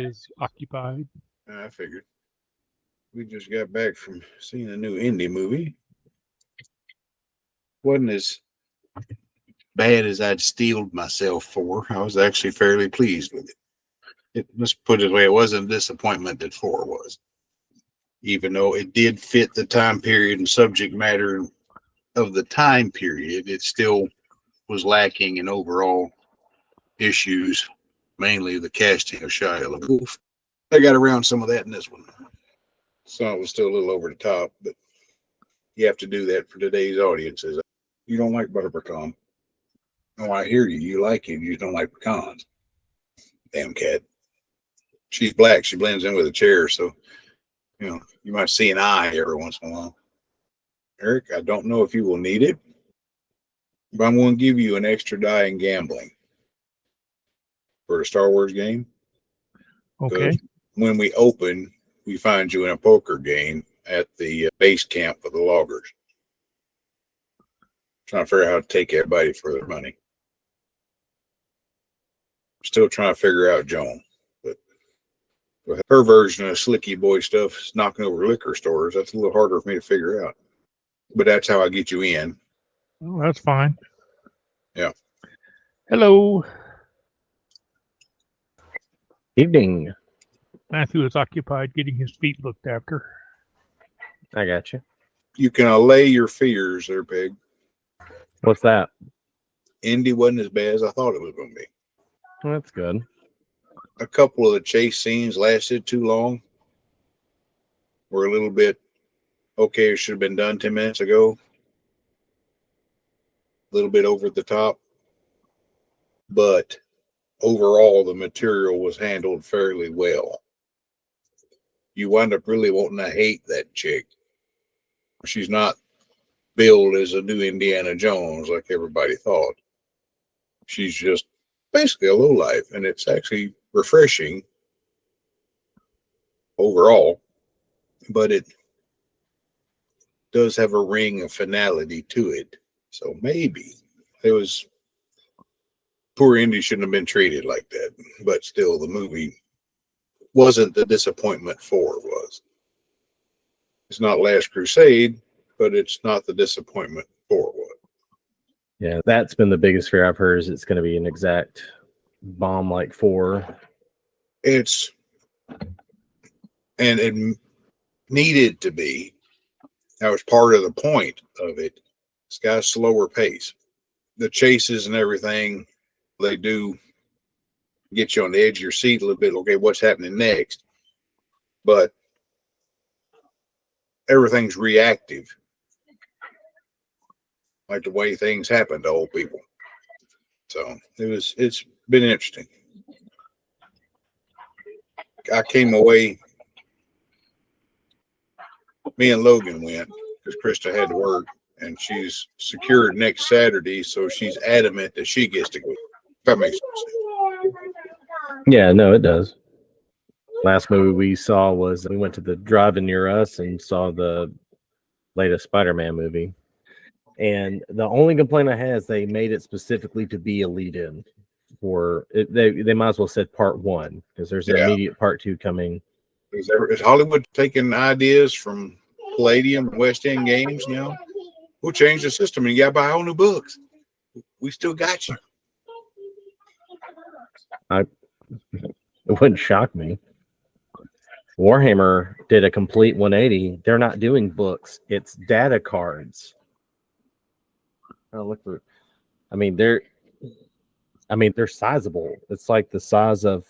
is occupied. I figured. We just got back from seeing a new indie movie. Wasn't as bad as I'd steeled myself for. I was actually fairly pleased with it. Let's put it away. It wasn't a disappointment that 4 was. Even though it did fit the time period and subject matter of the time period, it still was lacking in overall issues, mainly the casting of Shia LaBeouf. I got around some of that in this one. Some of it was still a little over the top, but you have to do that for today's audiences. You don't like butter pecan. Oh, I hear you. You like it. You just don't like pecans. Damn cat. She's black. She blends in with a chair, so you might see an eye every once in a while. Eric, I don't know if you will need it, but I'm going to give you an extra die in gambling for a Star Wars game. Okay. When we open, we find you in a poker game at the base camp of the loggers. Trying to figure out how to take everybody for their money. Still trying to figure out Joan, but with her version of slicky boy stuff, knocking over liquor stores, that's a little harder for me to figure out. But that's how I get you in. Oh, that's fine. Yeah. Hello. Evening. Matthew is occupied getting his feet looked after. I got you. You can allay your fears there, Pegg. What's that? Indy wasn't as bad as I thought it was going to be. Well, that's good. A couple of the chase scenes lasted too long. Were a little bit, okay, it should have been done 10 minutes ago. A little bit over the top. But overall, the material was handled fairly well. You wind up really wanting to hate that chick. She's not billed as a new Indiana Jones like everybody thought. She's just basically a lowlife, and it's actually refreshing overall, but it does have a ring of finality to it. So maybe it was poor Indy shouldn't have been treated like that, but still the movie wasn't the disappointment 4 was. It's not Last Crusade, but it's not the disappointment 4 was. Yeah, that's been the biggest fear I've heard is it's going to be an exact bomb like 4. And it needed to be. That was part of the point of it. It's got a slower pace. The chases and everything, they do get you on the edge of your seat a little bit. Okay, what's happening next? But everything's reactive. Like the way things happen to old people. So it's been interesting. I came away, me and Logan went because Krista had to work and she's secured next Saturday, so she's adamant that she gets to go. If that makes sense. Yeah, no, it does. Last movie we saw was we went to the drive-in near us and saw the latest Spider-Man movie. And the only complaint I had is they made it specifically to be a lead-in for it. They might as well said part 1 because there's an immediate part 2 coming. Is Hollywood taking ideas from Palladium and West End Games now? We'll change the system and you got to buy all new books. We still got you. It wouldn't shock me. Warhammer did a complete 180. They're not doing books. It's data cards. Look for. They're sizable. It's like the size of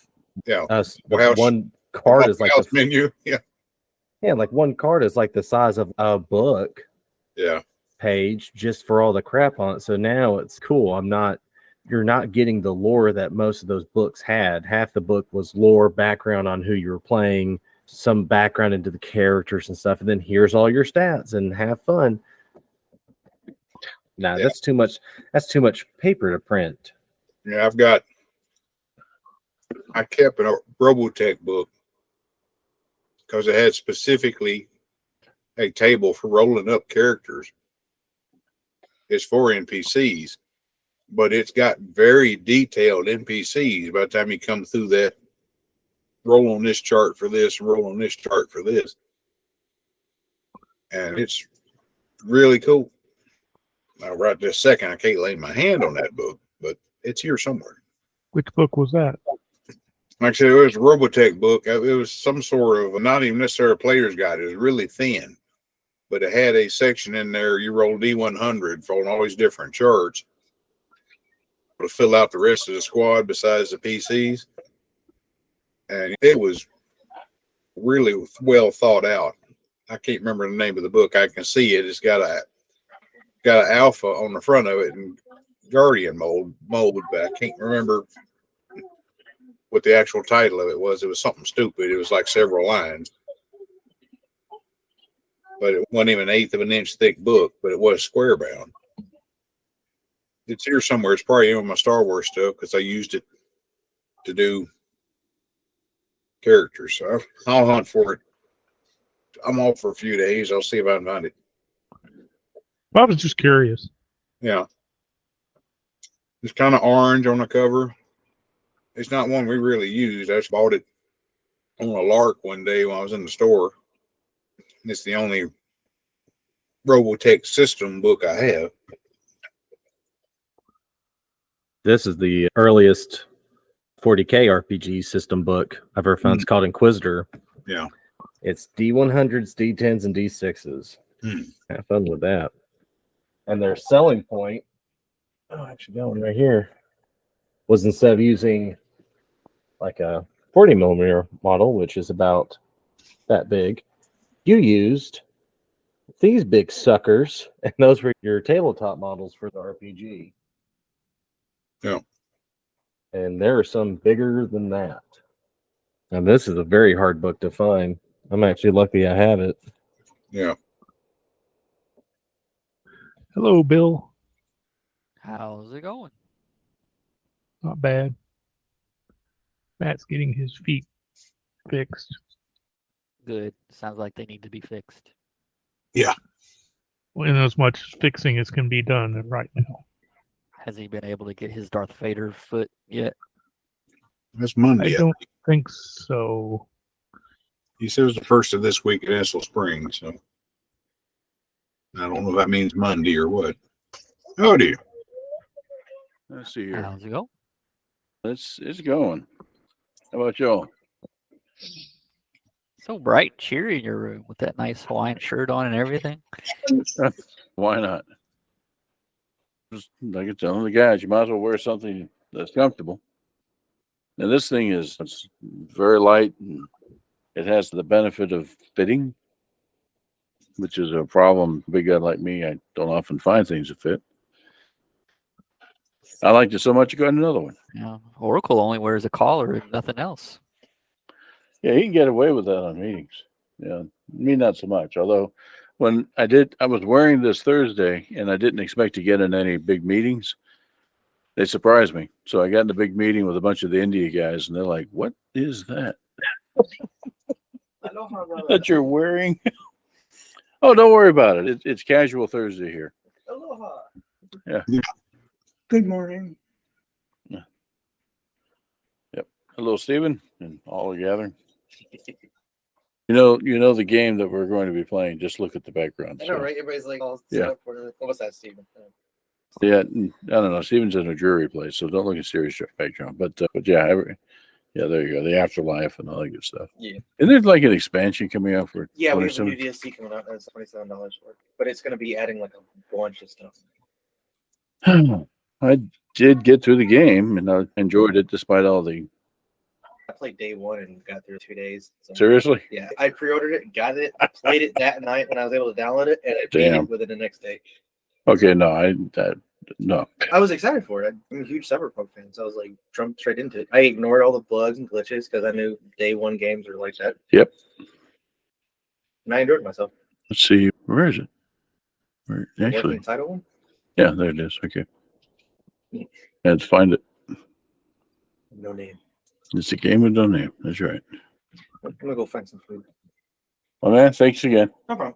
us. One card is like the menu. Yeah, like one card is like the size of a book. Yeah. Page just for all the crap on it. So now it's cool. You're not getting the lore that most of those books had. Half the book was lore, background on who you were playing, some background into the characters and stuff, and then here's all your stats and have fun. Nah, that's too much. That's too much paper to print. Yeah, I kept a Robotech book because it had specifically a table for rolling up characters. It's for NPCs, but it's got very detailed NPCs by the time you come through that roll on this chart for this and roll on this chart for this. And it's really cool. Now, right this second, I can't lay my hand on that book, but it's here somewhere. Which book was that? Like I said, it was a Robotech book. It was some sort of, not even necessarily a player's guide. It was really thin, but it had a section in there. You roll D100 for all these different charts to fill out the rest of the squad besides the PCs. And it was really well thought out. I can't remember the name of the book. I can see it. It's got an alpha on the front of it and Guardian mold, but I can't remember what the actual title of it was. It was something stupid. It was like several lines, but it wasn't even an eighth of an inch thick book, but it was square bound. It's here somewhere. It's probably in my Star Wars stuff because I used it to do characters. So I'll hunt for it. I'm off for a few days. I'll see if I can find it. I was just curious. Yeah. It's kind of orange on the cover. It's not one we really used. I just bought it on a lark one day when I was in the store. And it's the only Robotech system book I have. This is the earliest 40K RPG system book I've ever found. It's called Inquisitor. Yeah. It's D100s, D10s, and D6s. Have fun with that. And their selling point, actually got one right here, was instead of using like a 40 millimeter model, which is about that big, you used these big suckers, and those were your tabletop models for the RPG. Yeah. And there are some bigger than that. And this is a very hard book to find. I'm actually lucky I have it. Yeah. Hello, Bill. How's it going? Not bad. Matt's getting his feet fixed. Good. Sounds like they need to be fixed. In as much fixing as can be done right now. Has he been able to get his Darth Vader foot yet? That's Monday. I don't think so. He said it was the first of this week at Ethel Springs, so I don't know if that means Monday or what. Oh dear. Let's see here. How's it go? It's going. How about y'all? So bright, cheery in your room with that nice Hawaiian shirt on and everything. Why not? Just like it's telling the guys, you might as well wear something that's comfortable. Now this thing it's very light and it has the benefit of fitting, which is a problem. A big guy like me, I don't often find things that fit. I liked it so much, you got another one. Yeah, Oracle only wears a collar and nothing else. Yeah, he can get away with that on meetings. Yeah, me not so much. Although when I was wearing this Thursday and I didn't expect to get in any big meetings. They surprised me. So I got in a big meeting with a bunch of the India guys and they're like, what is that? That you're wearing? Oh, don't worry about it. It's casual Thursday here. Aloha. Yeah. Good morning. Yeah. Yep. Hello, Stephen, and all are gathering. You know the game that we're going to be playing. Just look at the background. I know, right? Everybody's like all set up for it. What was that, Steven? Yeah, I don't know. Steven's in a jury place, so don't look at serious background. But yeah, there you go. The afterlife and all that good stuff. Yeah. Isn't there like an expansion coming out for? Yeah, we have a new DSC coming out. That's $27 for it, but it's going to be adding like a bunch of stuff. I did get through the game and I enjoyed it despite all the. I played day one and got through 2 days. So. Seriously? Yeah, I pre-ordered it, got it, played it that night when I was able to download it, and I beat it within the next day. Okay, no, no. I was excited for it. I'm a huge Cyberpunk fan, so I was like jumped straight into it. I ignored all the bugs and glitches because I knew day one games are like that. Yep. And I enjoyed myself. Let's see, where is it? Where actually? Title one? Yeah, there it is. Okay. Let's find it. No name. It's a game with no name. That's right. I'm gonna go find some food. Well, man, thanks again. No problem.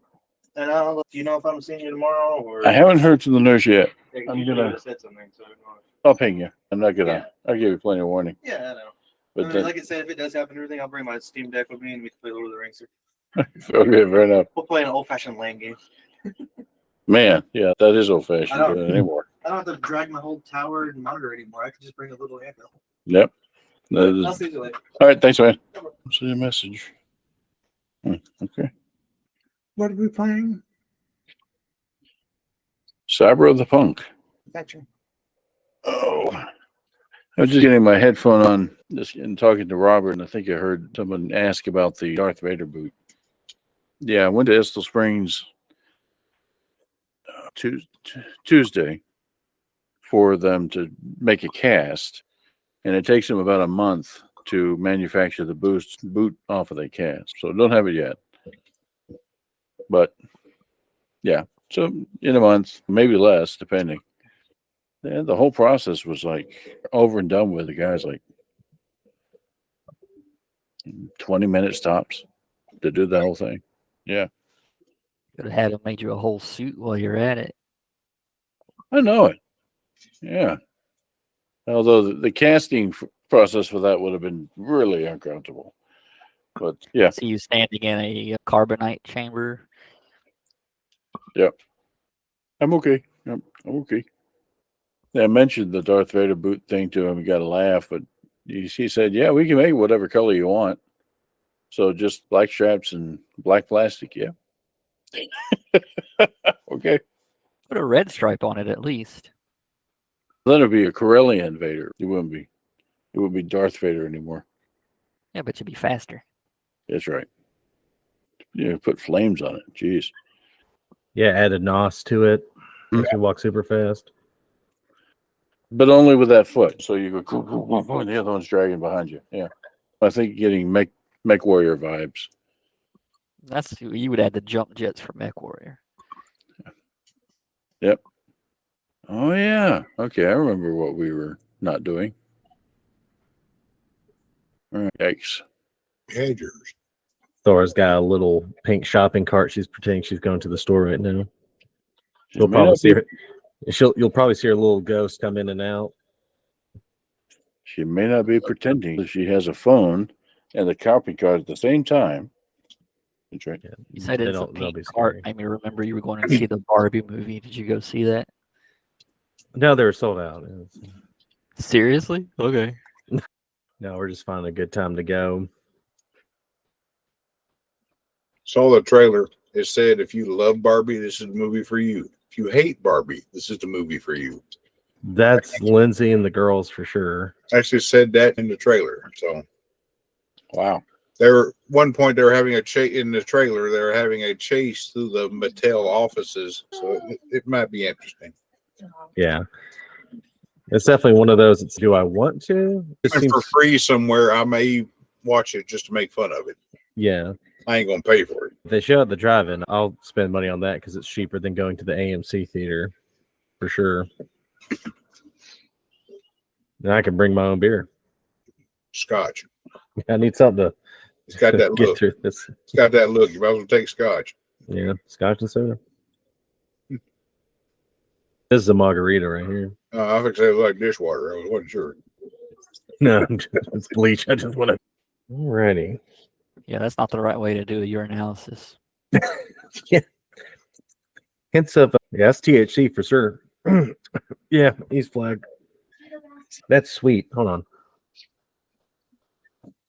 And do you know if I'm seeing you tomorrow? Or I haven't heard from the nurse yet. I'm gonna said something, so I don't know. I'll ping you. I'm not gonna. I'll give you plenty of warning. Yeah, I know. But then, like I said, if it does happen, everything, I'll bring my Steam Deck with me and we can play Lord of the Rings. okay, fair enough. We'll play an old-fashioned LAN game. Man, yeah, that is old I fashioned don't- anymore. I don't have to drag my whole tower and monitor anymore. I can just bring a little handheld. Yep. That I'll is- see you later. all right, thanks, man. See a message. Okay. What are we playing? Cyber of the Punk. Gotcha. Oh, I was just getting my headphone on just and talking to Robert, and I think I heard someone ask about the Darth Vader boot. Yeah, I went to Estill Springs Tuesday for them to make a cast, and it takes them about a month to manufacture the boot off of the cast. So don't have it yet, but yeah, so in a month, maybe less, depending. And the whole process was like over and done with. The guys like 20 minutes tops to do the whole thing. Yeah, Could have had them made you a whole suit while you're at it. I know it. Yeah. Although the casting process for that would have been really uncomfortable. But yeah, See you standing in a carbonite chamber. I'm okay. I'm okay. I mentioned the Darth Vader boot thing to him. He got a laugh, but he said, yeah, we can make whatever color you want. So just black straps and black plastic. Yeah. Okay. Put a red stripe on it at least. Then it'd be a Corellian Vader. It wouldn't be Darth Vader anymore. Yeah, but you'd be faster. That's right. Yeah, put flames on it. Jeez. Yeah, add a nos to it. Makes you walk super fast. But only with that foot. So you go, and the other one's dragging behind you. Yeah. I think getting Mech Warrior vibes. That's you would add the jump jets for Mech Warrior. Yep. Oh, yeah. Okay. I remember what we were not doing. All right. Yikes. Hedgers. Thor's got a little pink shopping cart. She's pretending she's going to the store right now. She You'll may probably not see be- her. You'll probably see her little ghost come in and out. She may not be pretending that she has a phone and the copy card at the same time. That's right. Yeah, You said they it's a don't- they'll pink be cart. scary. Made me remember you were going to see the Barbie movie. Did you go see that? No, they were sold out. Seriously? Okay. No, we're just finding a good time to go. Saw the trailer. It said, if you love Barbie, this is the movie for you. If you hate Barbie, this is the movie for you. That's Lindsay and the girls for sure. Actually said that in the trailer. So Wow. one point they were having a chase in the trailer. They were having a chase through the Mattel offices. So it might be interesting. Yeah. It's definitely one of those. It's do I want to? It And seems, for free somewhere, I may watch it just to make fun of it. yeah. I ain't gonna pay for it. If they show at the drive-in, I'll spend money on that because it's cheaper than going to the AMC theater for sure. And I can bring my own beer. Scotch. I need something to It's got that get look. through this. It's got that look. You might as well take Scotch. Yeah, scotch and soda. This is a margarita right here. I think it was like dishwater. I wasn't sure. No, it's bleach. I just want to. Alrighty. Yeah, that's not the right way to do a urinalysis. Yeah. Hints of yeah, that's THC for sure. Yeah, he's flagged. That's sweet. Hold on.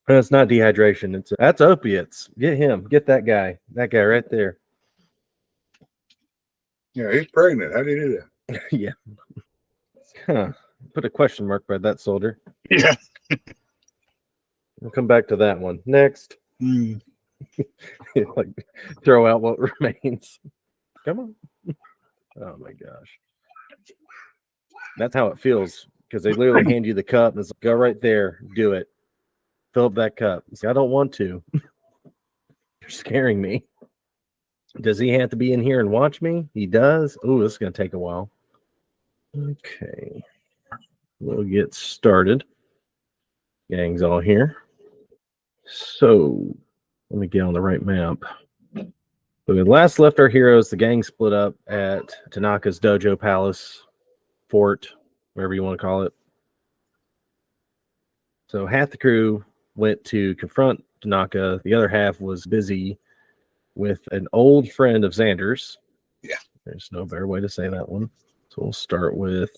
No, it's not dehydration. That's opiates. Get him. Get that guy. That guy right there. Yeah, he's pregnant. How do you do that? Yeah. Huh. Put a question mark by that soldier. Yeah. We'll come back to that one next. Like throw out what remains. Come on. Oh my gosh. That's how it feels because they literally hand you the cup and it's like, go right there, do it. Fill up that cup. See, I don't want to. You're scaring me. Does he have to be in here and watch me? He does. Oh, this is going to take a while. Okay. We'll get started. Gang's all here. So let me get on the right map. When we last left our heroes, the gang split up at Tanaka's Dojo Palace, Fort, whatever you want to call it. So half the crew went to confront Tanaka. The other half was busy with an old friend of Xander's. Yeah. There's no better way to say that one. So we'll start with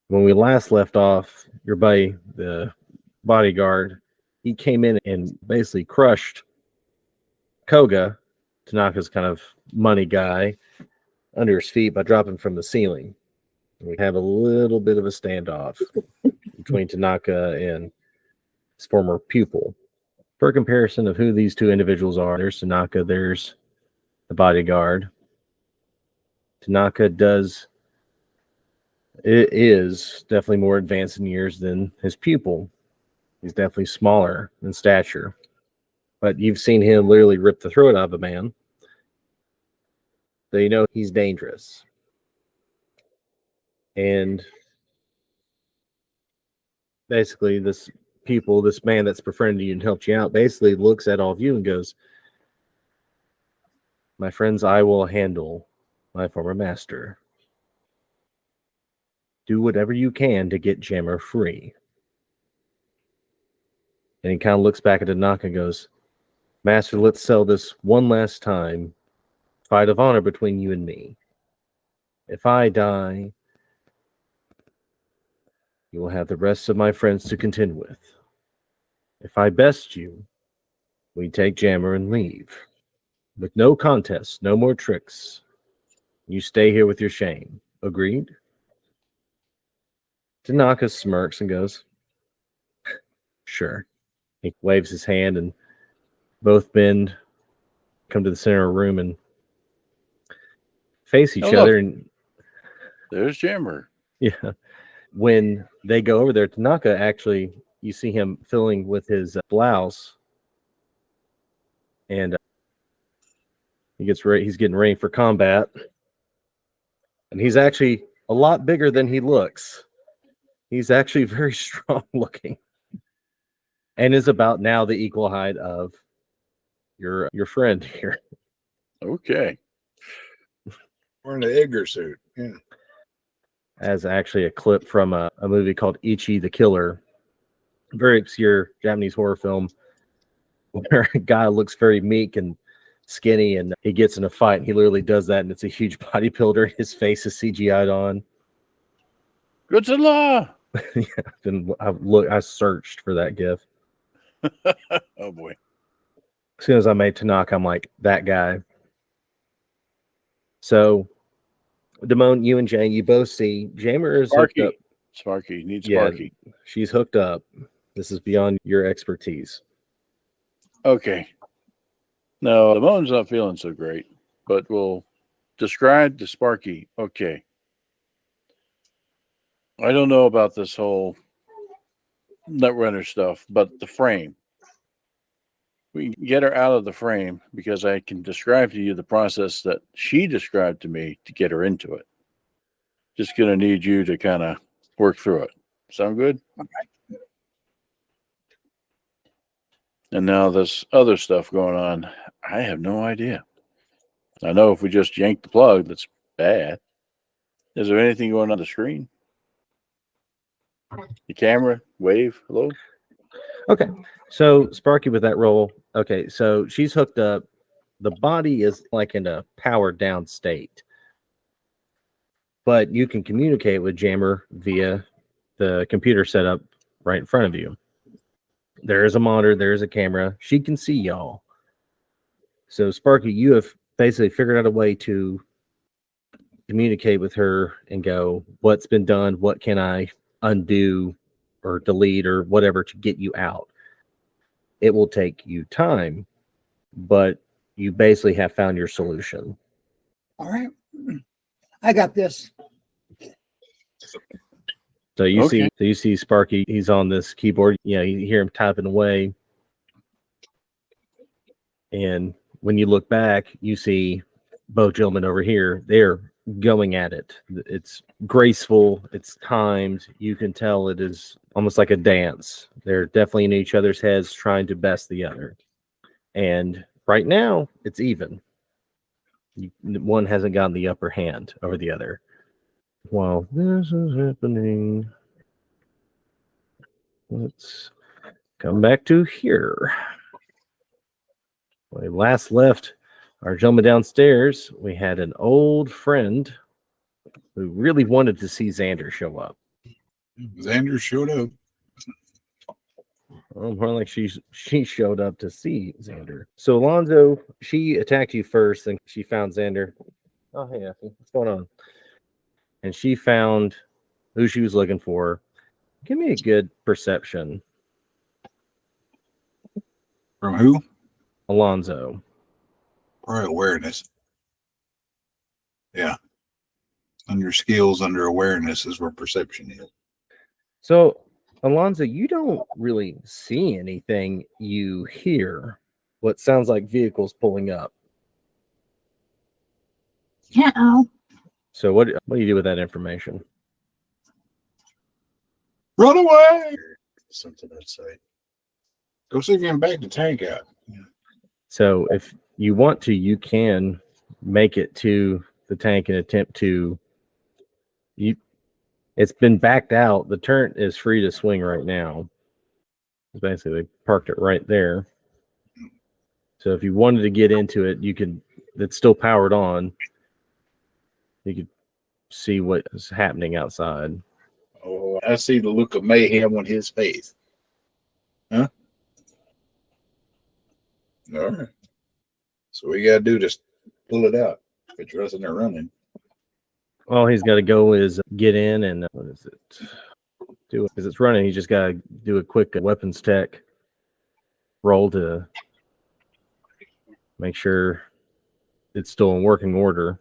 when we last left off, your buddy, the bodyguard, he came in and basically crushed Koga, Tanaka's kind of money guy, under his feet by dropping from the ceiling. We have a little bit of a standoff between Tanaka and his former pupil. For a comparison of who these two individuals are, there's Tanaka, there's the bodyguard. Tanaka is definitely more advanced in years than his pupil. He's definitely smaller in stature. But you've seen him literally rip the throat out of a man. So you know he's dangerous. And basically this man that's befriended you and helped you out, basically looks at all of you and goes, "My friends, I will handle my former master. Do whatever you can to get Jammer free." And he kind of looks back at Tanaka and goes, "Master, let's sell this one last time. Fight of honor between you and me. If I die, you will have the rest of my friends to contend with. If I best you, we take Jammer and leave. With no contest, no more tricks. You stay here with your shame. Agreed?" Tanaka smirks and goes, "Sure." He waves his hand and both men come to the center of the room and face each other. And there's Jammer. yeah, when they go over there, Tanaka actually, you see him filling with his blouse, and he's getting ready for combat, and he's actually a lot bigger than he looks. He's actually very strong looking, and is about now the equal height of your friend here. Okay. Wearing the Edgar suit. Yeah. As actually a clip from a movie called Ichi the Killer, very obscure Japanese horror film, where a guy looks very meek and skinny, and he gets in a fight, and he literally does that, and it's a huge bodybuilder. His face is CGI'd on. Godzilla. Yeah, then I searched for that gif. Oh boy. As soon as I made Tanaka, I'm like, that guy. So, Damone, you and Jay, you both see Jammer is hooked up. Sparky. Needs Yeah, Sparky. she's hooked up. This is beyond your expertise. Okay. No, the moan's not feeling so great, but we'll describe the Sparky. Okay. I don't know about this whole Netrunner stuff, but the frame. We can get her out of the frame because I can describe to you the process that she described to me to get her into it. Just going to need you to kind of work through it. Sound good? Okay. And now this other stuff going on, I have no idea. I know if we just yank the plug, that's bad. Is there anything going on the screen? The camera, wave, hello? Okay. So, Sparky, with that roll, okay, so she's hooked up. The body is like in a powered down state. But you can communicate with Jammer via the computer setup right in front of you. There is a monitor, there is a camera. She can see y'all. So, Sparky, you have basically figured out a way to communicate with her and go, what's been done? What can I undo or delete or whatever to get you out? It will take you time, but you basically have found your solution. All right. I got this. So you Okay. see Sparky, he's on this keyboard. You know, you hear him typing away. And when you look back, you see both gentlemen over here. They're going at it. It's graceful, it's timed. You can tell it is almost like a dance. They're definitely in each other's heads trying to best the other. And right now, it's even. One hasn't gotten the upper hand over the other. While this is happening, let's come back to here. When we last left our gentleman downstairs, we had an old friend who really wanted to see Xander show up. Xander showed up. Well, more like she showed up to see Xander. So Alonzo, she attacked you first, and she found Xander. Oh, hey, Effie, what's going on? And she found who she was looking for. Give me a good perception. From who? Alonzo. Probably awareness. Yeah. Under skills, under awareness is where perception is. So, Alonzo, you don't really see anything. You hear what sounds like vehicles pulling up. Uh-oh. So what do you do with that information? Run away! Something outside. Go see if you can back the tank out. So if you want to, you can make it to the tank and attempt to. It's been backed out. The turret is free to swing right now. Basically, they parked it right there. So if you wanted to get into it, you could. It's still powered on. You could see what is happening outside. Oh, I see the look of mayhem on his face. Huh? All right. So we got to do is pull it out. If it's rusting or running. All he's got to go is get in and what is it? Do it because it's running. He's just got to do a quick weapons tech roll to make sure it's still in working order.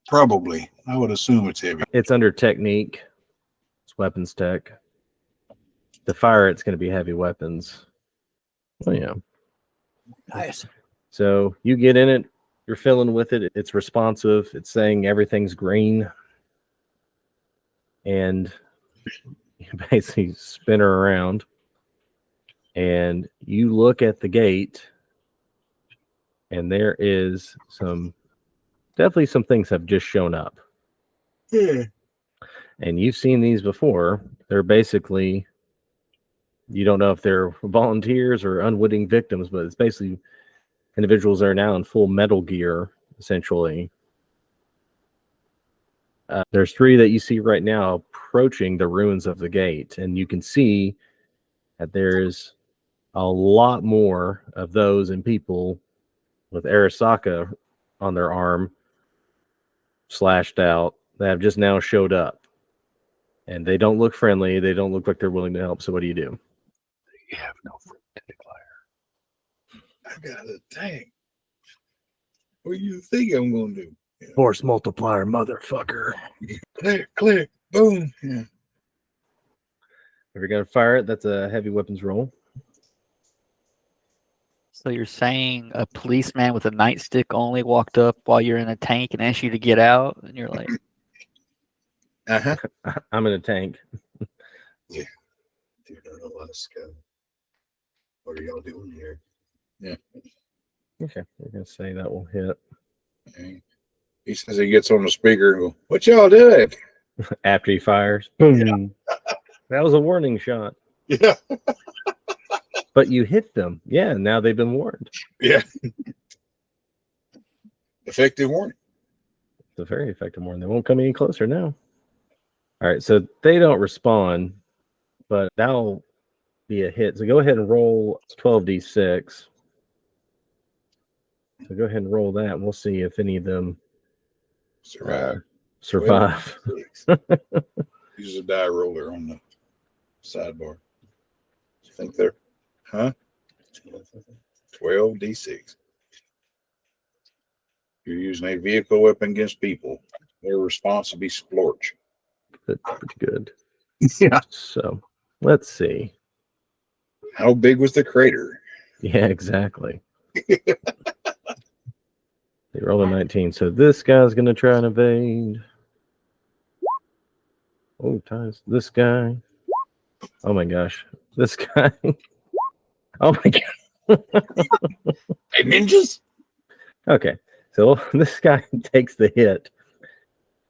Probably. I would assume it's heavy. It's under technique. It's weapons tech. To fire, it's going to be heavy weapons. Oh yeah. Nice. So you get in it. You're filling with it. It's responsive. It's saying everything's green. And you basically spin her around. And you look at the gate. And there is definitely some things have just shown up. Yeah. And you've seen these before. They're basically, you don't know if they're volunteers or unwitting victims, but it's basically individuals that are now in full metal gear, essentially. There's 3 that you see right now approaching the ruins of the gate, and you can see that there's a lot more of those and people with Arasaka on their arm slashed out that have just now showed up. And they don't look friendly. They don't look like they're willing to help. So what do? You have no fruit to declare. I got a tank. What do you think I'm going to do? Force multiplier, motherfucker. Click, click, boom. Yeah. If you're going to fire it, that's a heavy weapons roll. So you're saying a policeman with a nightstick only walked up while you're in a tank and asked you to get out, and you're like, Uh-huh. I'm in a tank. Yeah. Dude, I don't want to scout. What are y'all doing here? Yeah. Okay, we're going to say that will hit. Okay. He says he gets on the speaker and goes, what y'all doing? After he fires. Boom. That was a warning shot. Yeah. But you hit them. Yeah, now they've been warned. Yeah. Effective warning. It's a very effective warning. They won't come any closer now. All right, so they don't respond, but that'll be a hit. So go ahead and roll 12d6. So go ahead and roll that, and we'll see if any of them survive. Use a die roller on the sidebar. I think they're, 12d6. You're using a vehicle weapon against people. Their response will be splorch. That's pretty good. Yeah. So let's see. How big was the crater? Yeah, exactly. They rolled a 19. So this guy's going to try and evade. Oh, ties. This guy. Oh my gosh. This guy. Oh my God. Hey, ninjas? Okay. So this guy takes the hit.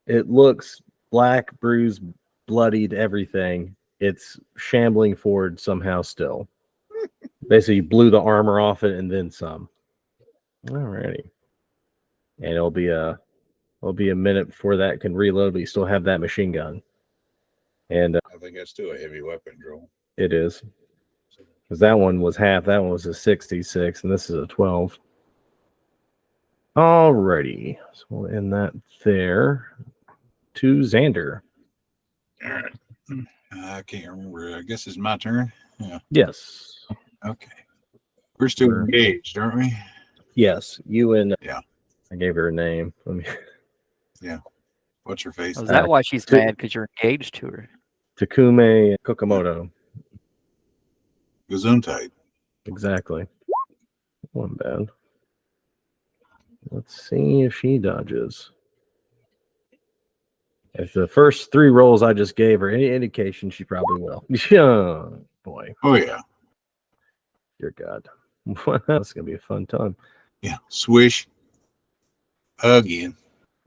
It looks black, bruised, bloodied, everything. it's shambling forward somehow still. Basically, you blew the armor off it and then some. Alrighty. And it'll be a minute before that can reload, but you still have that machine gun. And I think that's still a heavy weapon, Joel. it is. Because that one was half. That one was a 66, and this is a 12. Alrighty. So we'll end that there. To Xander. All right. I can't remember. I guess it's my turn. Yeah. Yes. Okay. We're still We're- engaged, aren't we? Yes. You and... Yeah. I gave her a name. Let me... What's her face? Is that why she's mad? Because you're engaged to her. Takume Kokomoto. Gesundheit. Exactly. One bad. Let's see if she dodges. If the first 3 rolls I just gave her any indication, she probably will. Yeah, boy, Oh, yeah. dear God. That's going to be a fun time. Yeah. Swish. Again.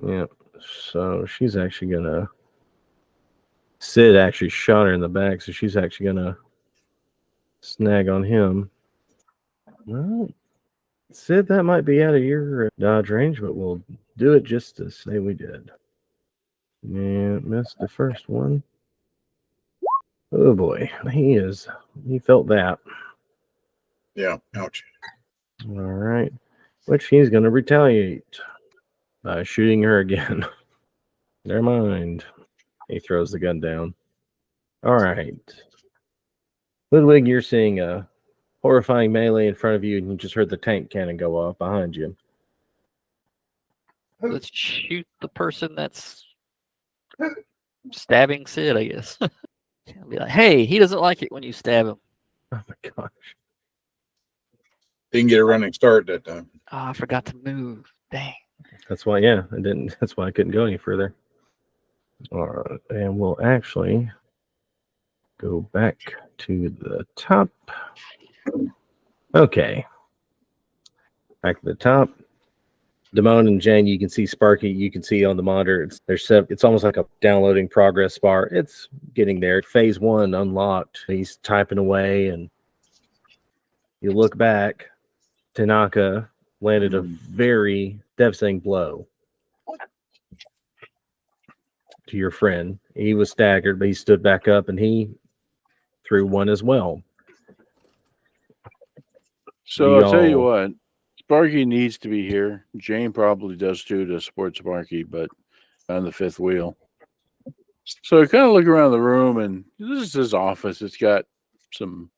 Yeah, so she's actually going to... Sid actually shot her in the back, so she's actually going to snag on him. Well, Sid, that might be out of your dodge range, but we'll do it just to say we did. Yeah, missed the first one. Oh boy, he felt that. Yeah. Ouch. All right, which he's going to retaliate by shooting her again. Never mind. He throws the gun down. All right. Ludwig, you're seeing a horrifying melee in front of you, and you just heard the tank cannon go off behind you. Let's shoot the person that's stabbing Sid, I guess. I'll be like, hey, he doesn't like it when you stab him. Oh my gosh. Didn't get a running start that time. Oh, I forgot to move. Dang. That's why, yeah, I didn't. That's why I couldn't go any further. All right, and we'll actually go back to the top. Okay. Back to the top. Damone and Jane, you can see Sparky. You can see on the monitor. It's almost like a downloading progress bar. It's getting there. Phase 1 unlocked. He's typing away, and you look back. Tanaka landed a very devastating blow to your friend. He was staggered, but he stood back up, and he threw one as well. So I'll tell you what, Sparky needs to be here. Jane probably does too to support Sparky, but on the 5th wheel. So I kind of look around the room, and this is his office. It's got some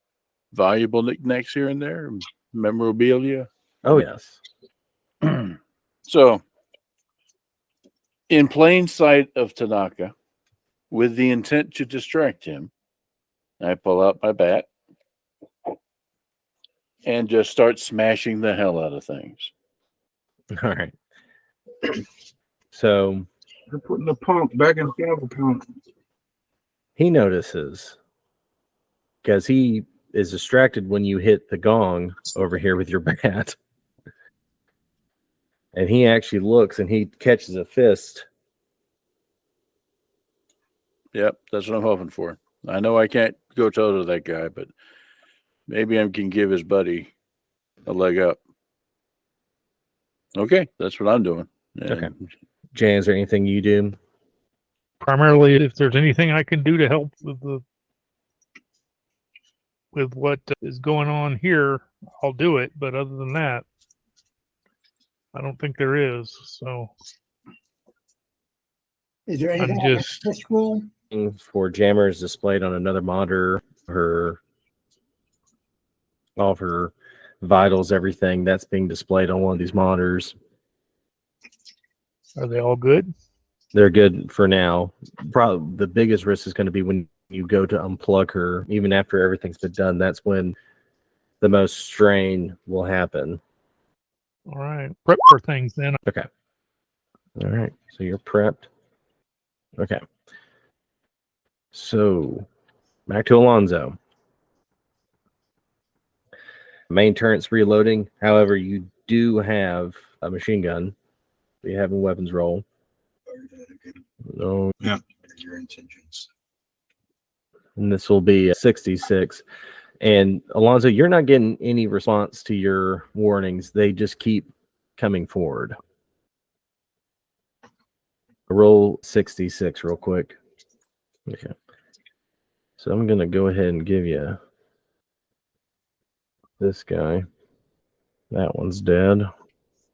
valuable knickknacks here and there, memorabilia. Oh, yes. So, in plain sight of Tanaka, with the intent to distract him, I pull out my bat and just start smashing the hell out of things. All right. So They're putting the pump back in Cyberpunk. he notices, because he is distracted when you hit the gong over here with your bat. And he actually looks and he catches a fist. Yep, that's what I'm hoping for. I know I can't go toe to that guy, but maybe I can give his buddy a leg up. Okay, that's what I'm doing. And Okay. Jay, is there anything you do? Primarily, if there's anything I can do to help with what is going on here, I'll do it. But other than that, I don't think there is. So Is there I'm anything just this room? For jammers displayed on another monitor, all of her vitals, everything that's being displayed on one of these monitors. Are they all good? They're good for now. Probably the biggest risk is going to be when you go to unplug her. Even after everything's been done, that's when the most strain will happen. All right. Prep for things then. Okay. All right. So you're prepped. Okay. So back to Alonzo. Main turret's reloading. However, you do have a machine gun. You have a weapons roll. No. Yeah. Your intentions. and this will be a 66. And Alonzo, you're not getting any response to your warnings. They just keep coming forward. Roll 66 real quick. Okay. So I'm going to go ahead and give you this guy. That one's dead.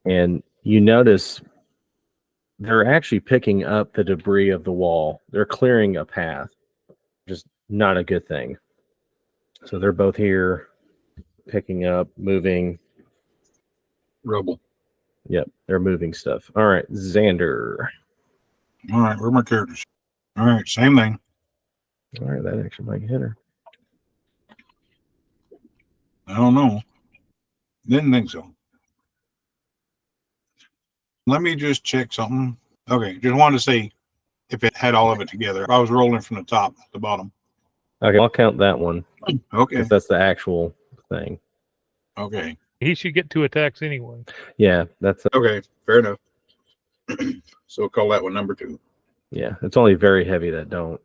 And you notice they're actually picking up the debris of the wall. They're clearing a path. Just not a good thing. So they're both here, picking up, moving. Rubble. Yep, they're moving stuff. All right, Xander. All right, where are my characters? All right, same thing. All right, that actually might hit her. I don't know. Didn't think so. Let me just check something. Okay, just wanted to see if it had all of it together. I was rolling from the top to the bottom. Okay, I'll count that one. Okay. Because that's the actual thing. Okay. He should get 2 attacks anyway. Yeah, that's Okay, fair enough. So we'll call that one number 2. yeah. It's only very heavy that don't.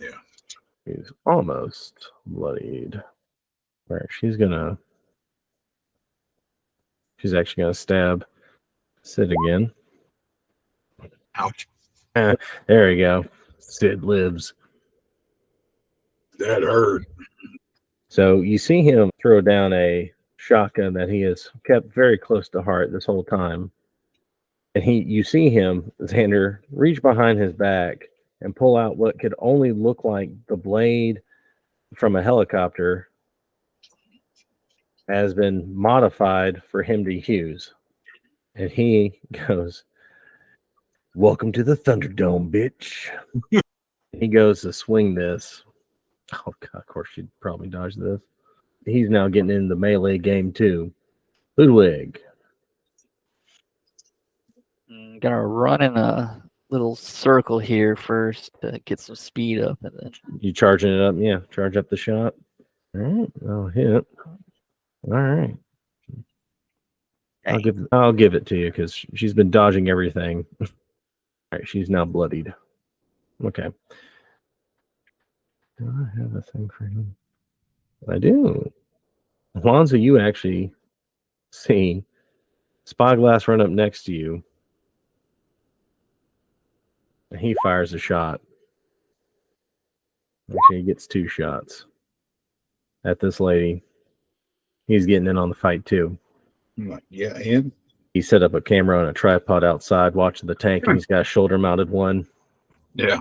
Yeah. He's almost bloodied. All right, she's actually gonna stab Sid again. Ouch. There we go. Sid lives. That hurt. So you see him throw down a shotgun that he has kept very close to heart this whole time. And you see him, Xander, reach behind his back and pull out what could only look like the blade from a helicopter has been modified for him to use. And he goes, "Welcome to the Thunderdome, bitch." He goes to swing this. Oh, God, of course, she'd probably dodge this. He's now getting into the melee game, too. Ludwig. Gonna run in a little circle here first to get some speed up, and then You charging it up? Yeah, charge up the shot. All right, I'll hit. All right. I'll give it to you because she's been dodging everything. All right, she's now bloodied. Okay. Do I have a thing for him? I do. Alonzo, you actually see Spyglass run up next to you. And he fires a shot. Actually, he gets 2 shots at this lady. He's getting in on the fight too. I'm like, yeah, and He set up a camera on a tripod outside watching the tank, and he's got a shoulder-mounted one. yeah.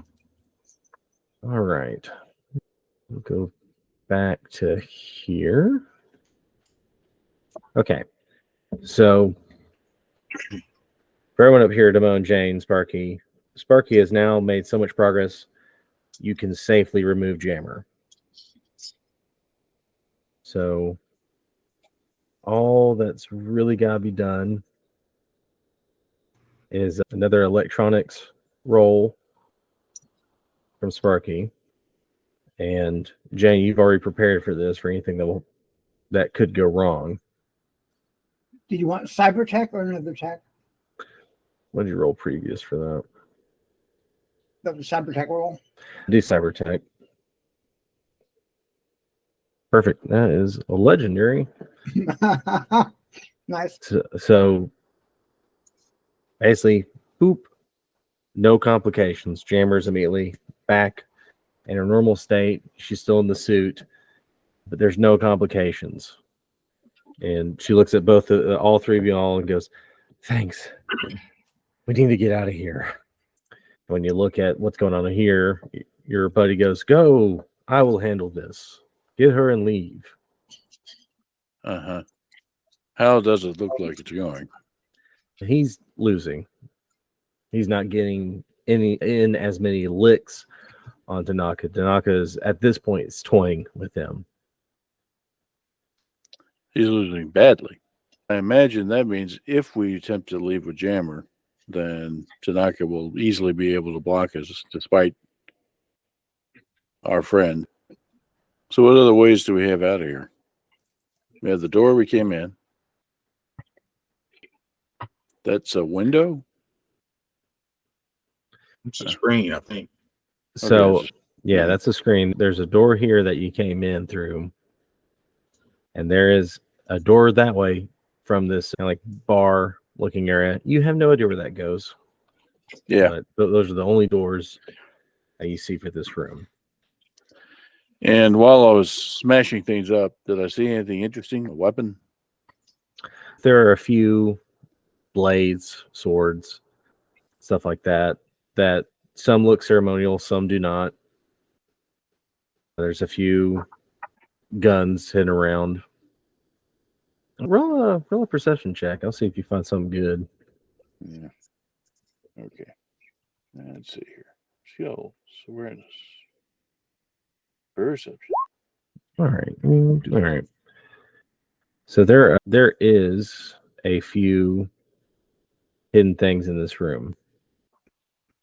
All right. We'll go back to here. Okay. So for everyone up here, Damone, Jane, Sparky has now made so much progress, you can safely remove Jammer. So all that's really got to be done is another electronics roll from Sparky. And Jane, you've already prepared for this, for anything that could go wrong. Did you want cyber tech or another tech? What did you roll previous for that? The cyber tech roll. Do cyber tech. Perfect. That is a legendary. Nice. So basically, boop, no complications. Jammer's immediately back in her normal state. She's still in the suit, but there's no complications. And she looks at all 3 of you all and goes, "Thanks. We need to get out of here." When you look at what's going on here, your buddy goes, "Go. I will handle this. Get her and leave." Uh-huh. How does it look like it's going? He's losing. He's not getting in as many licks on Tanaka. Tanaka is at this point is toying with him. He's losing badly. I imagine that means if we attempt to leave with Jammer, then Tanaka will easily be able to block us despite our friend. So what other ways do we have out of here? We have the door we came in. That's a window? It's a screen, I think. So Okay. Yeah, that's a screen. There's a door here that you came in through, and there is a door that way from this kind of like bar looking area. You have no idea where that goes. Yeah. But those are the only doors that you see for this room. And while I was smashing things up, did I see anything interesting? A weapon? There are a few blades, swords, stuff like that, that some look ceremonial, some do not. There's a few guns hidden around. Roll a perception check. I'll see if you find something good. Yeah. Okay. Let's see here. Skills, awareness, perception. All right. All right. So there is a few hidden things in this room.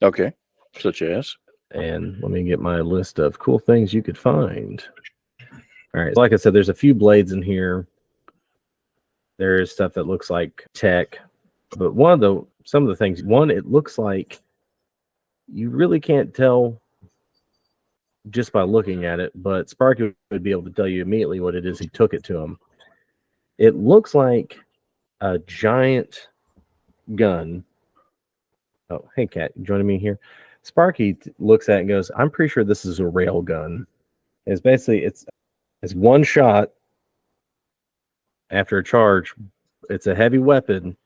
Okay. Such as? And let me get my list of cool things you could find. All right. Like I said, there's a few blades in here. There is stuff that looks like tech. But some of the things, it looks like you really can't tell just by looking at it, but Sparky would be able to tell you immediately what it is he took it to him. It looks like a giant gun. Oh, hey, Kat, you joining me here? Sparky looks at it and goes, I'm pretty sure this is a rail gun. It's basically, it's one shot after a charge. It's a heavy weapon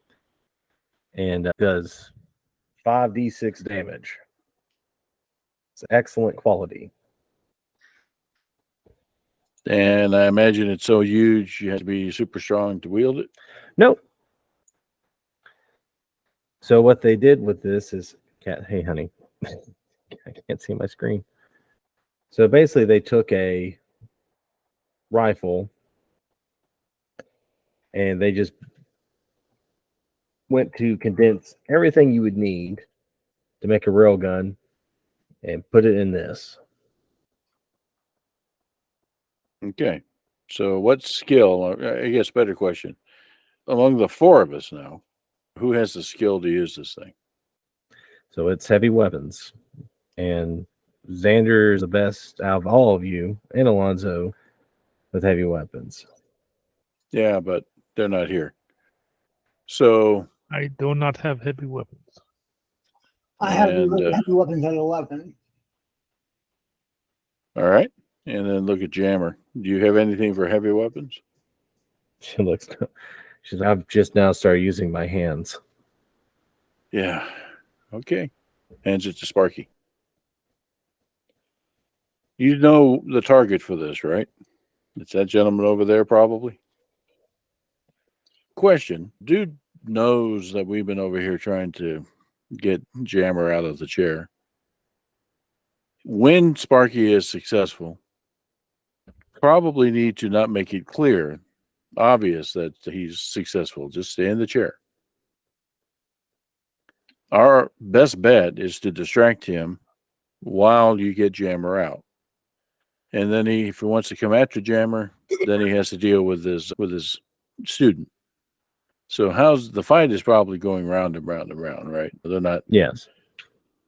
and does 5d6 damage. It's excellent quality. And I imagine it's so huge you have to be super strong to wield it. Nope. So what they did with this is, Cat, hey honey, I can't see my screen. So basically they took a rifle and they just went to condense everything you would need to make a rail gun and put it in this. Okay. So what skill, I guess better question, among the four of us now, who has the skill to use this thing? So it's heavy weapons. And Xander is the best out of all of you, and Alonzo with heavy weapons. Yeah, but they're not here. So I do not have heavy weapons. I have And, heavy weapons at 11. all right. And then look at Jammer. Do you have anything for heavy weapons? She looks. She's. I've just now started using my hands. Yeah. Okay. Hands it to Sparky. You know the target for this, right? It's that gentleman over there, probably. Question. Dude knows that we've been over here trying to get Jammer out of the chair. When Sparky is successful, probably need to not make it clear, obvious that he's successful. Just stay in the chair. Our best bet is to distract him while you get Jammer out. And then if he wants to come after Jammer, then he has to deal with his student. So the fight is probably going round and round and round, right? They're not. Yes.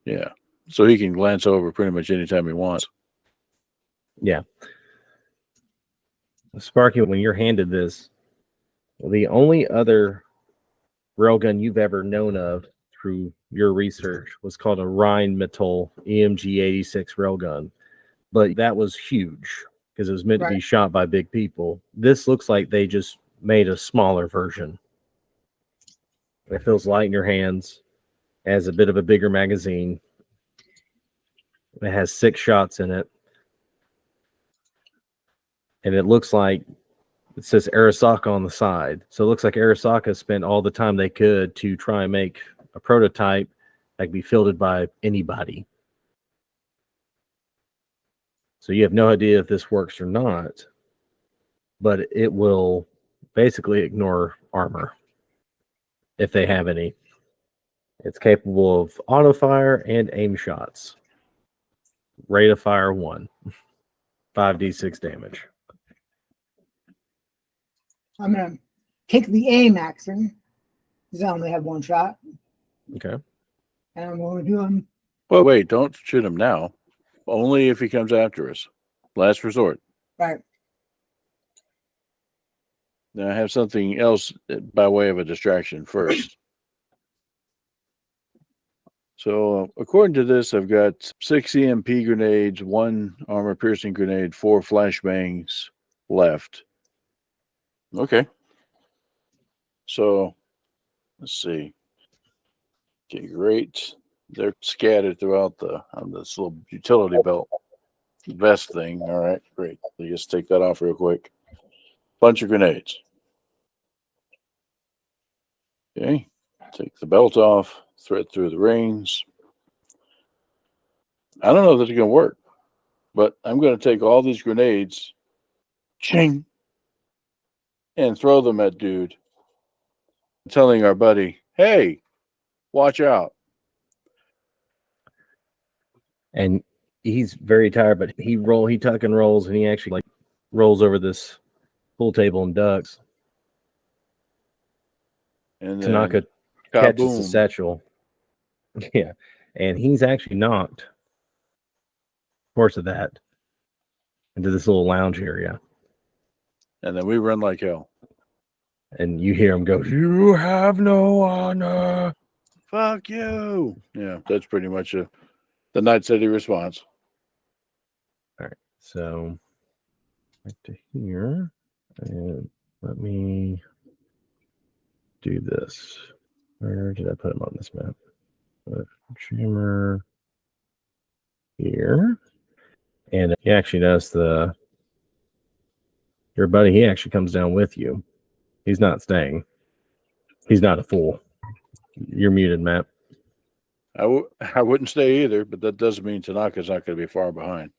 Yeah. So he can glance over pretty much anytime he wants. Yeah. Sparky, when you're handed this, the only other railgun you've ever known of through your research was called a Rheinmetall EMG 86 railgun. But that was huge because it was meant to be shot by big people. This looks like they just made a smaller version. It feels light in your hands, has a bit of a bigger magazine. It has 6 shots in it. And it looks like it says Arasaka on the side. So it looks like Arasaka spent all the time they could to try and make a prototype that could be fielded by anybody. So you have no idea if this works or not, but it will basically ignore armor if they have any. It's capable of auto fire and aim shots. Rate of fire 1. 5d6 damage. I'm going to take the aim action because I only have 1 shot. Okay. And I'm going to do him. Well, wait, don't shoot him now. only if he comes after us. Last resort. Right. Now I have something else by way of a distraction first. So according to this, I've got 6 EMP grenades, 1 armor-piercing grenade, 4 flashbangs left. Okay. So let's see. Okay, great. They're scattered throughout on this little utility belt vest thing. All right, great. So just take that off real quick. Bunch of grenades. Okay, take the belt off, thread through the rings. I don't know if this is going to work, but I'm going to take all these grenades, ching, and throw them at dude, telling our buddy, hey, watch out. And he's very tired, but he tuck and rolls, and he actually like rolls over this pool table and ducks. And Tanaka then, catches the kaboom. satchel. Yeah. And he's actually knocked, of course, of that into this little lounge area. And then we run like hell. And you hear him go, "You have no honor." Fuck you. Yeah, that's pretty much the Night City response. All right. So back to here. And let me do this. Where did I put him on this map? Jammer here. And you actually notice your buddy, he actually comes down with you. He's not staying. He's not a fool. You're muted, Matt. I wouldn't stay either, but that doesn't mean Tanaka's not going to be far behind.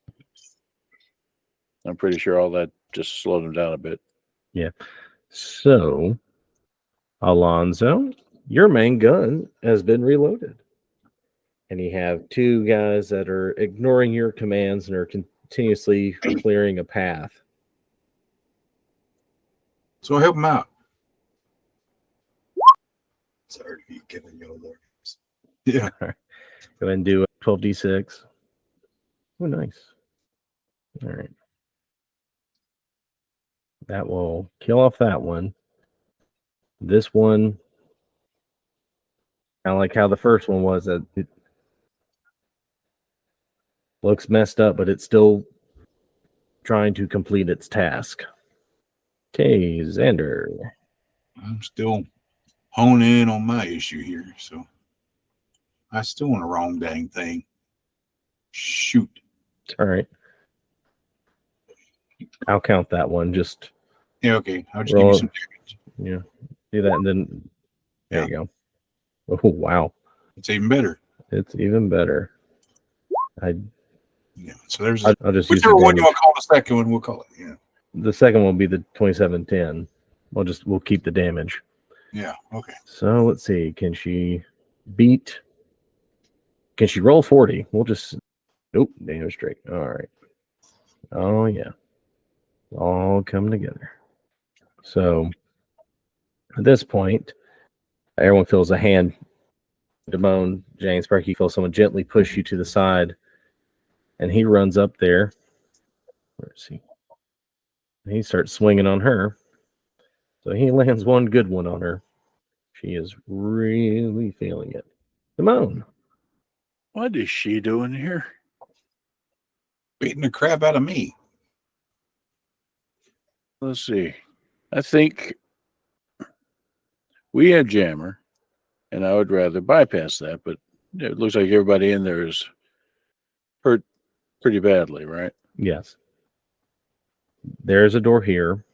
I'm pretty sure all that just slowed him down a bit. Yeah. So, Alonzo, your main gun has been reloaded. And you have 2 guys that are ignoring your commands and are continuously clearing a path. So help him out. Sorry to be giving you alarms. Yeah. Go ahead and do 12d6. Oh, nice. All right. That will kill off that one. This one, kind of like how the first one was, that it looks messed up, but it's still trying to complete its task. Okay, Xander. I'm still honing in on my issue here, so I still want the wrong dang thing. Shoot. All right. I'll count that one. Just Yeah, okay. I'll just roll give you some damage. Yeah, do that, and then there you go. Oh wow, It's even better. it's even better. Yeah. So there's I'll just use whichever the one you damage. want to call the second one, we'll call it. Yeah. The second one will be the 2710. We'll keep the damage. Yeah. Okay. So let's see. Can she roll 40? We'll just damage straight. All right. Oh yeah. All come together. So at this point, everyone feels a hand. Damone, James, Sparky, you feel someone gently push you to the side, and he runs up there. Where is he? He starts swinging on her. So he lands one good one on her. She is really feeling it. Damone. What is she doing here? Beating the crap out of me. Let's see. I think we have Jammer, and I would rather bypass that, but it looks like everybody in there is hurt pretty badly, right? Yes. There's a door here.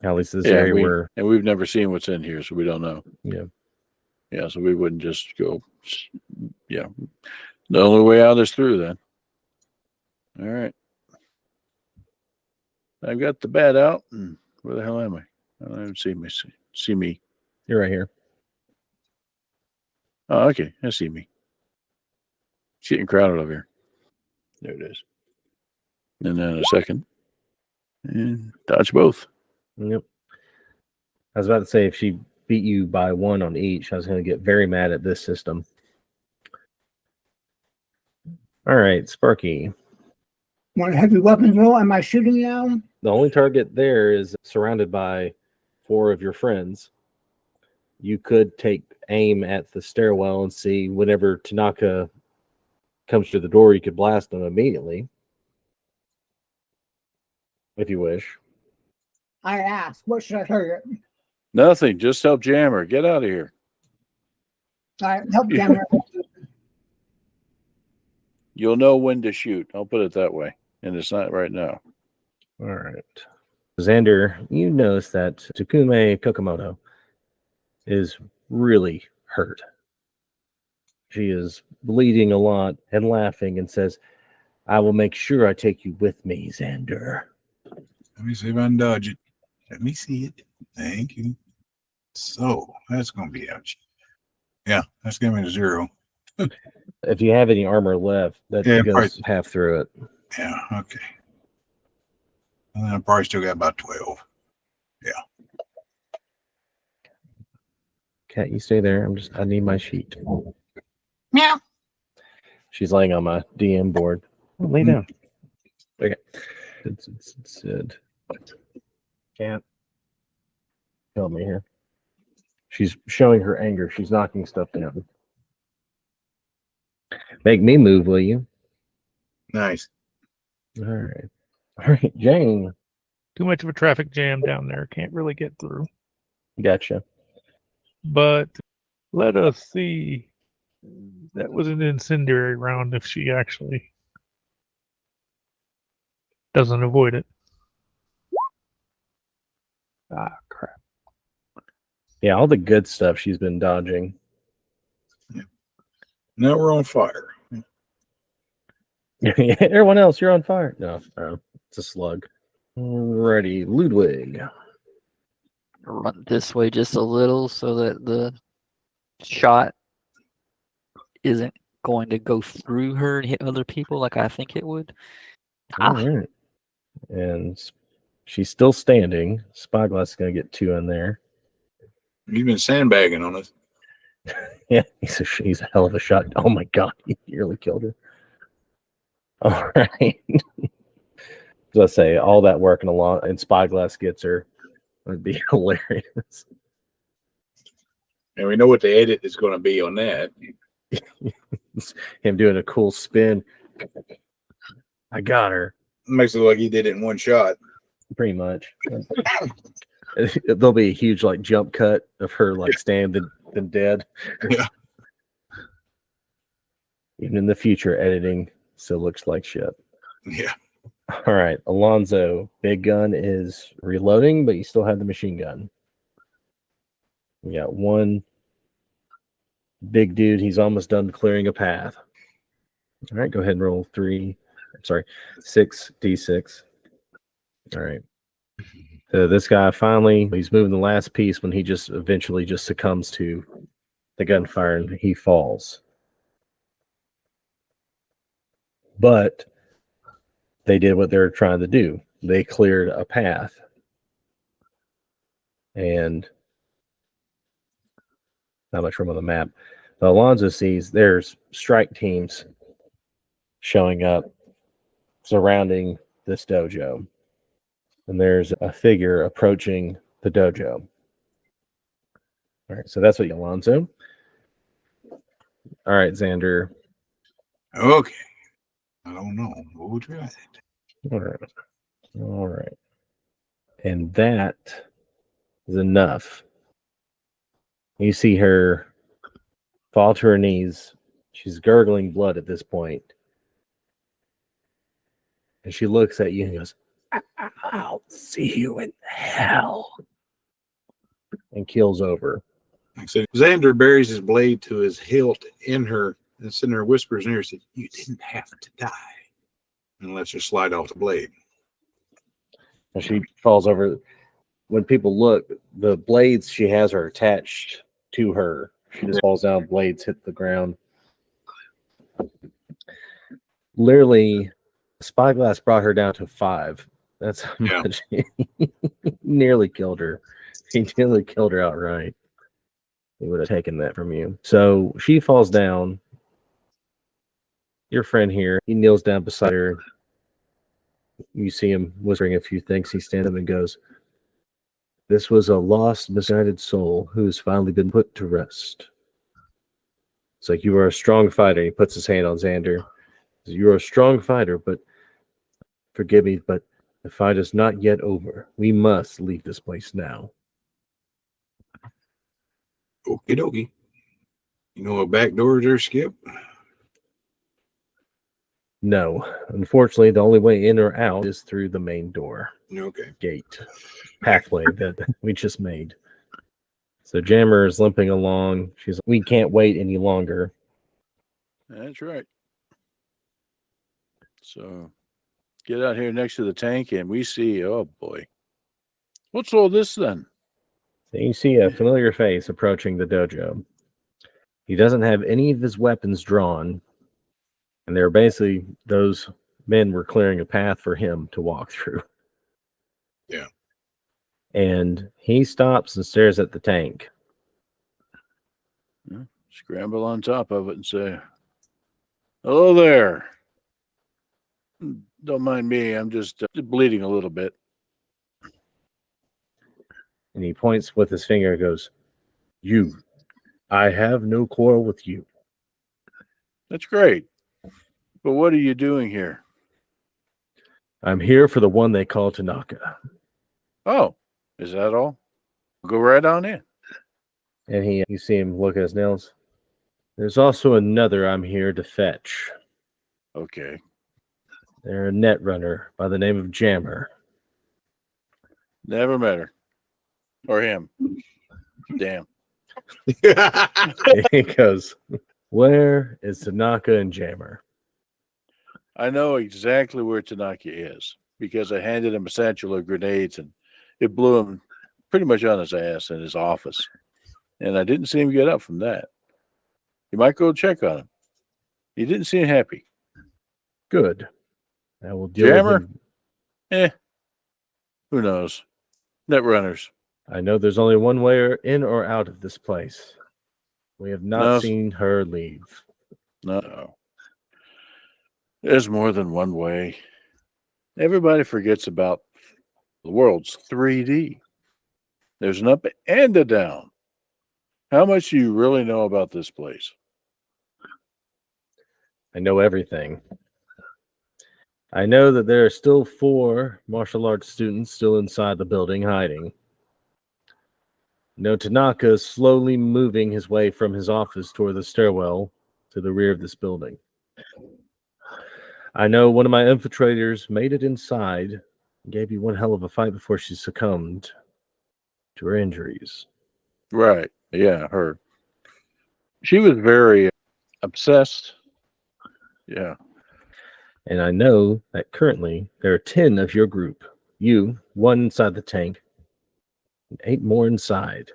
At least this area where. And we've never seen what's in here, so we don't know. Yeah. Yeah, so we wouldn't just go. Yeah. The only way out is through then. All right. I've got the bat out, and where the hell am I? I don't even see me. You're right here. Oh, okay. I see me. It's getting crowded over here. There it is. And then a second. And dodge both. Yep. I was about to say if she beat you by 1 on each, I was going to get very mad at this system. All right, Sparky. Want a heavy weapons roll? Am I shooting now? The only target there is surrounded by 4 of your friends. You could take aim at the stairwell and see whenever Tanaka comes to the door, you could blast them immediately. If you wish. I asked, what should I target? Nothing. Just help Jammer. Get out of here. All right, help camera. You'll know when to shoot. I'll put it that way. And it's not right now. All right. Xander, you notice that Takume Kokomoto is really hurt. She is bleeding a lot and laughing and says, I will make sure I take you with me, Xander. Let me see if I can dodge it. Let me see it. Thank you. So that's going to be ouch. Yeah, that's going to be a 0. If you have any armor left, that Yeah, goes probably. half through it. Yeah, okay. And I probably still got about 12. Cat, you stay there. I need my sheet. Meow. She's laying on my DM board. Oh, lay down. Okay. It's Cat. Help me here. She's showing her anger. She's knocking stuff down. Make me move, will you? Nice. All right. All right, Jane. Too much of a traffic jam down there. Can't really get through. Gotcha. But let us see. That was an incendiary round if she actually doesn't avoid it. Ah, crap. Yeah, all the good stuff she's been dodging. Now we're on fire. Everyone else, you're on fire. No, it's a slug. Alrighty, Ludwig. Run this way just a little so that the shot isn't going to go through her and hit other people like I think it would. All right. And she's still standing. Spyglass is going to get 2 in there. You've been sandbagging on us. Yeah, he's a hell of a shot. Oh my god, he nearly killed her. All right. Let's say all that working along and Spyglass gets her. That'd be hilarious. And we know what the edit is going to be on that. Him doing a cool spin. I got her. Makes it look like he did it in one shot. Pretty much. There'll be a huge like jump cut of her like standing then dead. Yeah. Even in the future, editing still looks like shit. Yeah. All right, Alonzo, big gun is reloading, but you still have the machine gun. We got 1 big dude. He's almost done clearing a path. All right, go ahead and roll 6d6. All right. So this guy finally, he's moving the last piece when he just eventually just succumbs to the gunfire and he falls. But they did what they were trying to do. They cleared a path. And not much room on the map. But Alonzo sees there's strike teams showing up surrounding this dojo. And there's a figure approaching the dojo. All right, so that's what Alonzo. All right, Xander. Okay. I don't know. We'll try it. All right. All right. And that is enough. You see her fall to her knees. She's gurgling blood at this point. And she looks at you and goes, I'll see you in hell. And keels over. Like I said, Xander buries his blade to his hilt in her and sitting there whispers in her, says, you didn't have to die. And lets her slide off the blade. And she falls over. When people look, the blades she has are attached to her. She just falls down, blades hit the ground. Literally, Spyglass brought her down to 5. That's how much he nearly killed her. He nearly killed her outright. He would have taken that from you. So she falls down. your friend here, he kneels down beside her. You see him whispering a few things. He stands up and goes, "This was a lost, misguided soul who has finally been put to rest." It's like, "You are a strong fighter." He puts his hand on Xander. "You're a strong fighter, but forgive me, but the fight is not yet over. We must leave this place now." Okie dokie. You know what back doors are, Skip? No, unfortunately, the only way in or out is through the main door, Okay. gate, pathway that we just made. So Jammer is limping along. She's, "We can't wait any longer." That's right. So get out here next to the tank and we see, oh boy. What's all this then? So you see a familiar face approaching the dojo. He doesn't have any of his weapons drawn, and they're basically, those men were clearing a path for him to walk through. Yeah. And he stops and stares at the tank. Scramble on top of it and say, "Hello there. Don't mind me. I'm just bleeding a little bit." And he points with his finger and goes, "You, I have no quarrel with you." That's great. But what are you doing here? "I'm here for the one they call Tanaka." Oh, is that all? Go right on in. And you see him look at his nails. "There's also another I'm here to fetch. Okay. They're a net runner by the name of Jammer." Never met her. Or him. Damn. He goes, "Where is Tanaka and Jammer?" I know exactly where Tanaka is because I handed him a satchel of grenades and it blew him pretty much on his ass in his office. And I didn't see him get up from that. You might go check on him. He didn't seem happy. "Good. I will deal Jammer? with him." Who knows? Net runners. "I know there's only one way in or out of this place. We have not No. seen her leave." No. There's more than one way. Everybody forgets about the world's 3D. There's an up and a down. How much do you really know about this place? "I know everything. I know that there are still 4 martial arts students still inside the building hiding. No, Tanaka is slowly moving his way from his office toward the stairwell to the rear of this building. I know one of my infiltrators made it inside and gave you one hell of a fight before she succumbed to her injuries." Right. Yeah, her. She was very obsessed. Yeah. "And I know that currently there are 10 of your group. You, 1 inside the tank, and 8 more inside.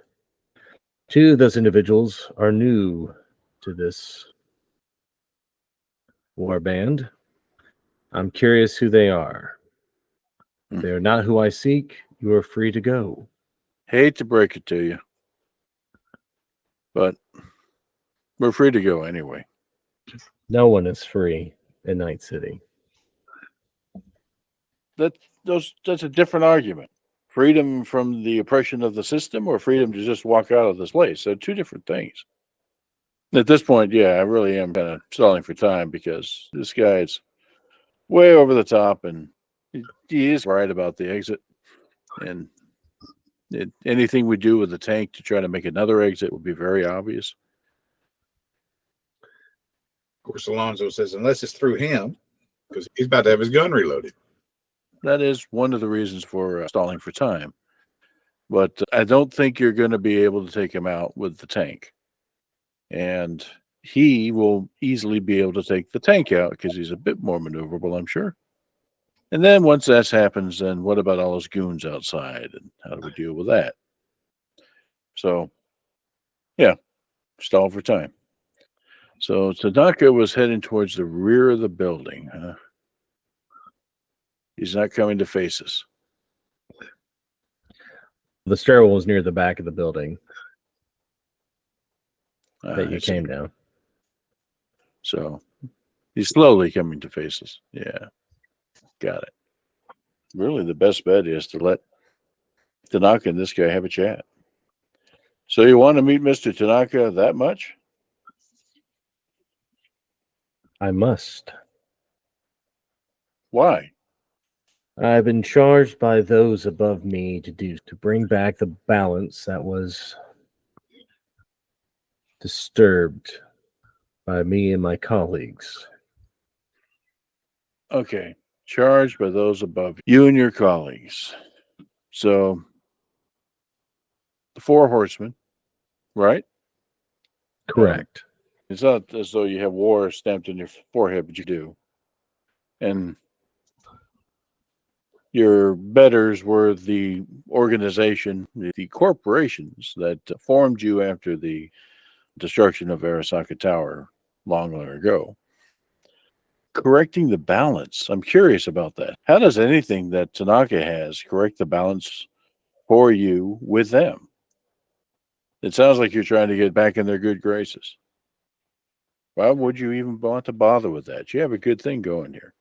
2 of those individuals are new to this war band. I'm curious who they are. If they are not who I seek, you are free to go." Hate to break it to you, but we're free to go anyway. No one is free in Night City. That's a different argument. Freedom from the oppression of the system or freedom to just walk out of this place. They're 2 different things. At this point, yeah, I really am kind of stalling for time because this guy's way over the top and he is right about the exit. And anything we do with the tank to try to make another exit would be very obvious. Of course, Alonzo says, unless it's through him, because he's about to have his gun reloaded. That is one of the reasons for stalling for time. But I don't think you're going to be able to take him out with the tank. And he will easily be able to take the tank out because he's a bit more maneuverable, I'm sure. And then once that happens, then what about all those goons outside? And how do we deal with that? So, yeah, stall for time. So Tanaka was heading towards the rear of the building. He's not coming to face us. The stairwell was near the back of the building that I you see. came down. So He's slowly coming to faces. Yeah. Got it. Really, the best bet is to let Tanaka and this guy have a chat. So you want to meet Mr. Tanaka that much? I must. Why? I've been charged by those above me to bring back the balance that was disturbed by me and my colleagues. Okay. Charged by those above you and your colleagues. So the 4 horsemen, right? Correct. It's not as though you have war stamped on your forehead, but you do. And your betters were the organization, the corporations that formed you after the destruction of Arasaka Tower long ago. Correcting the balance. I'm curious about that. How does anything that Tanaka has correct the balance for you with them? It sounds like you're trying to get back in their good graces. Why would you even want to bother with that? You have a good thing going here.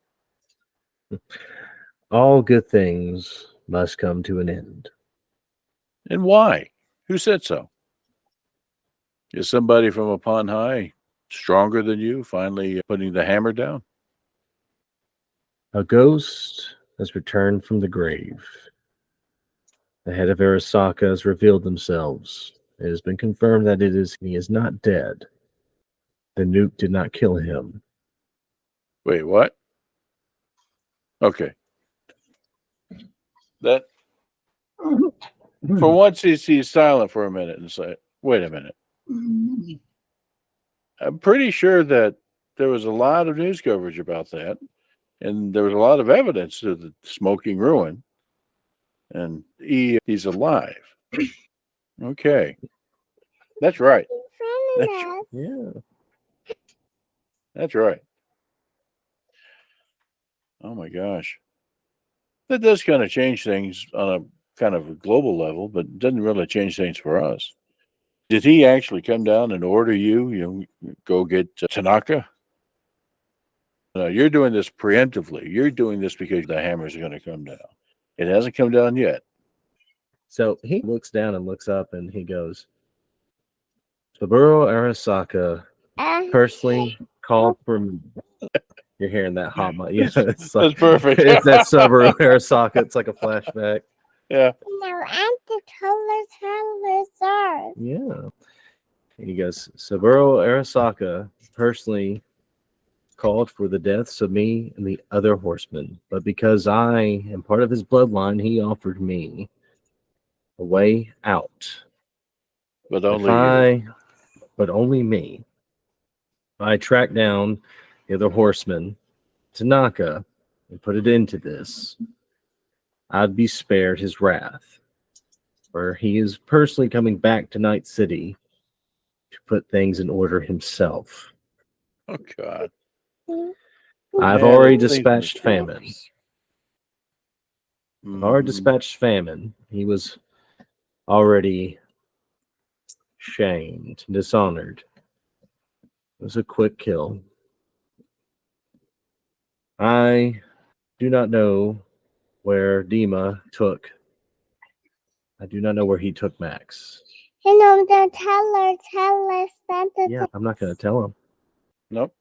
All good things must come to an end. And why? Who said so? Is somebody from upon high stronger than you finally putting the hammer down? A ghost has returned from the grave. The head of Arasaka has revealed themselves. It has been confirmed that he is not dead. The nuke did not kill him. Wait, what? Okay. That for once he's silent for a minute and say, wait a minute. I'm pretty sure that there was a lot of news coverage about that, and there was a lot of evidence to the smoking ruin, and he's alive. Okay. That's right. Yeah. That's right. Oh my gosh. That does kind of change things on a kind of a global level, but doesn't really change things for us. Did he actually come down and order you go get Tanaka? No, you're doing this preemptively. You're doing this because the hammers are going to come down. It hasn't come down yet. So he looks down and looks up and he goes, Saburo Arasaka personally called for me. You're hearing that hot mic. Yeah, it's like, That's perfect. it's that Saburo Arasaka. It's like a flashback. Yeah. No, and the colors. Yeah. And he goes, Saburo Arasaka personally called for the deaths of me and the other horsemen. But because I am part of his bloodline, he offered me a way out. But only you. But only me. If I track down the other horseman, Tanaka, and put it into this, I'd be spared his wrath. For he is personally coming back to Night City to put things in order himself. Oh God. I've Man, already things dispatched are- Famine. I've already dispatched Famine. He was already shamed, dishonored. It was a quick kill. I do not know where Dima took. I do not know where he took Max. You know, the tell us that the Yeah, I'm not going to tell him. Nope.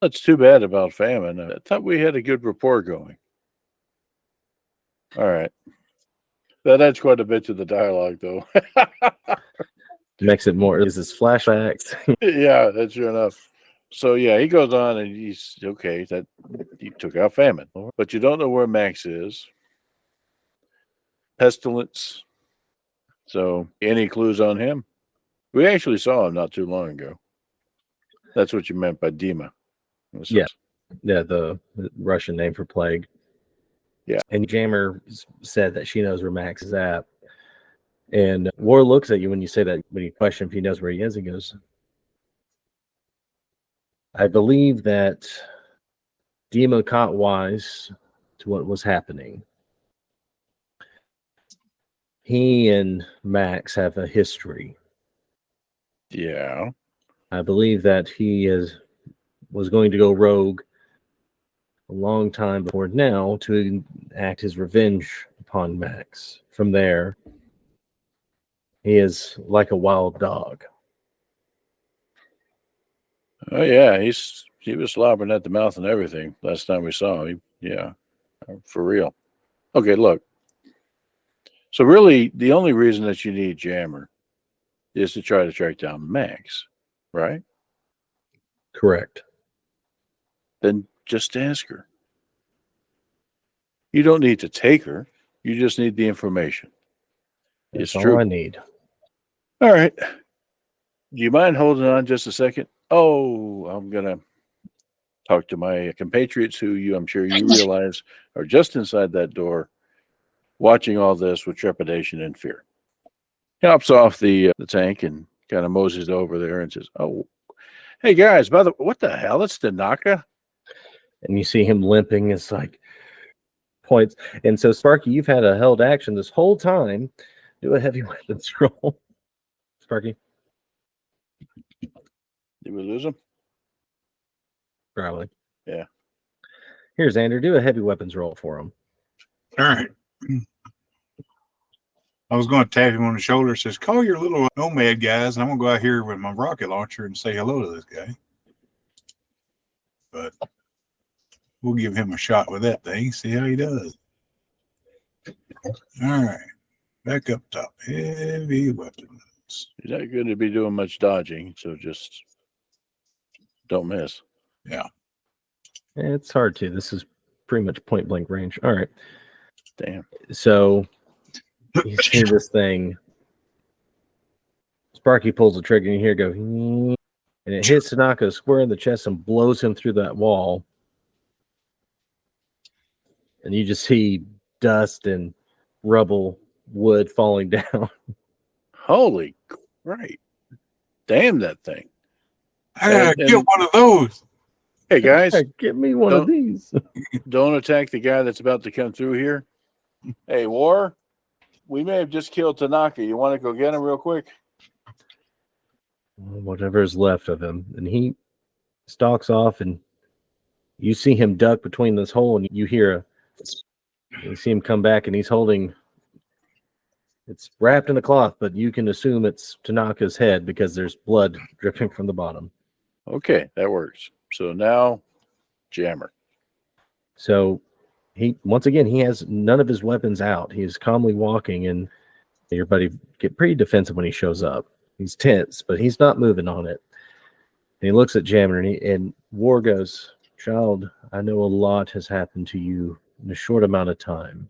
That's too bad about Famine. I thought we had a good rapport going. All right. That adds quite a bit to the dialogue, though. Makes it more. Is this flashbacks? Yeah, that's true enough. So yeah, he goes on and he's okay. That he took out Famine, but you don't know where Max is. Pestilence. So any clues on him? We actually saw him not too long ago. That's what you meant by Dima. Yeah. Yeah, the Russian name for plague. Yeah. And Jammer said that she knows where Max is at. And War looks at you when you say that, when you question if he knows where he is, he goes, I believe that Dima caught wise to what was happening. He and Max have a history. Yeah. I believe that he was going to go rogue a long time before now to enact his revenge upon Max. From there, he is like a wild dog. Oh yeah, he was slobbering at the mouth and everything last time we saw him. Yeah, for real. Okay, look. So really, the only reason that you need Jammer is to try to track down Max, right? Correct. Then just ask her. You don't need to take her. You just need the information. That's It's all true. I need. All right. Do you mind holding on just a second? Oh, I'm going to talk to my compatriots who I'm sure you realize are just inside that door watching all this with trepidation and fear. He hops off the tank and kind of moseys over there and says, "Oh, hey guys, by the what the hell? It's Tanaka." And you see him limping. It's like points. And so, Sparky, you've had a held action this whole time. Do a heavy weapons roll. Sparky. Did we lose him? Probably. Yeah. Here's Andrew. Do a heavy weapons roll for him. All right. I was going to tap him on the shoulder. Says, "Call your little nomad guys, and I'm going to go out here with my rocket launcher and say hello to this guy." But we'll give him a shot with that thing. See how he does. All right. Back up top. Heavy weapons. He's not going to be doing much dodging, so just don't miss. Yeah. It's hard to. This is pretty much point blank range. All right. Damn. So you see this thing. Sparky pulls the trigger and you hear it go, and it hits Tanaka square in the chest and blows him through that wall. And you just see dust and rubble, wood falling down. Holy right. Damn that thing. I gotta And- get one of those. Hey guys, Give me one of these. don't attack the guy that's about to come through here. Hey, War, we may have just killed Tanaka. You want to go get him real quick? Whatever's left of him. And he stalks off, and you see him duck between this hole, and you see him come back, and he's holding, it's wrapped in a cloth, but you can assume it's Tanaka's head because there's blood dripping from the bottom. Okay, that works. So now, Jammer. So he has none of his weapons out. He's calmly walking, and everybody get pretty defensive when he shows up. He's tense, but he's not moving on it. And he looks at Jammer, and War goes, "Child, I know a lot has happened to you in a short amount of time,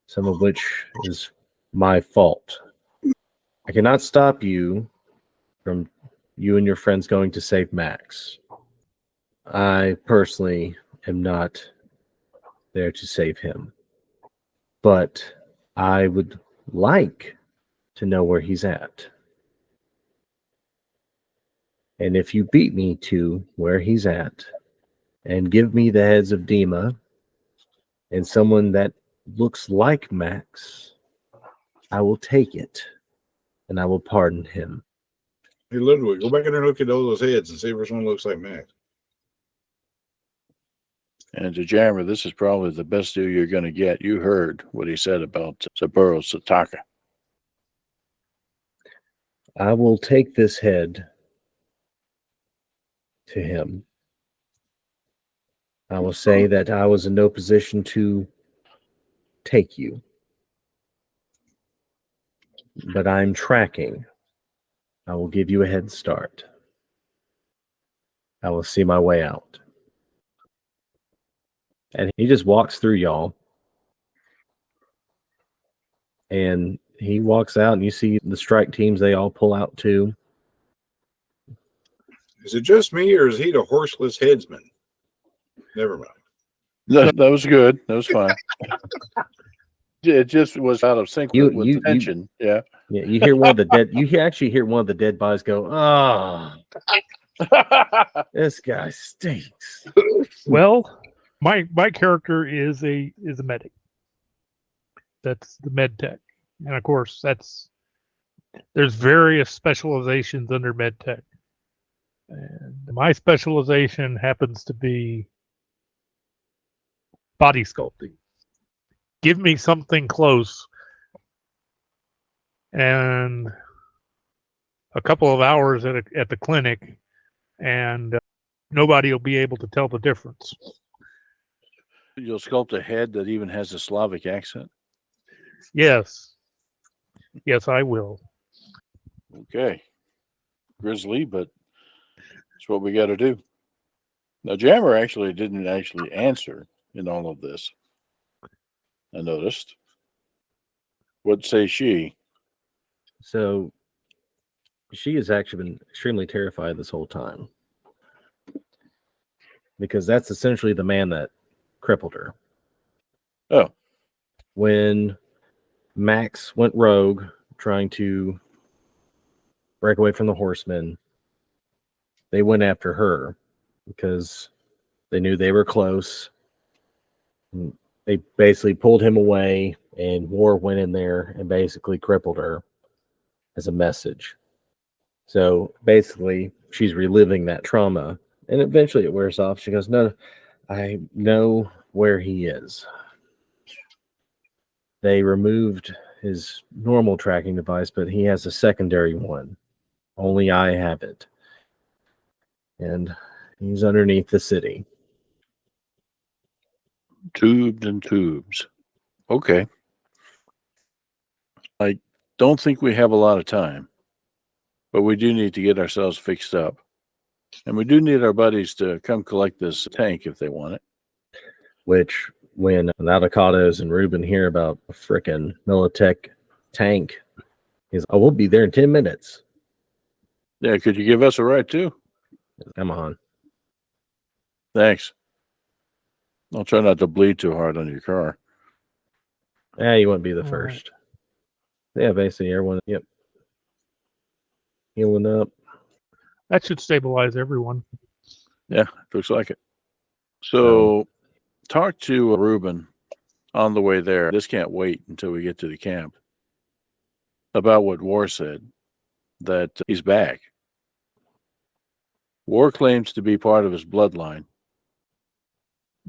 some of which is my fault. I cannot stop you from you and your friends going to save Max. I personally am not there to save him, but I would like to know where he's at. And if you beat me to where he's at and give me the heads of Dima and someone that looks like Max, I will take it and I will pardon him." Hey, Ludwig, go back in there and look at all those heads and see which one looks like Max. And to Jammer, this is probably the best deal you're going to get. You heard what he said about Saburo Sataka. I will take this head to him. I will say that I was in no position to take you, but I'm tracking. I will give you a head start. I will see my way out. And he just walks through y'all. And he walks out, and you see the strike teams, they all pull out too. Is it just me, or is he the horseless headsman? Never mind. That was good. That was fine. It just was out of sync with the tension. Yeah. Yeah, you hear one of the dead. Actually hear one of the dead bodies go, "Oh, this guy stinks." Well, my character is a medic. That's the med tech, and of course, there's various specializations under med tech. And my specialization happens to be body sculpting. Give me something close, and a couple of hours at the clinic, and nobody will be able to tell the difference. You'll sculpt a head that even has a Slavic accent. Yes, I will. Okay, grisly, but it's what we got to do. Now, Jammer actually didn't actually answer in all of this. I noticed. What say she? So she has actually been extremely terrified this whole time, because that's essentially the man that crippled her. Oh, When Max went rogue trying to break away from the Horseman, they went after her because they knew they were close. They basically pulled him away, and War went in there and basically crippled her as a message. So basically, she's reliving that trauma, and eventually it wears off. She goes, "No, I know where he is." They removed his normal tracking device, but he has a secondary one. Only I have it. And he's underneath the city. tubed and tubes. Okay. I don't think we have a lot of time, but we do need to get ourselves fixed up. And we do need our buddies to come collect this tank if they want it. Which, when Avocados and Ruben hear about a frickin' Militech tank, he's, "Oh, we'll be there in 10 minutes. Yeah, could you give us a ride too? Come on." Thanks. I'll try not to bleed too hard on your car. Yeah, you wouldn't be the All first. Yeah, basically everyone, yep. Healing up. That should stabilize everyone. Yeah, looks like it. So talk to Ruben on the way there. This can't wait until we get to the camp. About what War said, that he's back. War claims to be part of his bloodline.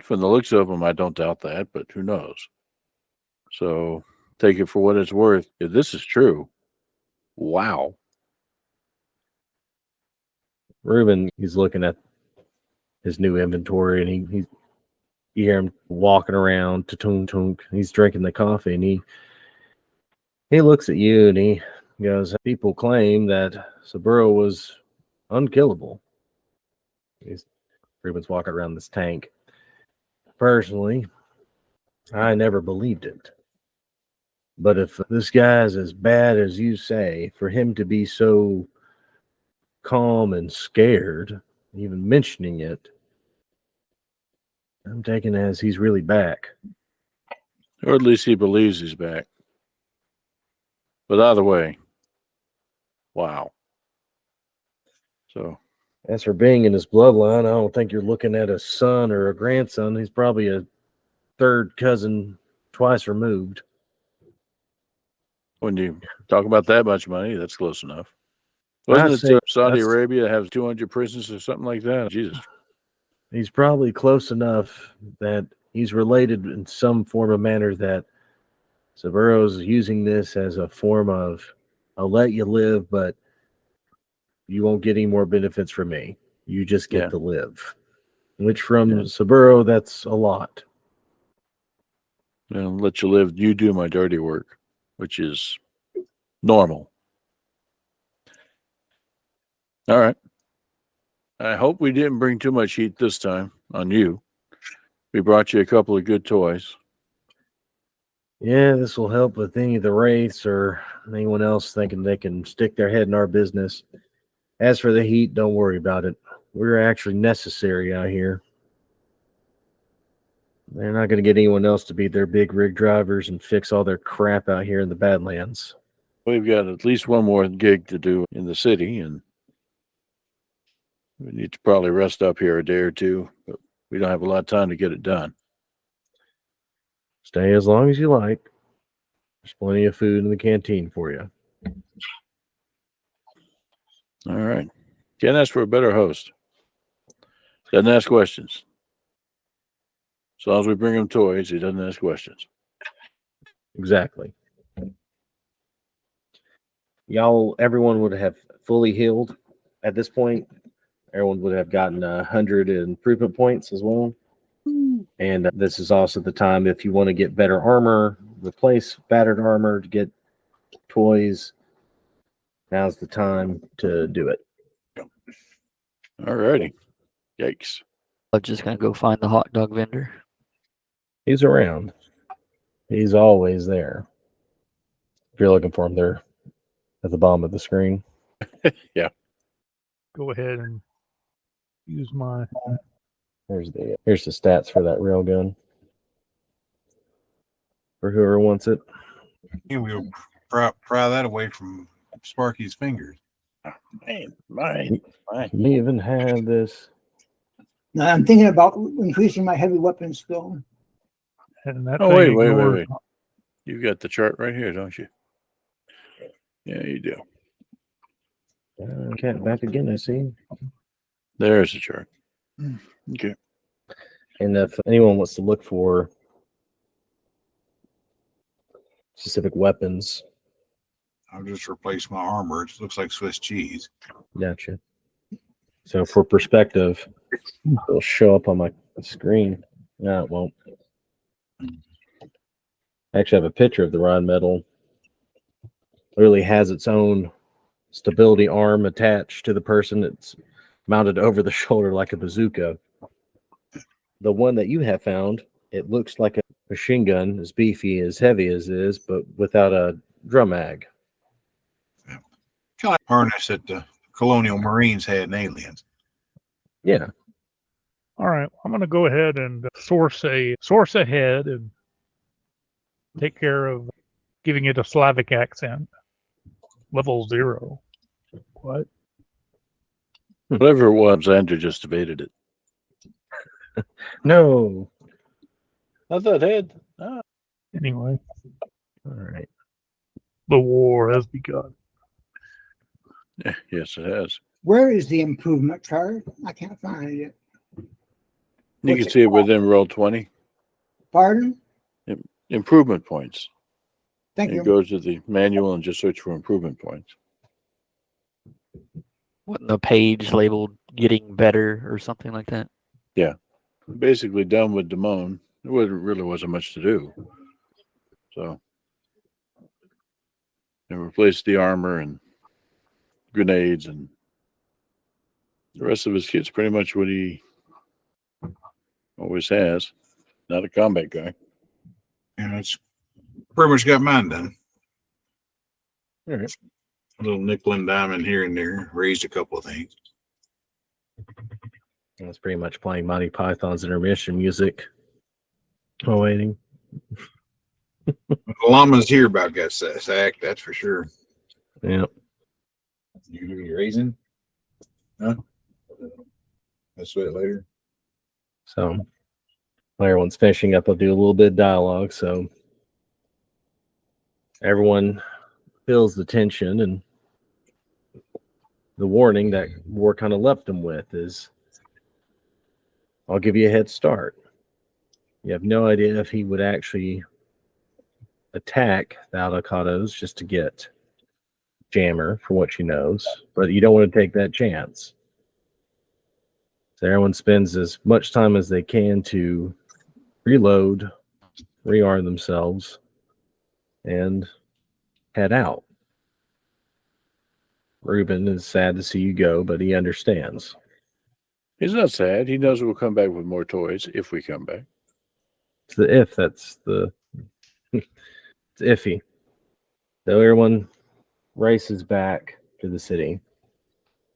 From the looks of him, I don't doubt that, but who knows? So take it for what it's worth. If this is true, wow. Ruben, he's looking at his new inventory, and you hear him walking around to tunk. He's drinking the coffee, and he looks at you and he goes, "People claim that Saburo was unkillable." Ruben's walking around this tank. "Personally, I never believed it. But if this guy's as bad as you say, for him to be so calm and scared, even mentioning it, I'm taking it as he's really back." Or at least he believes he's back. But either way, wow. So As for being in his bloodline, I don't think you're looking at a son or a grandson. He's probably a third cousin twice removed. when you talk about that much money, that's close enough. Wasn't I'd say it Saudi that's- Arabia has 200 prisons or something like that? Jesus. He's probably close enough that he's related in some form or manner that Saburo's using this as a form of, "I'll let you live, but you won't get any more benefits from me. You just get Yeah. to live." Which from Saburo, that's a lot. I'll let you live. You do my dirty work, which is normal. All right. I hope we didn't bring too much heat this time on you. We brought you a couple of good toys. Yeah, this will help with any of the wraiths or anyone else thinking they can stick their head in our business. As for the heat, don't worry about it. We're actually necessary out here. They're not going to get anyone else to be their big rig drivers and fix all their crap out here in the Badlands. We've got at least one more gig to do in the city, and we need to probably rest up here a day or two, but we don't have a lot of time to get it done. Stay as long as you like. There's plenty of food in the canteen for you. All right. Can't ask for a better host. Doesn't ask questions. As long as we bring him toys, he doesn't ask questions. Exactly. Everyone would have fully healed at this point. Everyone would have gotten 100 improvement points as well. And this is also the time if you want to get better armor, replace battered armor to get toys. Now's the time to do it. All righty. Yikes. I'm just gonna go find the hot dog vendor. He's around. He's always there. If you're looking for him, there at the bottom of the screen. Go ahead and use my. Here's the stats for that railgun. For whoever wants it. And we'll pry that away from Sparky's fingers. Man, mine. You even have this. Now, I'm thinking about increasing my heavy weapon skill. And that Oh, thing wait. ignores- You've got the chart right here, don't you? Yeah, you do. Cat back again, I see. There's the chart. Okay. And if anyone wants to look for specific weapons, I'll just replace my armor. It looks like Swiss cheese. gotcha. So for perspective, it'll show up on my screen. No, it won't. I actually have a picture of the rod medal. Literally has its own stability arm attached to the person. It's mounted over the shoulder like a bazooka. The one that you have found, it looks like a machine gun, as beefy, as heavy as it is, but without a drum mag. Kind of like harness that the colonial Marines had in Aliens. Yeah. All right, I'm going to go ahead and source ahead and take care of giving it a Slavic accent. Level 0. What? Whatever it was, Andrew just evaded it. No. I thought Ed. Anyway, All right. the war has begun. Yes, it has. Where is the improvement chart? I can't find it yet. You What's can it see it called? within roll 20. Pardon? Improvement points. Thank You you. go to the manual and just search for improvement points. Wasn't the page labeled "getting better" or something like that? Basically done with Damone. Really wasn't much to do. So they replaced the armor and grenades, and the rest of his kit's pretty much what he always has. Not a combat guy. And it's pretty much got mine done. All right. A little nickel and diamond here and there. Raised a couple of things. That's pretty much playing Monty Python's intermission music. Oh, waiting. The llama's here about got sacked, that's for sure. Yeah. You gonna be raising? Huh? That's it later. So while everyone's finishing up, I'll do a little bit of dialogue. So everyone feels the tension, and the warning that War kind of left them with is, I'll give you a head start. You have no idea if he would actually attack the Avocados just to get Jammer for what she knows, but you don't want to take that chance. So everyone spends as much time as they can to reload, rearm themselves, and head out. Ruben is sad to see you go, but he understands. He's not sad. He knows we'll come back with more toys if we come back. It's the if, that's the it's iffy. So everyone races back to the city.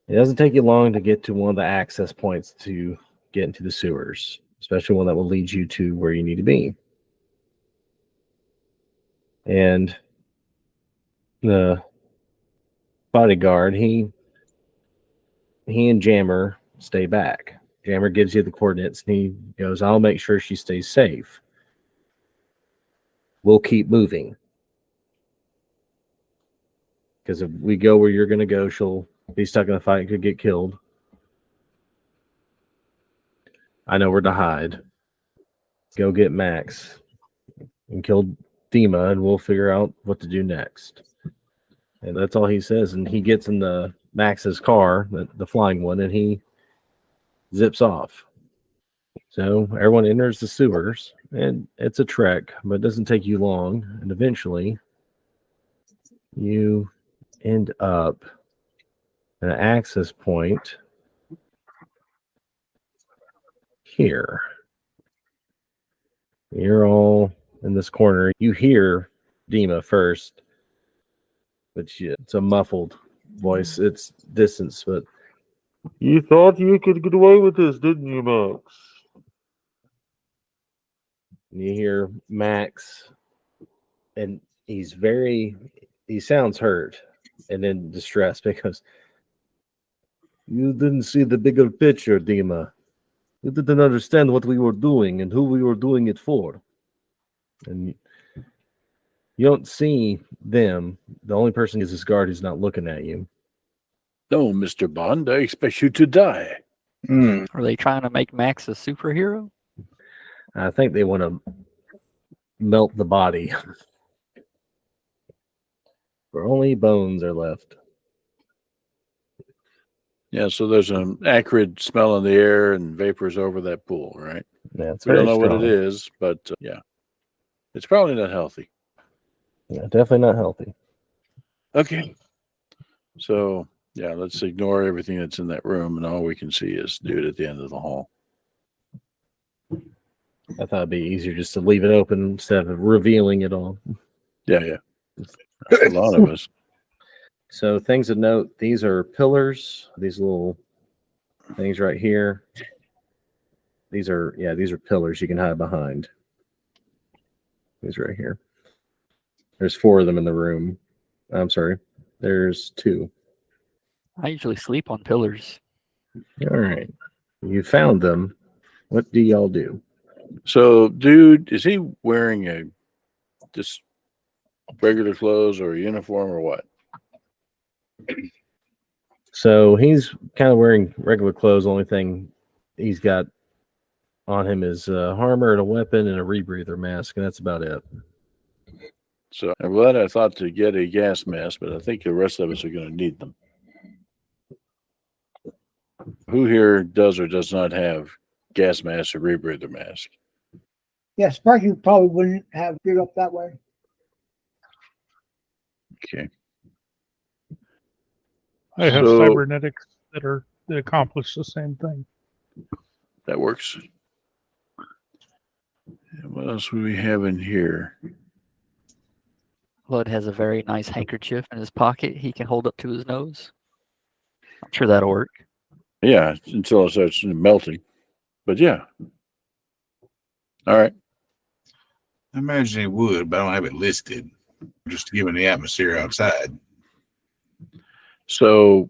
It doesn't take you long to get to one of the access points to get into the sewers, especially one that will lead you to where you need to be. And the bodyguard, he and Jammer stay back. Jammer gives you the coordinates, and he goes, I'll make sure she stays safe. We'll keep moving. Because if we go where you're going to go, she'll be stuck in the fight and could get killed. I know where to hide. Go get Max and kill Dima, and we'll figure out what to do next. And that's all he says. And he gets in the Max's car, the flying one, and he zips off. So everyone enters the sewers, and it's a trek, but it doesn't take you long. And eventually, you end up at an access point here. You're all in this corner. You hear Dima first, but it's a muffled voice. It's distance, but you thought you could get away with this, didn't you, Max? And you hear Max, and he sounds hurt and in distress because you didn't see the bigger picture, Dima. You didn't understand what we were doing and who we were doing it for. And you don't see them. The only person is this guard who's not looking at you. No, Mr. Bond, I expect you to die. Are they trying to make Max a superhero? I think they want to melt the body. Where only bones are left. Yeah, so there's an acrid smell in the air and vapors over that pool, right? Yeah, it's We don't very know what strong. it is, but yeah, it's probably not healthy. Yeah, definitely not healthy. Okay. So, yeah, let's ignore everything that's in that room, and all we can see is dude at the end of the hall. I thought it'd be easier just to leave it open instead of revealing it all. Yeah. A lot of us. So things to note, these are pillars, these little things right here. These are pillars you can hide behind. These right here. There's 4 of them in the room. I'm sorry. There's 2. I usually sleep on pillars. All right. You found them. What do y'all do? So, dude, is he wearing just regular clothes or a uniform or what? So he's kind of wearing regular clothes. The only thing he's got on him is a armor and a weapon and a rebreather mask, and that's about it. So I'm glad I thought to get a gas mask, but I think the rest of us are going to need them. Who here does or does not have gas mask or rebreather mask? Yeah, Sparky probably wouldn't have geared up that way. Okay. I have So- cybernetics that accomplish the same thing. That works. And what else do we have in here? Blood has a very nice handkerchief in his pocket he can hold up to his nose. I'm sure that'll work. Yeah, until it starts melting. But yeah. All right. I imagine it would, but I don't have it listed. Just given the atmosphere outside. So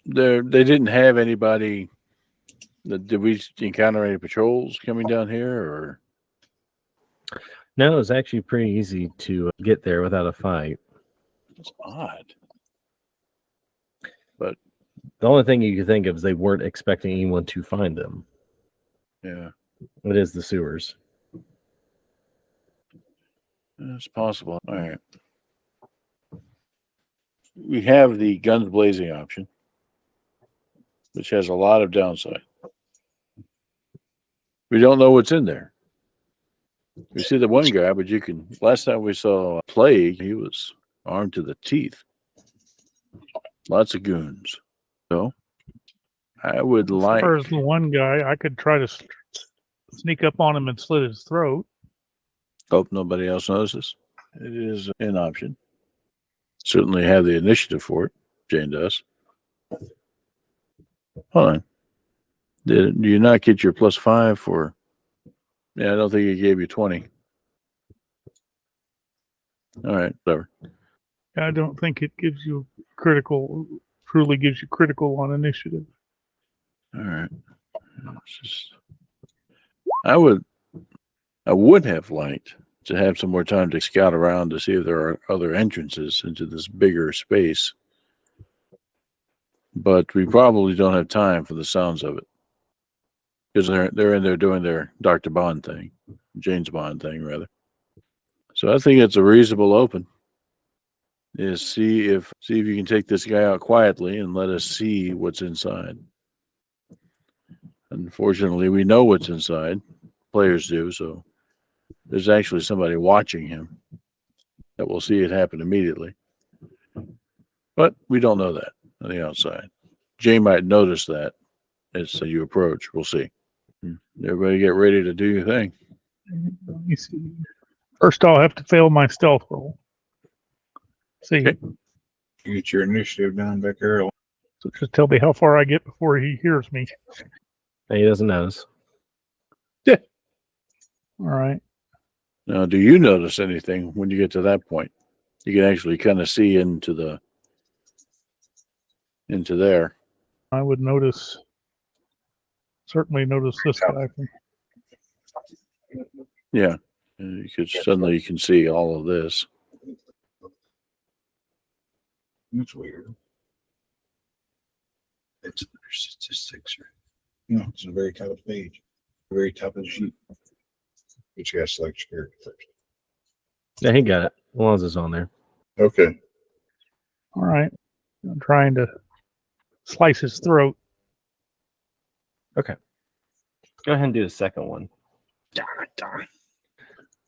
they didn't have anybody. Did we encounter any patrols coming down here, or? No, it's actually pretty easy to get there without a fight. It's odd. The only thing you can think of is they weren't expecting anyone to find them. Yeah, It is the sewers. it's possible. All right. We have the guns blazing option, which has a lot of downside. We don't know what's in there. We see the one guy, but last time we saw Plague, he was armed to the teeth. Lots of goons. So I would As like. far as the one guy, I could try to sneak up on him and slit his throat. Hope nobody else notices. It is an option. Certainly have the initiative for it. Jane does. Hold on. Do you not get your +5 for? Yeah, I don't think he gave you 20. All right, whatever. I don't think it gives you truly gives you critical on initiative. All right. I would have liked to have some more time to scout around to see if there are other entrances into this bigger space. But we probably don't have time for the sounds of it. because they're in there doing their Dr. Bond thing, James Bond thing rather. So I think it's a reasonable open. Is see if you can take this guy out quietly and let us see what's inside. Unfortunately, we know what's inside. Players do, so there's actually somebody watching him that will see it happen immediately. But we don't know that on the outside. Jay might notice that as you approach. We'll see. Everybody get ready to do your thing. Let me see. First, I'll have to fail my stealth roll. See. Okay. You get your initiative down back there. So just tell me how far I get before he hears me. He doesn't notice. All right. Now, do you notice anything when you get to that point? You can actually kind of see into there. I would certainly notice this guy. Yeah. And you can see all of this. That's weird. It's under statistics. No, it's the very top of the page. The very top of the sheet. But you got to select your character first. Yeah, he got it. As long as it's on there. Okay. All right. I'm trying to slice his throat. Okay. Go ahead and do the second one.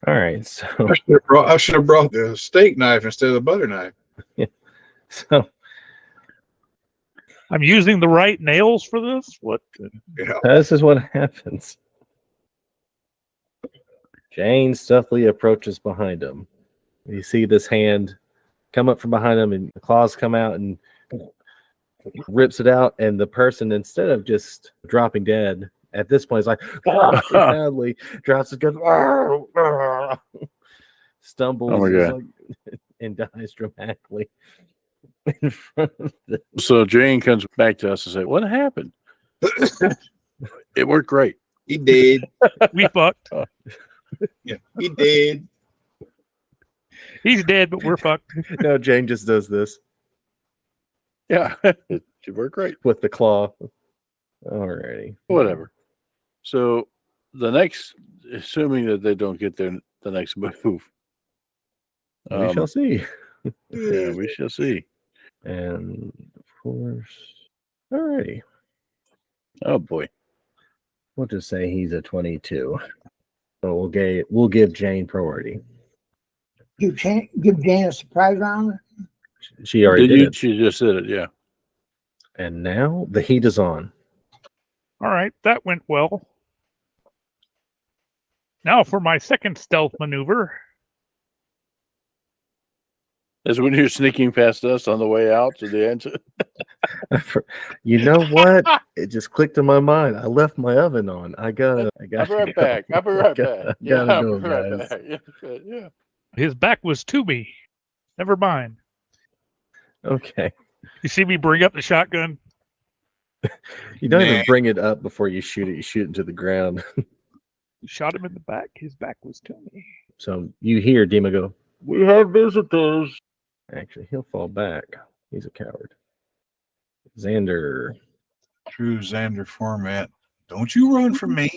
All right. So, I should have brought the steak knife instead of the butter knife. so I'm using the right nails for this? What? Yeah. this is what happens. Jane stealthily approaches behind him. You see this hand come up from behind him, and the claws come out and rips it out. And the person, instead of just dropping dead, at this point is like, badly drops his gun, stumbles, Oh my God. and dies dramatically in front of them. So Jane comes back to us and says, "What happened?" It worked great. He did. We fucked. Yeah, he did. He's dead, but we're fucked. No, Jane just does this Yeah, it worked great. with the claw. Alrighty. Whatever. So the next, assuming that they don't get the next move, We shall see. yeah, we shall see. And of course, alrighty. Oh boy. We'll just say he's a 22. So we'll give Jane priority. Give Jane a surprise round. She already did it. She just did it. Yeah. And now the heat is on. All right, that went well. Now for my second stealth maneuver. That's when you're sneaking past us on the way out to the end. You know what? It just clicked in my mind. I left my oven on. I gotta I'll be go. right back. I'll be right back. Gotta I'll go, be right guys. back. Yeah, good, yeah. His back was to me. Never mind. Okay. You see me bring up the shotgun? You don't even Nah. bring it up before you shoot it. You shoot it into the ground. Shot him in the back. His back was to me. So you hear Dima go, "We have visitors." Actually, he'll fall back. He's a coward. Xander. True Xander format. Don't you run from me.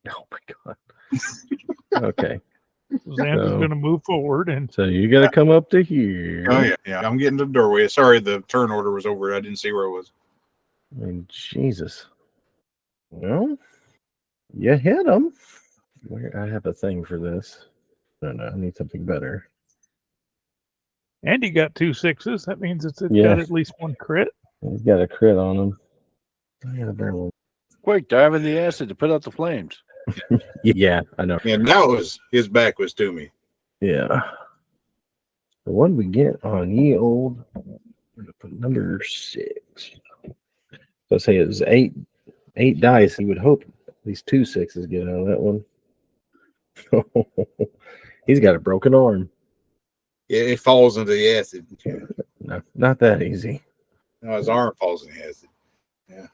Oh my god. Okay. Xander's going to move forward, and So you got to come up to here. Oh yeah, yeah. I'm getting to the doorway. Sorry, the turn order was over. I didn't see where it was. I mean, Jesus. Well, you hit him. I have a thing for this. No, I need something better. and he got 2 6s. That means it's Yeah. got at least one crit. He's got a crit on him. I got a better one. Quick, dive in the acid to put out the flames. Yeah, I know. And that was his back was to me. Yeah. The one we get on ye old, I'm gonna put number 6. So say it was eight dice. He would hope at least 2 6s get out of that one. He's got a broken arm. It falls into the acid. No, not that easy. No, his arm falls in the acid. Yeah.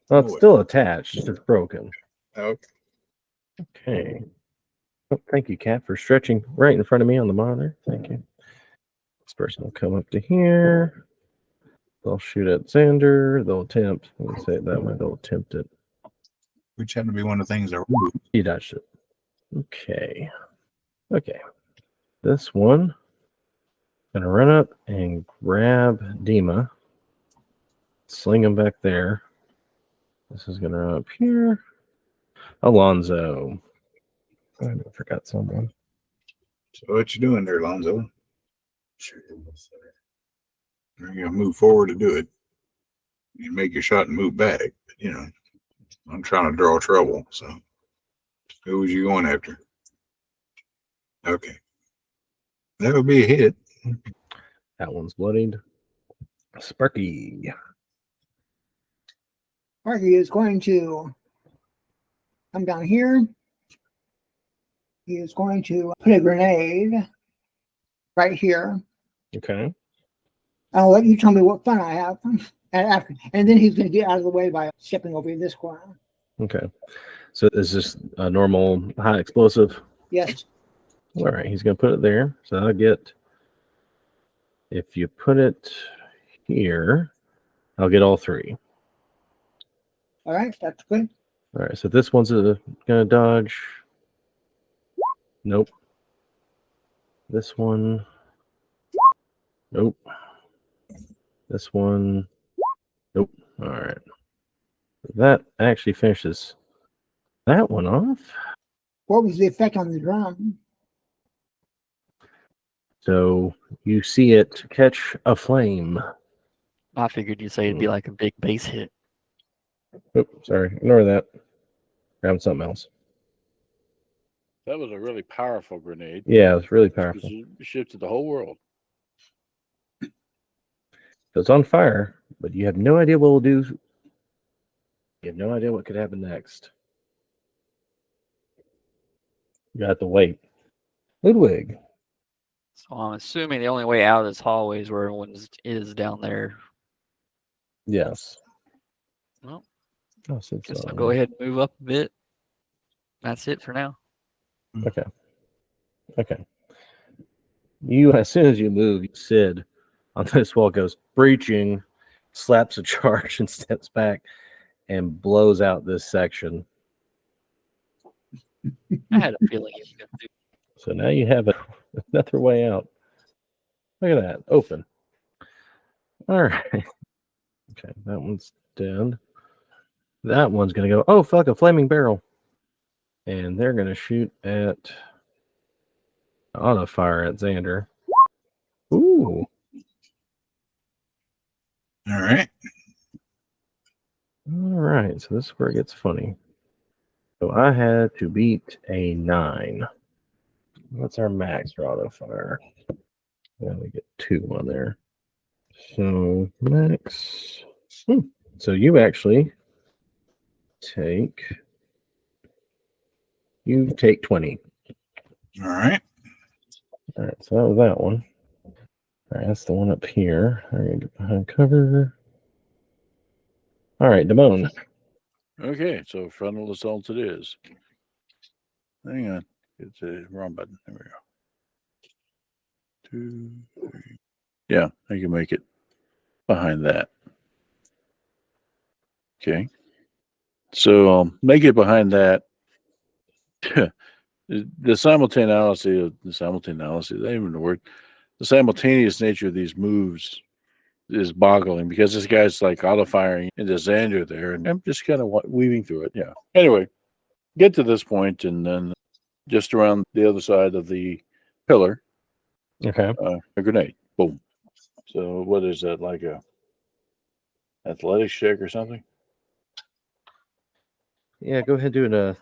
Well, it's still attached. It's just broken. Okay. Okay. Oh, thank you, Kat, for stretching right in front of me on the monitor. Thank you. This person will come up to here. They'll shoot at Xander. They'll attempt. Let me say it that way. They'll attempt it. Which happened to be one of the things that He dodged it. Okay. Okay. This one. Gonna run up and grab Dima. Sling him back there. This is gonna run up here. Alonzo. I forgot someone. So what you doing there, Lonzo? You're gonna move forward to do it. You make your shot and move back. But, you know, I'm trying to draw trouble. So who was you going after? Okay. That would be a hit. That one's bloodied. Sparky. Sparky is going to come down here. He is going to put a grenade right here. Okay. I'll let you tell me what fun I have. And then he's going to get out of the way by stepping over in this corner. Okay. So is this a normal high explosive? Yes. All right. He's going to put it there. So I'll get, if you put it here, I'll get all three. All right. That's good. All right. So this one's going to dodge. Nope. This one. Nope. This one. Nope. All right. That actually finishes that one off. What was the effect on the drum? So you see it catch a flame. I figured you'd say it'd be like a big base hit. Oops, sorry. Ignore that. Grabbing something else. That was a really powerful grenade. Yeah, it's really powerful. It shifted the whole world. So it's on fire, but you have no idea what it'll do. You have no idea what could happen next. You have to wait. Ludwig. So I'm assuming the only way out of this hallway is where everyone is down there. Yes. Well, so guess I'll go ahead and move up a bit. That's it for now. Okay. Okay. You, as soon as you move, Sid on this wall goes breaching, slaps a charge and steps back and blows out this section. I had a feeling he was going to do. So now you have another way out. Look at that. Open. All right. Okay, that one's dead. That one's going to go, oh, fuck, a flaming barrel. And they're going to shoot at auto fire at Xander. Ooh. All right. All right. So this is where it gets funny. So I had to beat a 9. What's our max for auto fire? Yeah, we get 2 on there. So max. So you actually take 20. All right. All right, so that was that one. All right, that's the one up here. All right, get behind cover. All right, Damone. Okay, so frontal assault it is. Hang on. It's the wrong button. There we go. 2, 3. Yeah, I can make it behind that. Okay. So make it behind that. The simultaneous, that ain't even the word. The simultaneous nature of these moves is boggling because this guy's like auto firing into Xander there, and I'm just kind of weaving through it. Yeah. Anyway, get to this point, and then just around the other side of the pillar, Okay. a grenade. Boom. So what is that, like a athletics check or something? Yeah, go ahead and do an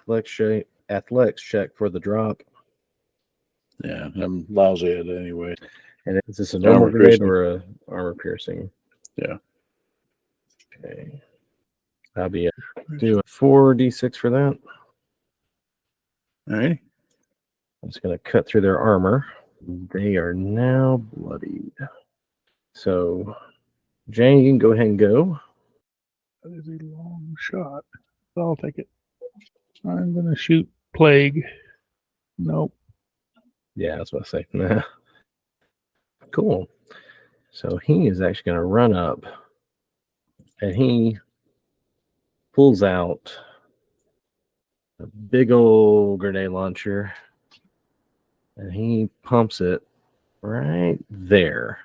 athletics check for the drop. Yeah, I'm lousy at it anyway. And is this a normal Armor grenade piercing. or a armor piercing? Yeah. Okay. I'll be do a 4d6 for that. All right. I'm just going to cut through their armor. They are now bloodied. So, Jane, you can go ahead and go. That is a long shot. But I'll take it. I'm going to shoot Plague. Nope. Yeah, that's what I say. Cool. So he is actually going to run up and he pulls out a big old grenade launcher, and he pumps it right there.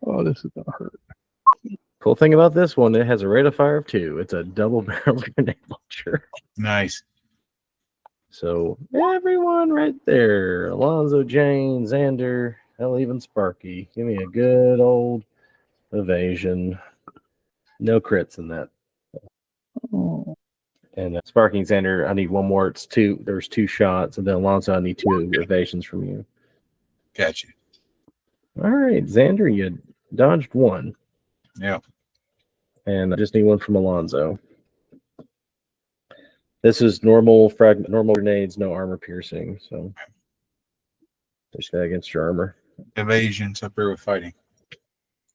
Oh, this is gonna hurt. Cool thing about this one, it has a rate of fire of 2. It's a double barrel grenade launcher. Nice. So everyone right there, Alonzo, Jane, Xander, hell, even Sparky. Give me a good old evasion. No crits in that. Oh, And Sparky and Xander, I need one more. It's 2. There's 2 shots. And then Alonzo, I need 2 evasions from you. Gotcha. All right, Xander, you dodged 1. Yeah. And I just need 1 from Alonzo. This is normal grenades, no armor piercing. So push that against your armor. Evasions up there with fighting.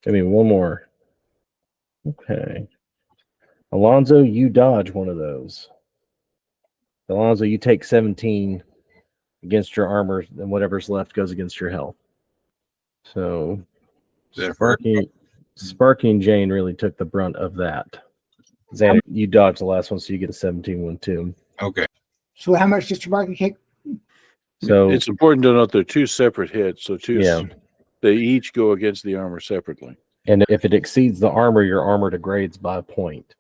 Give me 1 more. Okay. Alonzo, you dodge 1 of those. Alonzo, you take 17 against your armor, and whatever's left goes against your health. So Sparky and Jane really took the brunt of that. Xander, you dodged the last one, so you get a 17 one too. Okay. So how much does Sparky take? So It's important to note they're 2 separate hits, so yeah. They each go against the armor separately. And if it exceeds the armor, your armor degrades by a point.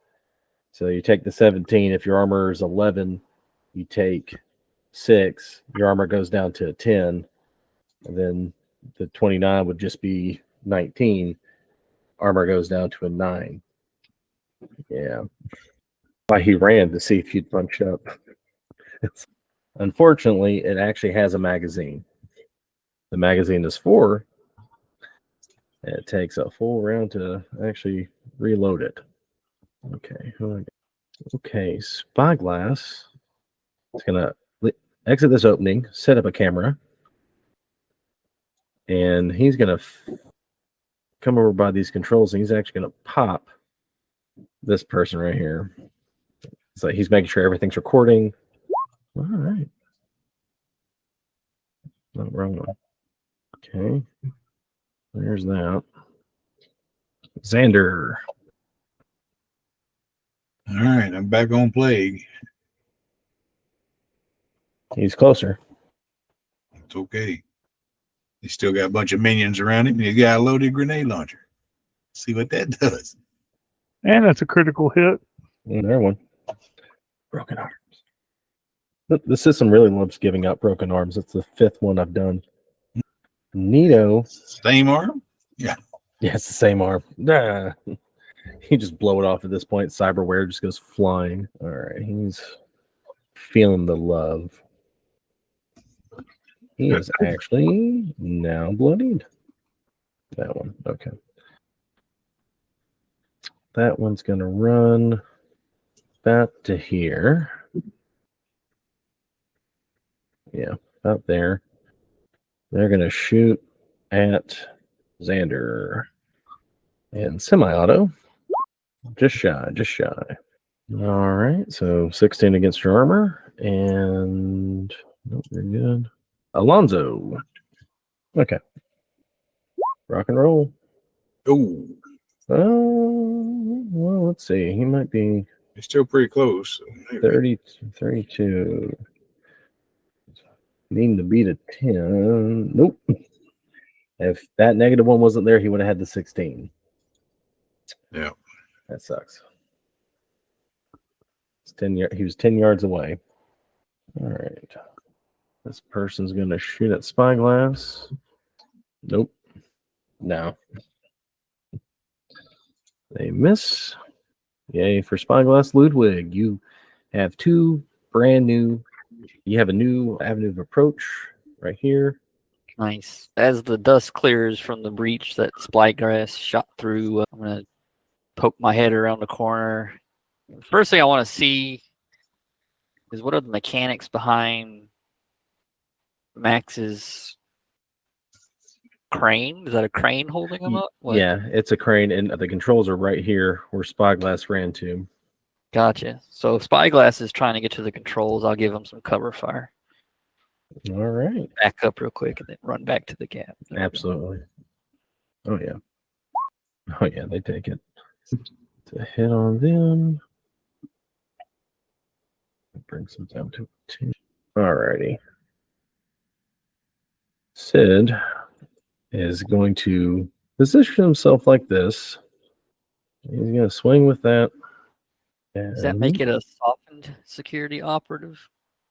So you take the 17. If your armor is 11, you take 6. Your armor goes down to a 10. And then the 29 would just be 19. Armor goes down to a 9. Yeah. Why he ran to see if you'd punch up. Unfortunately, it actually has a magazine. The magazine is 4. And it takes a full round to actually reload it. Okay. Okay. Spyglass is going to exit this opening, set up a camera, and he's going to come over by these controls, and he's actually going to pop this person right here. So he's making sure everything's recording. All right. Not wrong one. Okay. There's that. Xander. All right. I'm back on Plague. He's closer. It's okay. He's still got a bunch of minions around him, and he's got a loaded grenade launcher. See what that does. and that's a critical hit. There one. Broken arms. The system really loves giving out broken arms. It's the 5th one I've done. Nito. Same arm? Yeah. Yeah, it's the same arm. Nah. You just blow it off at this point. Cyberware just goes flying. All right. He's feeling the love. He is actually now bloodied. That one. Okay. That one's going to run back to here. Yeah, out there. They're going to shoot at Xander. And semi-auto. Just shy. All right, so 16 against your armor. And nope, you're good. Alonzo. Okay. Rock and roll. Oh, Well, let's see. He might be it's still pretty close. So 32. Needing to beat a 10. Nope. If that negative one wasn't there, he would have had the 16. Yeah. That sucks. It's 10 he was 10 yards away. All right. This person's going to shoot at Spyglass. Nope. No. They miss. Yay for Spyglass. Ludwig, you have 2 brand new. You have a new avenue of approach right here. Nice. As the dust clears from the breach that Spyglass shot through, I'm going to poke my head around the corner. First thing I want to see is what are the mechanics behind Max's crane? Is that a crane holding him up? What? Yeah, it's a crane, and the controls are right here where Spyglass ran to. Gotcha. So if Spyglass is trying to get to the controls, I'll give him some cover fire. All right. Back up real quick and then run back to the gap. There we go. Absolutely. Oh, yeah. Oh, yeah, they take it. to hit on them. Brings them down to 2. Alrighty. Sid is going to position himself like this. He's going to swing with that. Does that make it a softened security operative?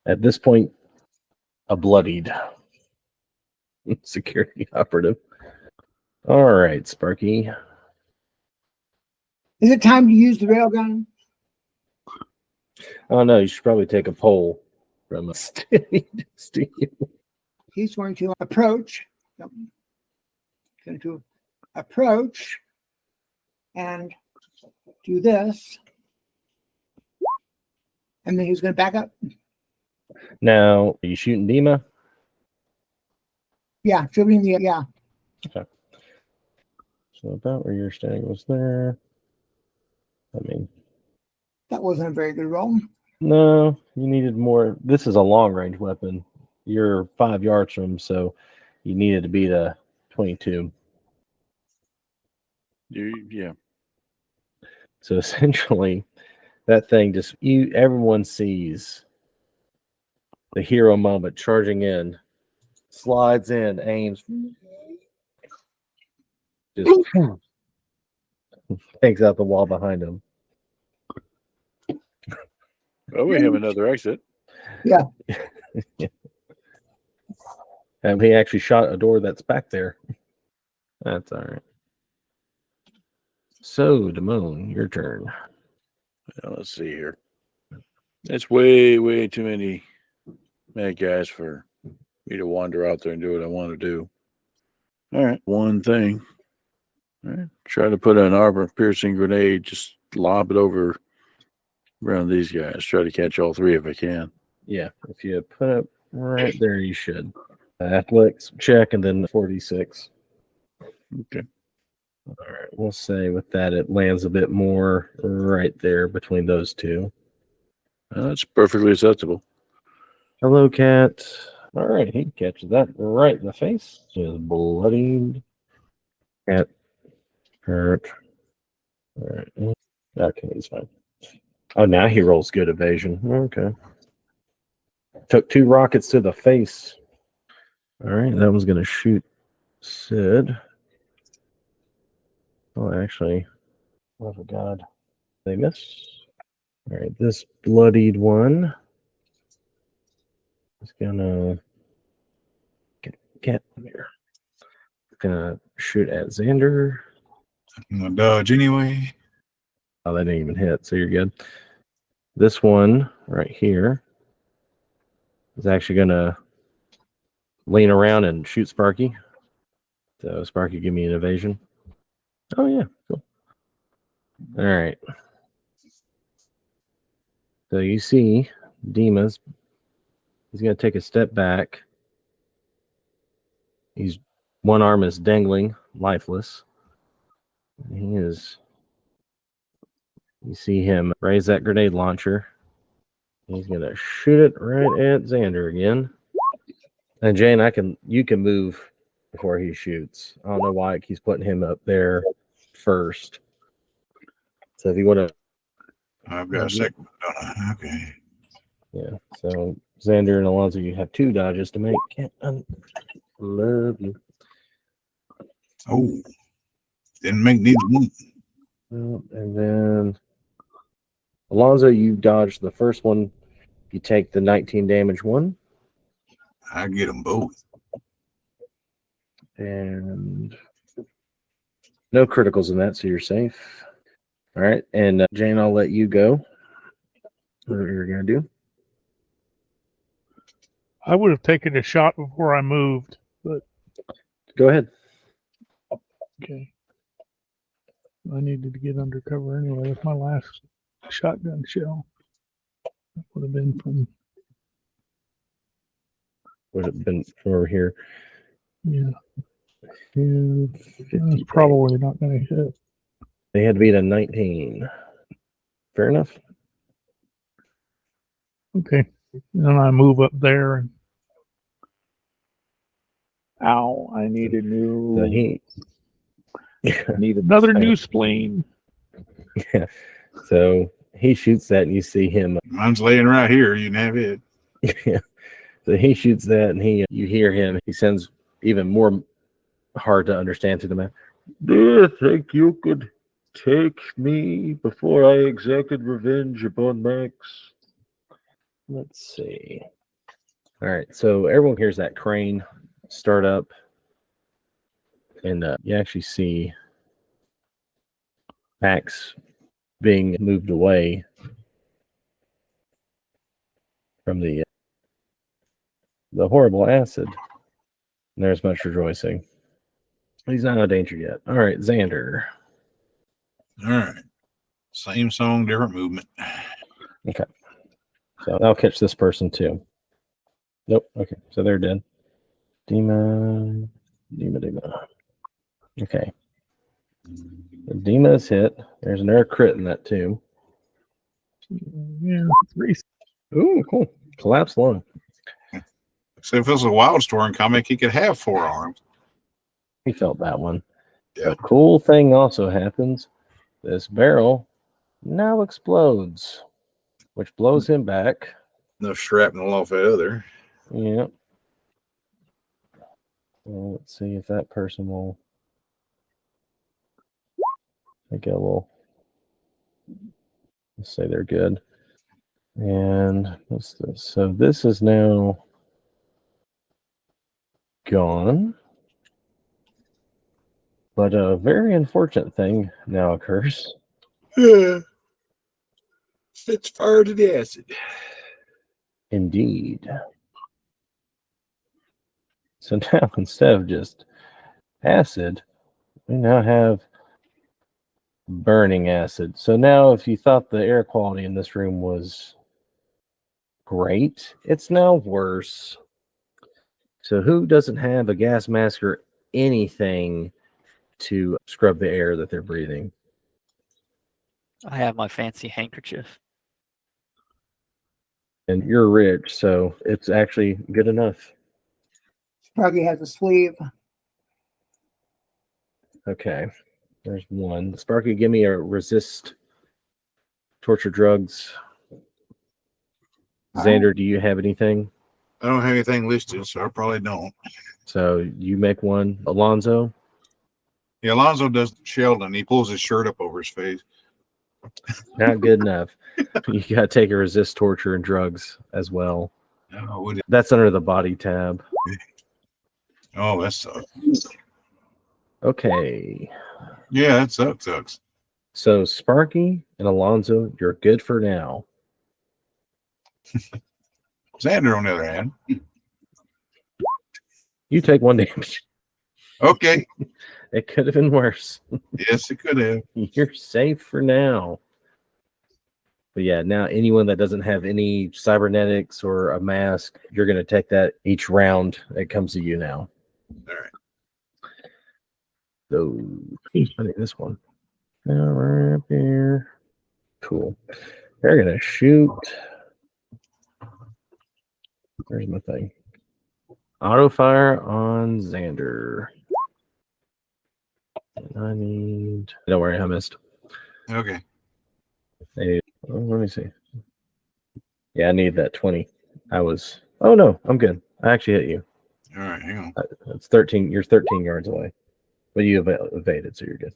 At this point, a bloodied security operative. All right, Sparky. Is it time to use the railgun? Oh no, you should probably take a poll from Steve. He's going to approach. Yep. Going to approach and do this. And then he's going to back up. Now, are you shooting Dima? Yeah, shooting the yeah. Okay. So about where you're standing was there. I mean, That wasn't a very good roll. no, you needed more. This is a long range weapon. You're 5 yards from, so you needed to beat a 22. Yeah. So essentially, that thing just everyone sees the hero moment charging in, slides in, aims, just takes out the wall behind him. Well, we have another exit. Yeah. And he actually shot a door that's back there. That's all right. So, Damone, your turn. Well, let's see here. It's way, way too many bad guys for me to wander out there and do what I want to do. All right, one thing. All right, try to put an armor-piercing grenade, just lob it over around these guys. Try to catch all 3 if I can. Yeah, if you put it right there, you should. Athletics check and then 46. Okay. All right, we'll say with that it lands a bit more right there between those 2. That's perfectly acceptable. Hello, cat. All right, he catches that right in the face. Just bloodied. Cat hurt. All right. Okay, he's fine. Oh, now he rolls good evasion. Okay. Took 2 rockets to the face. All right, that one's going to shoot Sid. Oh, actually, oh, for God. They miss. All right, this bloodied one is going to get here. Gonna shoot at Xander. I'm gonna dodge anyway. Oh, that didn't even hit, so you're good. This one right here is actually gonna lean around and shoot Sparky. So Sparky, give me an evasion. Oh yeah, cool. All right. So you see Dima's, he's gonna take a step back. One arm is dangling, lifeless. You see him raise that grenade launcher. He's gonna shoot it right at Xander again. And Jane, you can move before he shoots. I don't know why it keeps putting him up there first. So if you want to, I've got a second. Okay. yeah. So Xander and Alonzo, you have 2 dodges to make. Love you. Oh, didn't make neither one. And then Alonzo, you dodged the first one. You take the 19 damage one. I get them both. And no criticals in that, so you're safe. All right. And Jane, I'll let you go. What you're going to do. I would have taken a shot before I moved, but Go ahead. okay. I needed to get under cover anyway with my last shotgun shell. That would have been from, Would have been from over here. yeah, 50 it's probably not going to hit. They had to beat a 19. Fair enough. Okay. Then I move up there and ow, I need a new So he need another new spleen. Yeah. So he shoots that, and you see him. Mine's laying right here. You can have it. Yeah. So he shoots that, and you hear him. He sounds even more hard to understand to the man. Do you think you could take me before I exacted revenge upon Max? Let's see. All right, so everyone hears that crane start up, and you actually see Max being moved away from the horrible acid. And there's much rejoicing. He's not out of danger yet. All right, Xander. All right. Same song, different movement. Okay. So I'll catch this person too. Nope. Okay. So they're dead. Dima. Okay. Dima is hit. There's an air crit in that too. Yeah, 3. Ooh, cool. Collapsed lung. So if it was a Wildstorm comic, he could have 4 arms. He felt that one. Yeah. A cool thing also happens. This barrel now explodes, which blows him back. No shrapnel off the other. Yep. Well, let's see if that person will. I think it will. Let's say they're good. And what's this? So this is now gone. But a very unfortunate thing now occurs. Yeah. It's fire to the acid. Indeed. So now instead of just acid, we now have burning acid. So now if you thought the air quality in this room was great, it's now worse. So who doesn't have a gas mask or anything to scrub the air that they're breathing? I have my fancy handkerchief. And you're rich, so it's actually good enough. Sparky has a sleeve. Okay. There's one. Sparky, give me a resist torture drugs. Xander, do you have anything? I don't have anything listed, so I probably don't. So you make one. Alonzo? Yeah, Alonzo does Sheldon. He pulls his shirt up over his face. Not good enough. You got to take a resist torture and drugs as well. Oh, That's under the body tab. oh, that sucks. Okay. Yeah, that sucks. So Sparky and Alonzo, you're good for now. Xander, on the other hand. You take 1 damage. Okay. It could have been worse. Yes, it could have. You're safe for now. But yeah, now anyone that doesn't have any cybernetics or a mask, you're going to take that each round. It comes to you now. All right. So I think this one. Now right up here. Cool. They're going to shoot. Where's my thing? Auto fire on Xander. I need. Don't worry, I missed. Okay. Let me see. Yeah, I need that 20. Oh no, I'm good. I actually hit you. All right, hang on. It's 13. You're 13 yards away, but you evaded, so you're good.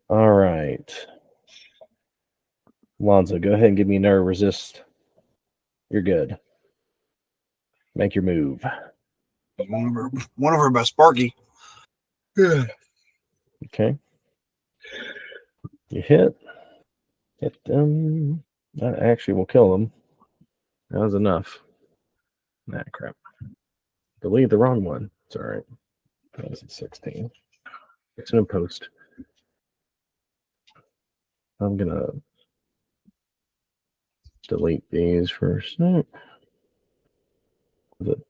All right, Lonzo, go ahead and give me another resist. You're good. Make your move. One over by Sparky. Okay. You hit them. That actually will kill them. That was enough. Nah, crap. Delete the wrong one. It's all right. That was a 16. It's in post. I'm gonna delete these first. The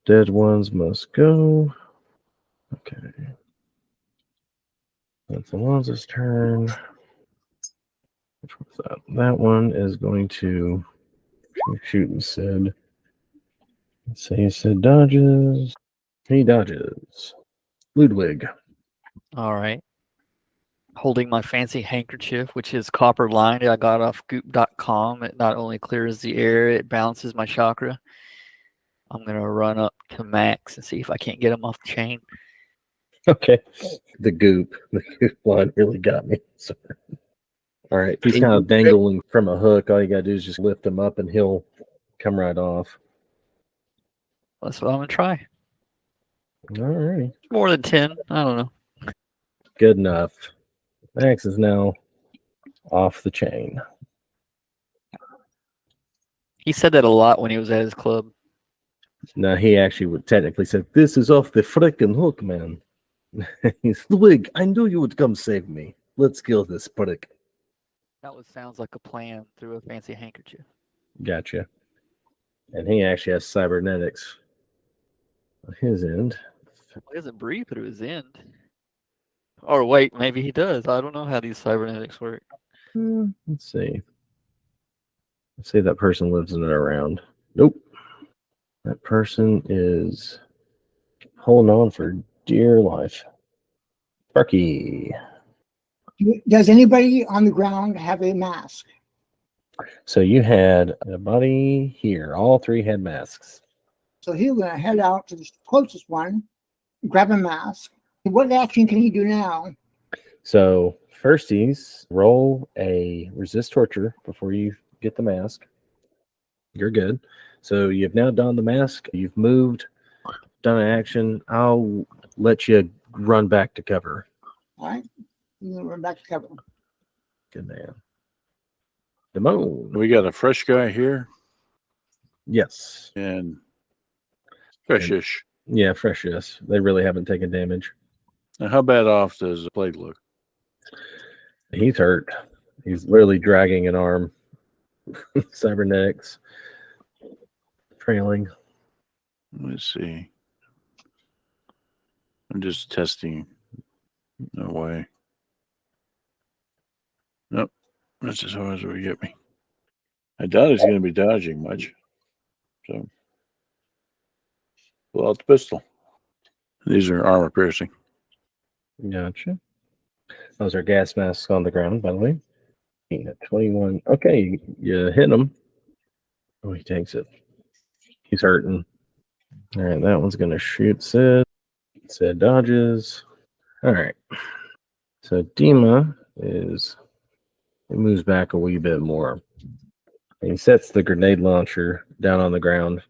dead ones must go. Okay. That's Alonzo's turn. Which one's that? That one is going to shoot and Sid. Let's say Sid dodges. He dodges. Ludwig. All right. holding my fancy handkerchief, which is copper lined. I got off goop.com. It not only clears the air, it balances my chakra. I'm going to run up to Max and see if I can't get him off the chain. Okay. The goop line really got me. So, all right. He's kind of dangling from a hook. All you got to do is just lift him up and he'll come right off. That's what I'm going to try. All right. More than 10. I don't know. Good enough. Max is now off the chain. He said that a lot when he was at his club. Now, he actually would technically say, "This is off the frickin' hook, man." He's Ludwig, I knew you would come save me. Let's kill this prick. That sounds like a plan through a fancy handkerchief. Gotcha. And he actually has cybernetics on his end. He doesn't breathe through his end. Or wait, maybe he does. I don't know how these cybernetics work. Let's see. Let's see if that person lives in and around. Nope. That person is holding on for dear life. Sparky. Does anybody on the ground have a mask? So you had a buddy here. All three had masks. So he's going to head out to the closest one, grab a mask. What action can he do now? So firsties, roll a resist torture before you get the mask. You're good. So you've now donned the mask. You've moved, done an action. I'll let you run back to cover. All right. You're going to run back to cover. Good man. Damone. We got a fresh guy here Yes. and freshish. Yeah, fresh, yes. They really haven't taken damage. Now, how bad off does the Plague look? He's hurt. He's literally dragging an arm. Cybernetics. Trailing. Let's see. I'm just testing. No way. Nope. That's as far as it would get me. I doubt he's going to be dodging much. So, pull out the pistol. These are armor piercing. Gotcha. Those are gas masks on the ground, by the way. 21. Okay, you hit him. Oh, he takes it. He's hurting. All right, that one's going to shoot Sid. Sid dodges. All right. So Dima he moves back a wee bit more. And he sets the grenade launcher down on the ground.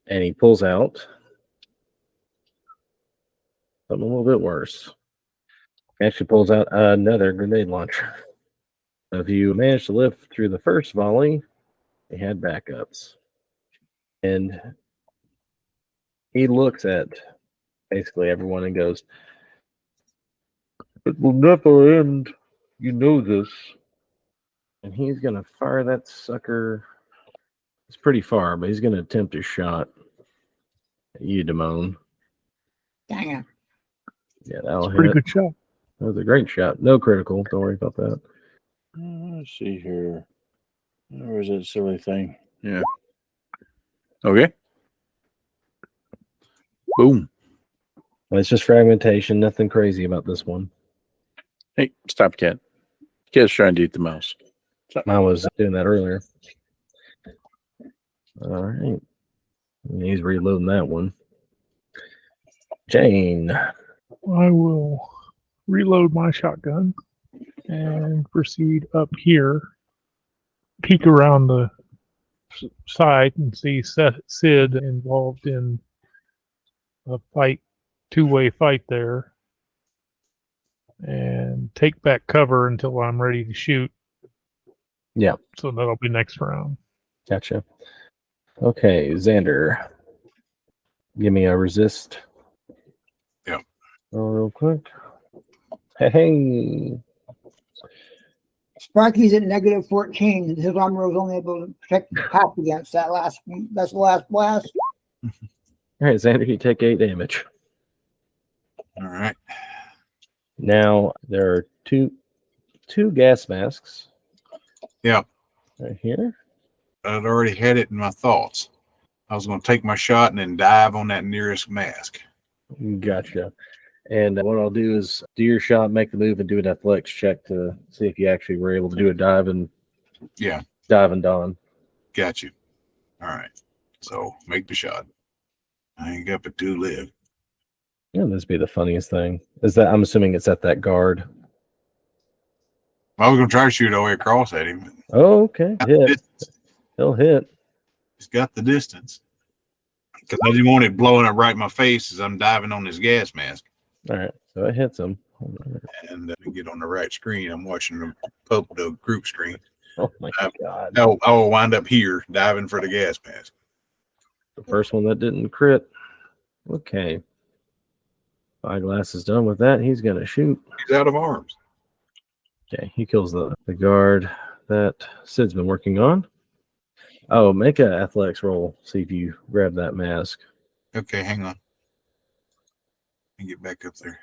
And he pulls out something a little bit worse. He actually pulls out another grenade launcher. So if you manage to live through the first volley, he had backups. And he looks at basically everyone and goes, "It will never end. You know this." And he's going to fire that sucker. It's pretty far, but he's going to attempt a shot at you, Damone. Dang it. Yeah, that'll hit. Pretty good shot. That was a great shot. No critical. Don't worry about that. Let's see here. Where is that silly thing? Yeah. Okay. Boom. Well, it's just fragmentation. Nothing crazy about this one. Hey, stop, cat. Cat's trying to eat the mouse. Stop. I was doing that earlier. All right. He's reloading that one. Jane. I will reload my shotgun and proceed up here. Peek around the side and see Sid involved in a fight, two-way fight there. And take back cover until I'm ready to shoot. Yeah. So that'll be next round. Gotcha. Okay, Xander. Give me a resist. Yeah. Oh, real quick. Hey. Sparky's at negative 14. His armor was only able to protect the pack against that last. That's the last blast. All right, Xander, you take 8 damage. All right. Now there are two gas masks. Yeah. Right here. I'd already had it in my thoughts. I was going to take my shot and then dive on that nearest mask. Gotcha. And what I'll do is do your shot, make the move, and do an athletics check to see if you actually were able to do a dive and don. Got you. All right. So make the shot. I ain't got but 2 live. Yeah, this be the funniest thing. Is that I'm assuming it's at that guard. I was gonna try to shoot all the way across at him. Oh, okay. Hit. He'll hit. He's got the distance. Because I didn't want it blowing up right in my face as I'm diving on this gas mask. All right. So it hits him. And let me get on the right screen. I'm watching the group screen. Oh my God. I will wind up here diving for the gas mask. The first one that didn't crit. Okay. Spyglass is done with that. He's going to shoot. He's out of arms. Okay. He kills the guard that Sid's been working on. Oh, make an athletics roll. See if you grab that mask. Okay, hang on. Let me get back up there.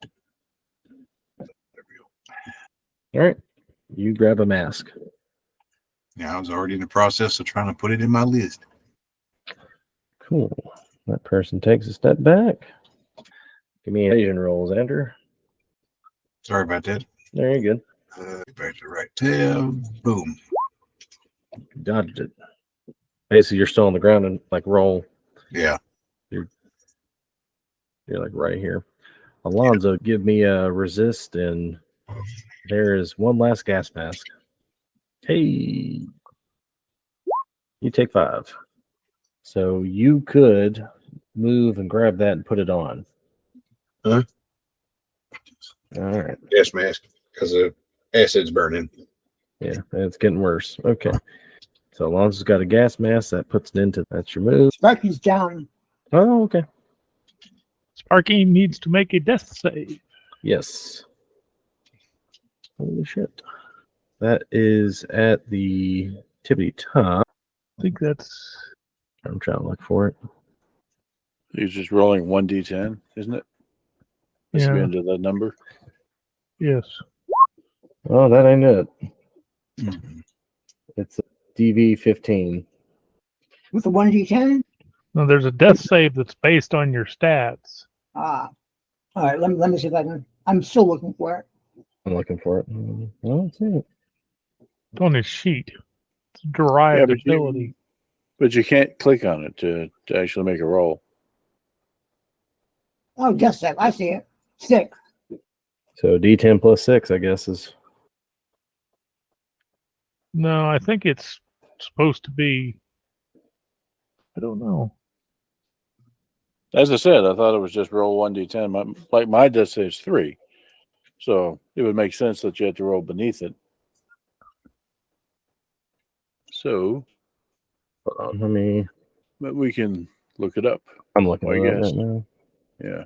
There we go. All right. You grab a mask. Yeah, I was already in the process of trying to put it in my list. Cool. That person takes a step back. Give me an Asian rolls, Andrew. Sorry about that. There you go. Back to the right tab. Boom. Dodged it. Basically, you're still on the ground and like roll. Yeah. You're like right here. Alonzo, give me a resist, and there is one last gas mask. Hey, you take 5. So you could move and grab that and put it on. Huh? All right. Gas mask because the acid's burning. Yeah, it's getting worse. Okay. So Alonzo's got a gas mask that puts it into. That's your move. Sparky's down. Oh, okay. Sparky needs to make a death save. Yes. Holy shit. That is at the tippity top. I think that's. I'm trying to look for it. He's just rolling 1d10, isn't it? That's Yeah. the end of that number. Yes. Oh, that ain't it. Mm-hmm. It's a DV15. With the 1d10? No, there's a death save that's based on your stats. All right, let me see if I can. I'm still looking for it. I'm looking for it. Oh, that's it. It's on his sheet. It's a derived but ability. But you can't click on it to actually make a roll. Oh, just that. I see it. 6. So D10 plus 6, I guess, is. No, I think it's supposed to be. I don't know. As I said, I thought it was just roll 1d10. My death save is 3. So it would make sense that you had to roll beneath it. So Hold on, let me. but we can look it up. I'm looking I at it guess. right now. Yeah.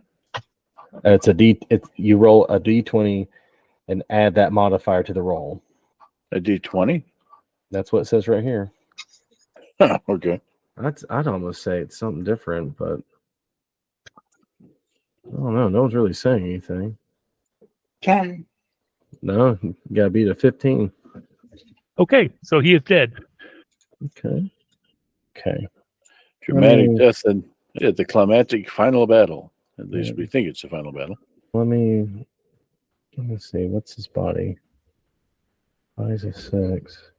It's a D. It's you roll a D20 and add that modifier to the roll. A d20? That's what it says right here. Okay. I'd almost say it's something different, but I don't know. No one's really saying anything. 10. No, you gotta beat a 15. Okay, so he is dead. Okay. Dramatic death at the climactic final battle. At least we think it's the final battle. Let me see. What's his body? Body's a 6.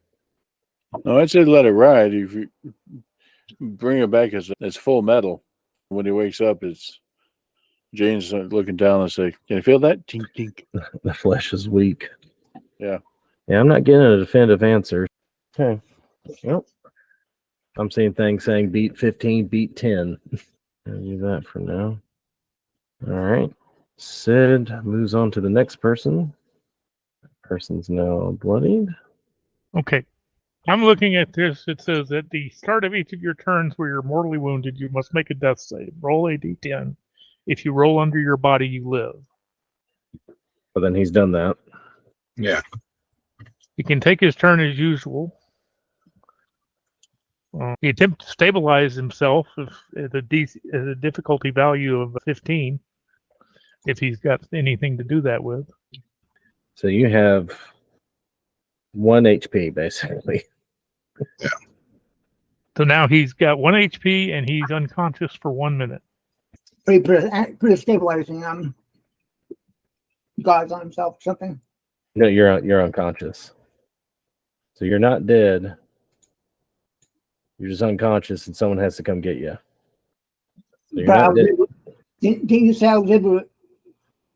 No, I'd say let it ride. If you bring it back as full metal, when he wakes up, it's Jane's looking down and say, "Can you feel that?" Tink, tink. The flesh is weak. Yeah. Yeah, I'm not getting a definitive answer. Okay. Well, I'm seeing things saying beat 15, beat 10. I'll do that for now. All right. Sid moves on to the next person. Person's now bloodied. Okay. I'm looking at this. It says at the start of each of your turns where you're mortally wounded, you must make a death save. Roll a d10. If you roll under your body, you live. But then he's done that. Yeah. He can take his turn as usual. He attempts to stabilize himself at a difficulty value of 15, if he's got anything to do that with. So you have 1 HP, basically. Yeah. So now he's got 1 HP and he's unconscious for 1 minute. Put a stabilizing gauze on himself or something. No, you're unconscious. So you're not dead. You're just unconscious, and someone has to come get you. So you're not dead. Didn't you say I was able to?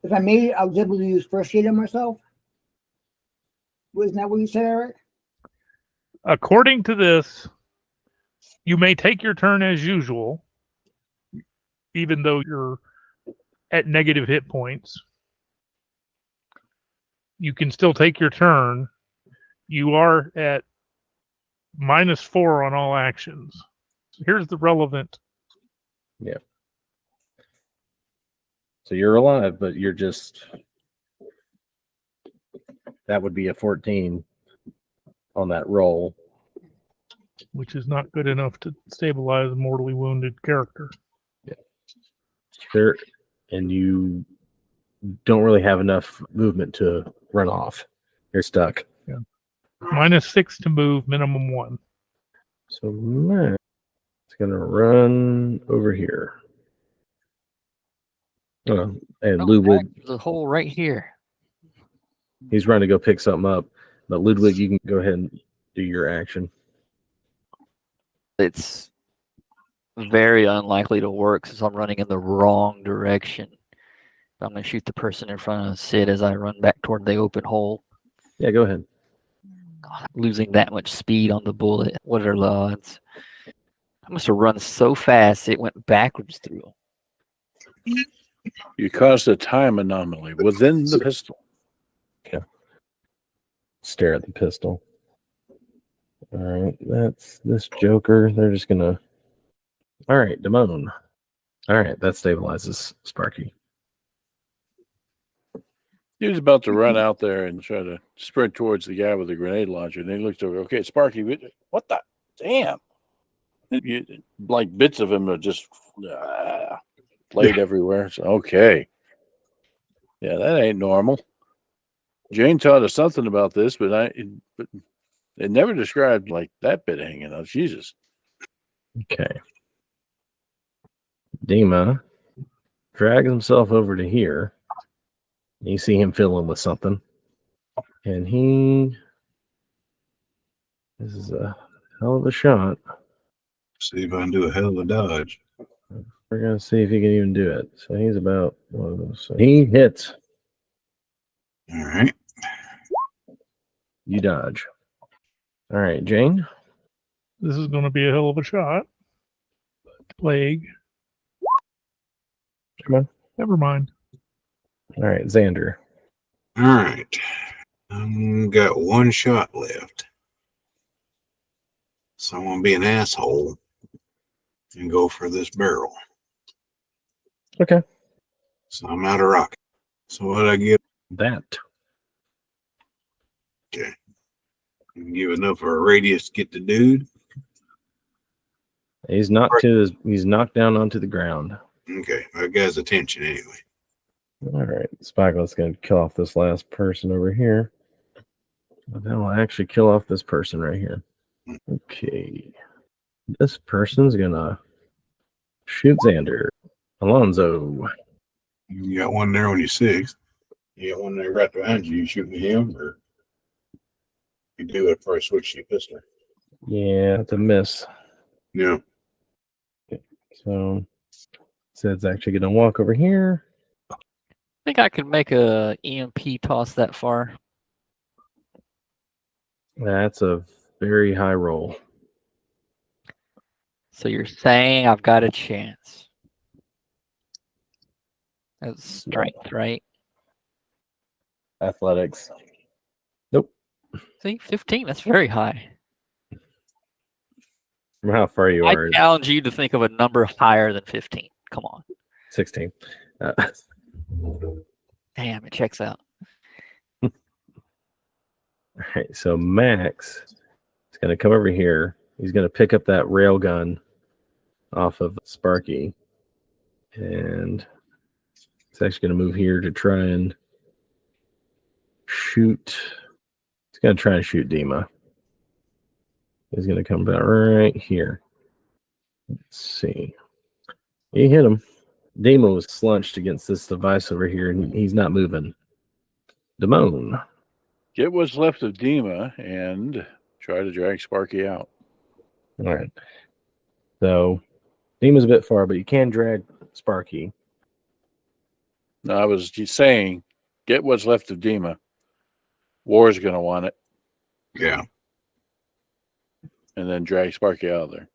If I made it, I was able to use first aid on myself. Wasn't that what you said, Eric? According to this, you may take your turn as usual, even though you're at negative hit points. You can still take your turn. You are at -4 on all actions. Here's the relevant. Yeah. So you're alive, but you're just. That would be a 14 on that roll. Which is not good enough to stabilize a mortally wounded character. Yeah. Sure. And you don't really have enough movement to run off. You're stuck. Yeah. -6 to move, minimum 1. So Max is going to run over here. And Ludwig, There's a hole right here. he's running to go pick something up. But Ludwig, you can go ahead and do your action. It's very unlikely to work since I'm running in the wrong direction. I'm going to shoot the person in front of Sid as I run back toward the open hole. Yeah, go ahead. God, losing that much speed on the bullet. What are the odds? I must have run so fast it went backwards through. You caused a time anomaly within the pistol. Yeah. Stare at the pistol. All right, that's this Joker. They're just going to. All right, Damone. All right, that stabilizes Sparky. He was about to run out there and try to sprint towards the guy with the grenade launcher. And he looked over. Okay, Sparky, what the damn? Like bits of him are just laid everywhere. So, okay. Yeah, that ain't normal. Jane taught us something about this, but it never described like that bit hanging out. Jesus. Okay. Dima drags himself over to here. You see him fiddling with something. And this is a hell of a shot. See if I can do a hell of a dodge. We're going to see if he can even do it. So he's about so he hits. All right. You dodge. All right, Jane. This is going to be a hell of a shot. Plague. Come on. Never mind. All right, Xander. All right. Got one shot left. So I'm going to be an asshole and go for this barrel. Okay. So I'm out of rocket. So what I get? That. Okay. Give enough of a radius to get the dude. He's knocked down onto the ground. Okay. I got his attention anyway. All right. Spikelet's going to kill off this last person over here. And then we'll actually kill off this person right here. Okay. This person's going to shoot Xander. Alonzo. You got one there on your 6. You got one there right behind you. You shooting him, or you do it before I switch your pistol? Yeah, it's a miss. Yeah. Okay. So, Sid's actually going to walk over here. I think I could make a EMP toss that far. That's a very high roll. So you're saying I've got a chance. That's strength, right? Athletics. Nope. See, 15, that's very high. From how far you I are. challenge you to think of a number higher than 15. Come on. 16. Damn, it checks out. All right, so Max is going to come over here. He's going to pick up that rail gun off of Sparky. And he's actually going to move here to try and shoot. He's going to try and shoot Dima. He's going to come about right here. Let's see. He hit him. Demo was slunched against this device over here, and he's not moving. Damone. Get what's left of Dima and try to drag Sparky out. All right. So Demo's a bit far, but you can drag Sparky. No, I was just saying, get what's left of Dima. War's going to want it, Yeah. and then drag Sparky out of there.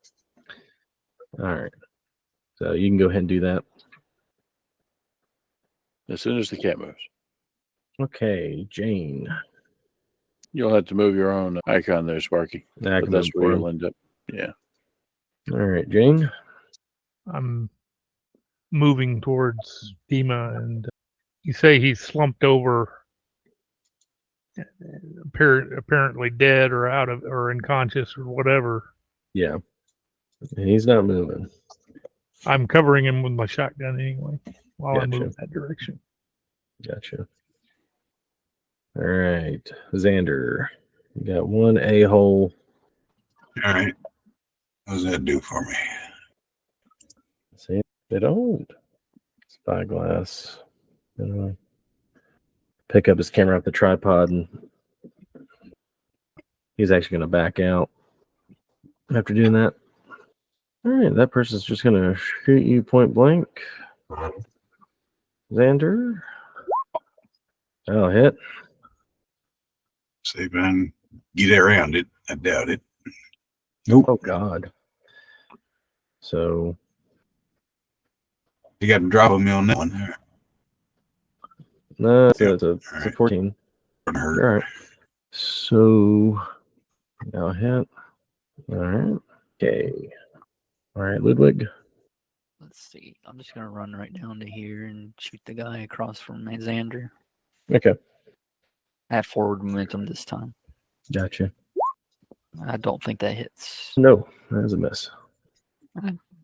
All right. So you can go ahead and do that. As soon as the cat moves. Okay, Jane. You'll have to move your own icon there, Sparky. I But can that's move where for you'll him. end up. Yeah. All right, Jane. I'm moving towards Dima, and you say he's slumped over, apparently dead or out of or unconscious or whatever. Yeah. He's not moving. I'm covering him with my shotgun anyway while I Gotcha. move that direction. Gotcha. All right, Xander. You got one a-hole. All right. What does that do for me? See, they don't. Spyglass. Pick up his camera off the tripod, and he's actually going to back out after doing that. All right, that person's just going to shoot you point blank. Xander. That'll hit. See if I can get around it. I doubt it. Nope. Oh, God. So, You got to drop me on that one there. no, so Yep. it's a Alright. 14. Gonna hurt. All right. So, now hit. All right. Okay. All right, Ludwig. Let's see. I'm just gonna run right down to here and shoot the guy across from Xander. Okay. I have forward momentum this time. Gotcha. I don't think that hits. No, that was a miss.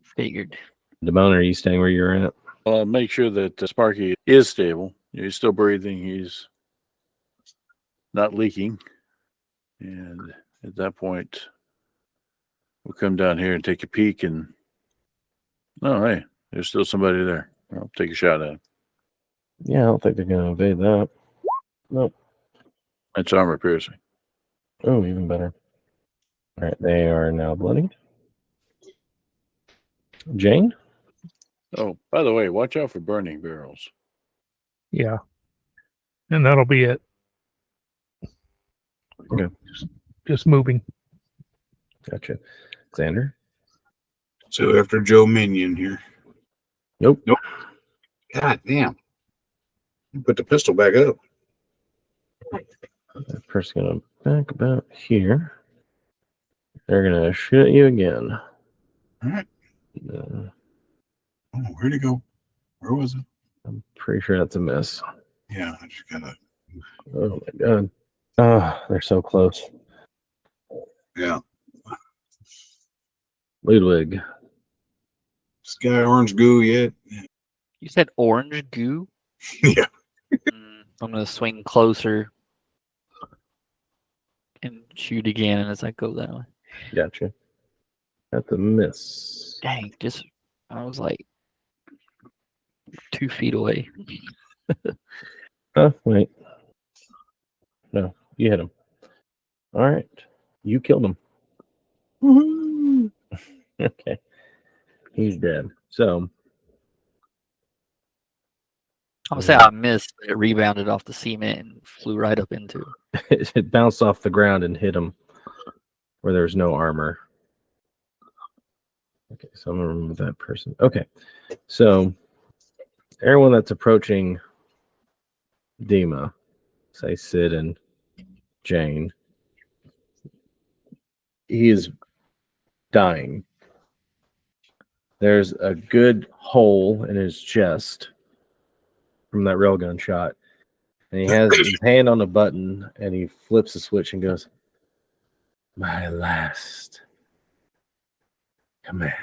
Figured. Damone, are you staying where you're at? Make sure that Sparky is stable. He's still breathing. He's not leaking. And at that point, we'll come down here and take a peek. And oh, hey, there's still somebody there. I'll take a shot at him. Yeah, I don't think they're going to evade that. Nope. That's armor piercing. Oh, even better. All right, they are now bloodied. Jane? Oh, by the way, watch out for burning barrels. Yeah. And that'll be it. Okay. Just moving. Gotcha. Xander? So after Joe Minion here. Nope. God damn. You put the pistol back up. That person's going to back about here. They're going to shoot at you again. All right. Oh, where'd it go? Where was it? I'm pretty sure that's a miss. Yeah, I just gotta. Oh, my God. Oh, they're so close. Yeah. Ludwig. Sky orange goo yet? You said orange goo? Yeah. I'm gonna swing closer and shoot again as I go that way. Gotcha. That's a miss. Dang, I was like 2 feet away. Oh, wait. No, you hit him. All right. You killed him. Woohoo! Okay. He's dead. So, I'm gonna say I missed, but it rebounded off the cement and flew right up into it. it bounced off the ground and hit him where there's no armor. Okay, so I'm going to remove that person. Okay. So, everyone that's approaching Dima, say Sid and Jane, he is dying. There's a good hole in his chest from that railgun shot. And he has his hand on the button and he flips the switch and goes, "My last command."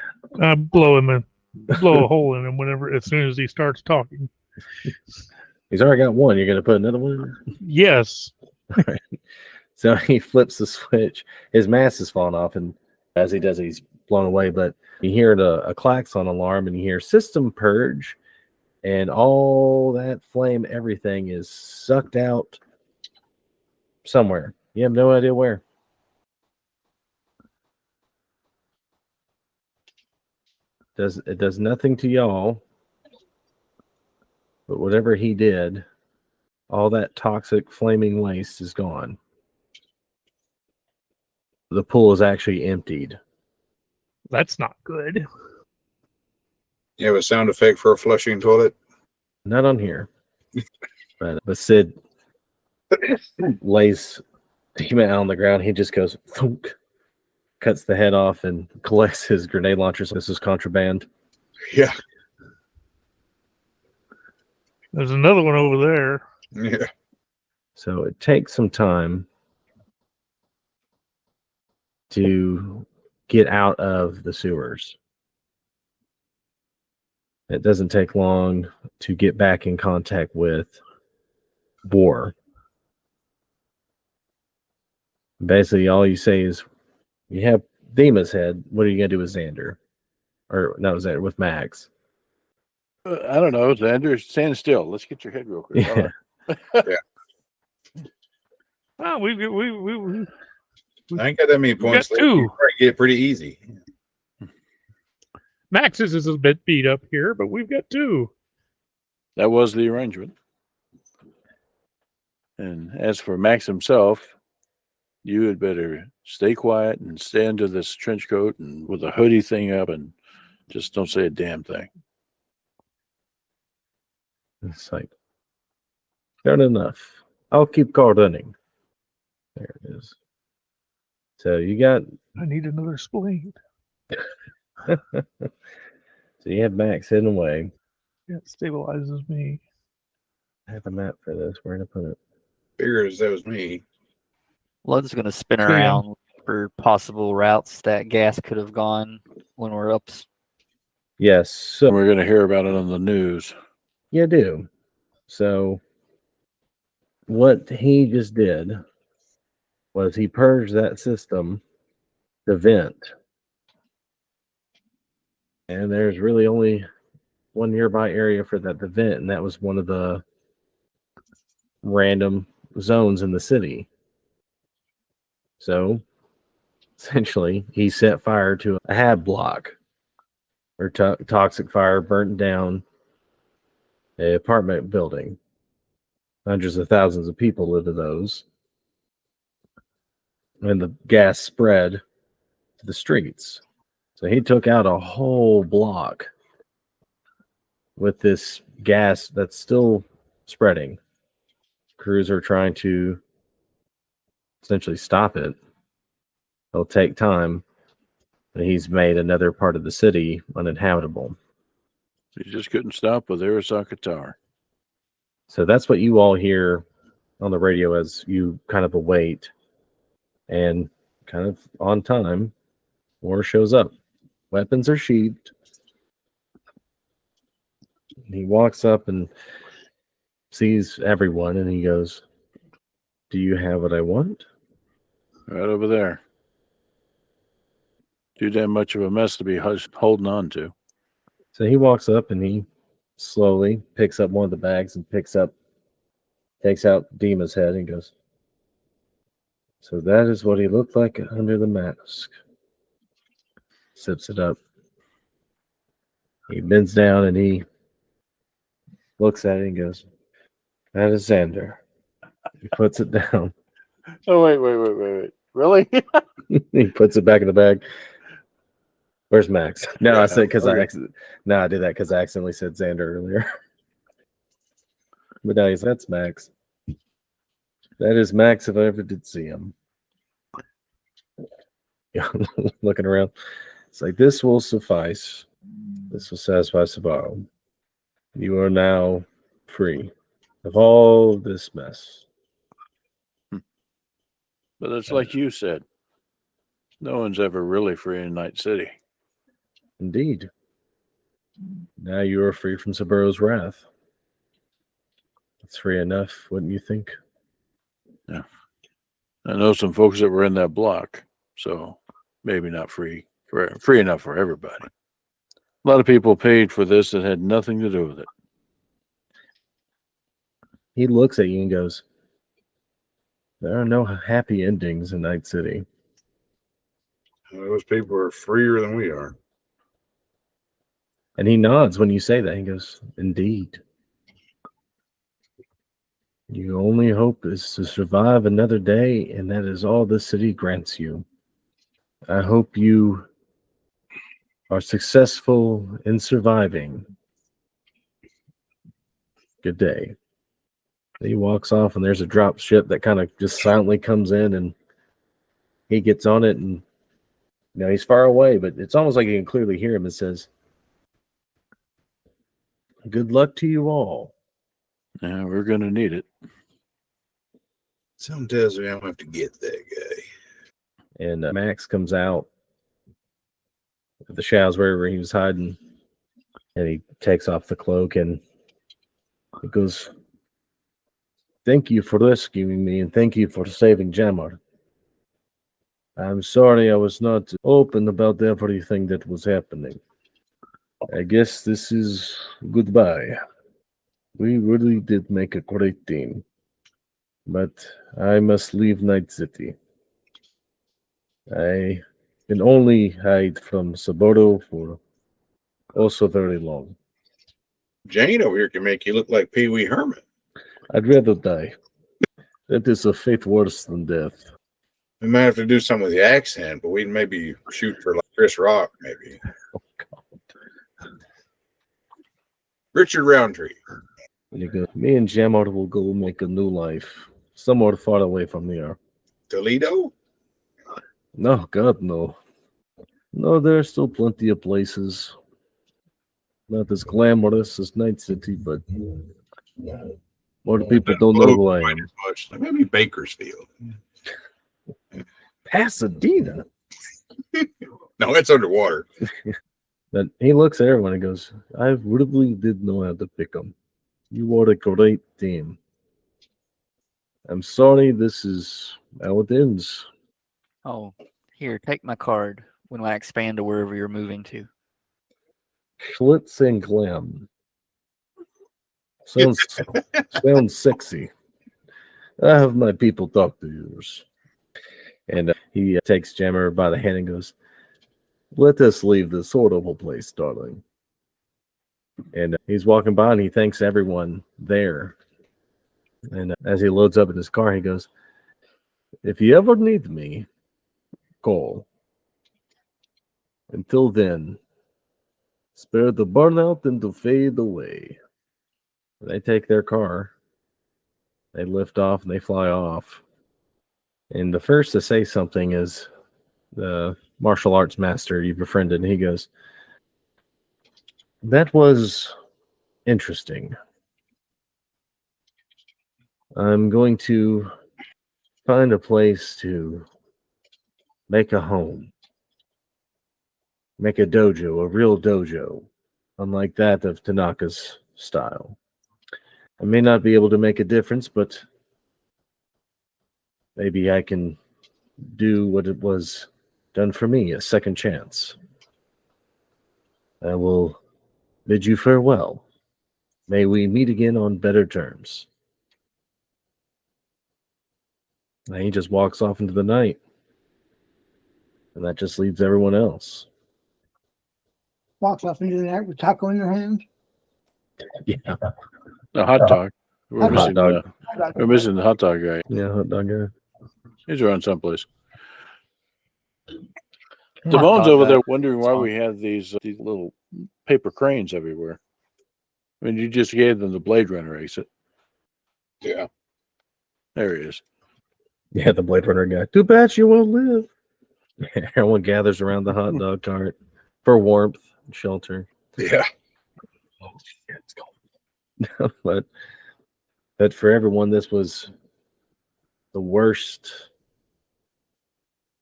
Blow a hole in him as soon as he starts talking. He's already got one. You're going to put another one in there? Yes. All right. So he flips the switch. His mask is falling off, and as he does, he's blown away. But you hear a klaxon alarm, and you hear system purge, and all that flame, everything is sucked out somewhere. You have no idea where. It does nothing to y'all, but whatever he did, all that toxic flaming waste is gone. The pool is actually emptied. That's not good. You have a sound effect for a flushing toilet? Not on here. But Sid lays him out on the ground. He just goes thunk, cuts the head off, and collects his grenade launchers. This is contraband. Yeah. There's another one over there. Yeah. So it takes some time to get out of the sewers. It doesn't take long to get back in contact with War. Basically, all you say is, you have Dima's head. What are you going to do with Xander? Or, no, Xander, with Max. I don't know, Xander. Stand still. Let's get your head real quick. Yeah. Oh, we I ain't got that many points got left. two. You probably get it pretty easy. Max's is a bit beat up here, but we've got two. That was the arrangement. And as for Max himself, you had better stay quiet and stay under this trench coat and with a hoodie thing up and just don't say a damn thing. It's like, good enough. I'll keep gardening. There it is. So you got, I need another spleen. so you have Max hidden away. It stabilizes me. I have a map for this. Where to put it? Figures that was me. Lud's going to spin Yeah. around for possible routes that gas could have gone when we're up. Yes. So We're going to hear about it on the news. you do. So what he just did was he purged that system, the vent. And there's really only one nearby area for that vent, and that was one of the random zones in the city. So essentially, he set fire to a HAB block, or toxic fire, burnt down an apartment building. Hundreds of thousands of people live in those. And the gas spread to the streets. So he took out a whole block with this gas that's still spreading. Crews are trying to essentially stop it. It'll take time, but he's made another part of the city uninhabitable. You just couldn't stop with Arasaka Tower. So that's what you all hear on the radio as you kind of await, and kind of on time, War shows up. Weapons are sheathed. He walks up and sees everyone, and he goes, "Do you have what I want?" Right over there. Too damn much of a mess to be holding on to. So he walks up and he slowly picks up one of the bags and takes out Dima's head and goes, "So that is what he looked like under the mask." Sips it up. He bends down and he looks at it and goes, "That is Xander." He puts it down. Oh, wait. Really? He puts it back in the bag. Where's Max? No, I said because Okay. I did that because I accidentally said Xander earlier. But now that's Max. That is Max if I ever did see him. Looking around. It's like, this will suffice. This will satisfy Sabaro. You are now free of all this mess. But it's like you said. No one's ever really free in Night City. Indeed. Now you are free from Sabaro's wrath. It's free enough, wouldn't you think? Yeah. I know some folks that were in that block, so maybe not free enough for everybody. A lot of people paid for this that had nothing to do with it. he looks at you and goes, "There are no happy endings in Night City." Those people are freer than we are. And he nods when you say that. He goes, "Indeed. Your only hope is to survive another day, and that is all the city grants you. I hope you are successful in surviving. Good day." He walks off, and there's a drop ship that kind of just silently comes in, and he gets on it, and he's far away, but it's almost like you can clearly hear him and says, "Good luck to you all." Yeah, we're going to need it. Something tells me I'm going to have to get that guy. And Max comes out of the shadows wherever he was hiding, and he takes off the cloak, and he goes, "Thank you for rescuing me, and thank you for saving Jammer. I'm sorry I was not open about everything that was happening. I guess this is goodbye. We really did make a great team. But I must leave Night City. I can only hide from Saburo for also very long. Jane over here can make you look like Pee Wee Herman. I'd rather die. That is a fate worse than death." We might have to do something with the accent, but we'd maybe shoot for like Chris Rock, maybe. Oh, God. Richard Roundtree. And you go, "Me and Jammer will go make a new life somewhere far away from here." Toledo? No, God, no. No, there are still plenty of places. Not as glamorous as Night City, but more people don't know who I am. Much. Like maybe Bakersfield. Pasadena. No, it's underwater. But he looks at everyone and goes, "I really did know how to pick them. You are a great team. I'm sorry this is how it ends." Oh, here, take my card when I expand to wherever you're moving to. Schlitz and glam. Sounds sexy. I have my people talk to yours. And he takes Jammer by the hand and goes, "Let us leave this horrible place, darling." And he's walking by and he thanks everyone there. And as he loads up in his car, he goes, "If you ever need me, call. Until then, spare the burnout and to fade away." They take their car, they lift off, and they fly off. And the first to say something is the martial arts master you befriended. And he goes, "That was interesting. I'm going to find a place to make a home. Make a dojo, a real dojo, unlike that of Tanaka's style. I may not be able to make a difference, but maybe I can do what it was done for me, a second chance. I will bid you farewell. May we meet again on better terms." And he just walks off into the night. And that just leaves everyone else. Walks off into the night with taco in their hand. Yeah. A hot dog. We're Hot missing, dog. we're missing the hot dog guy. Yeah, hot dog guy. He's around someplace. Hot Damone's dog over guy. there wondering why That's we have these little paper cranes everywhere. I mean, you just gave them the Blade Runner exit. Yeah. There he is. Yeah, the Blade Runner guy. Too bad you won't live. Everyone gathers around the hot dog cart for warmth and shelter. Yeah. Oh, shit, it's cold. But for everyone, this was the worst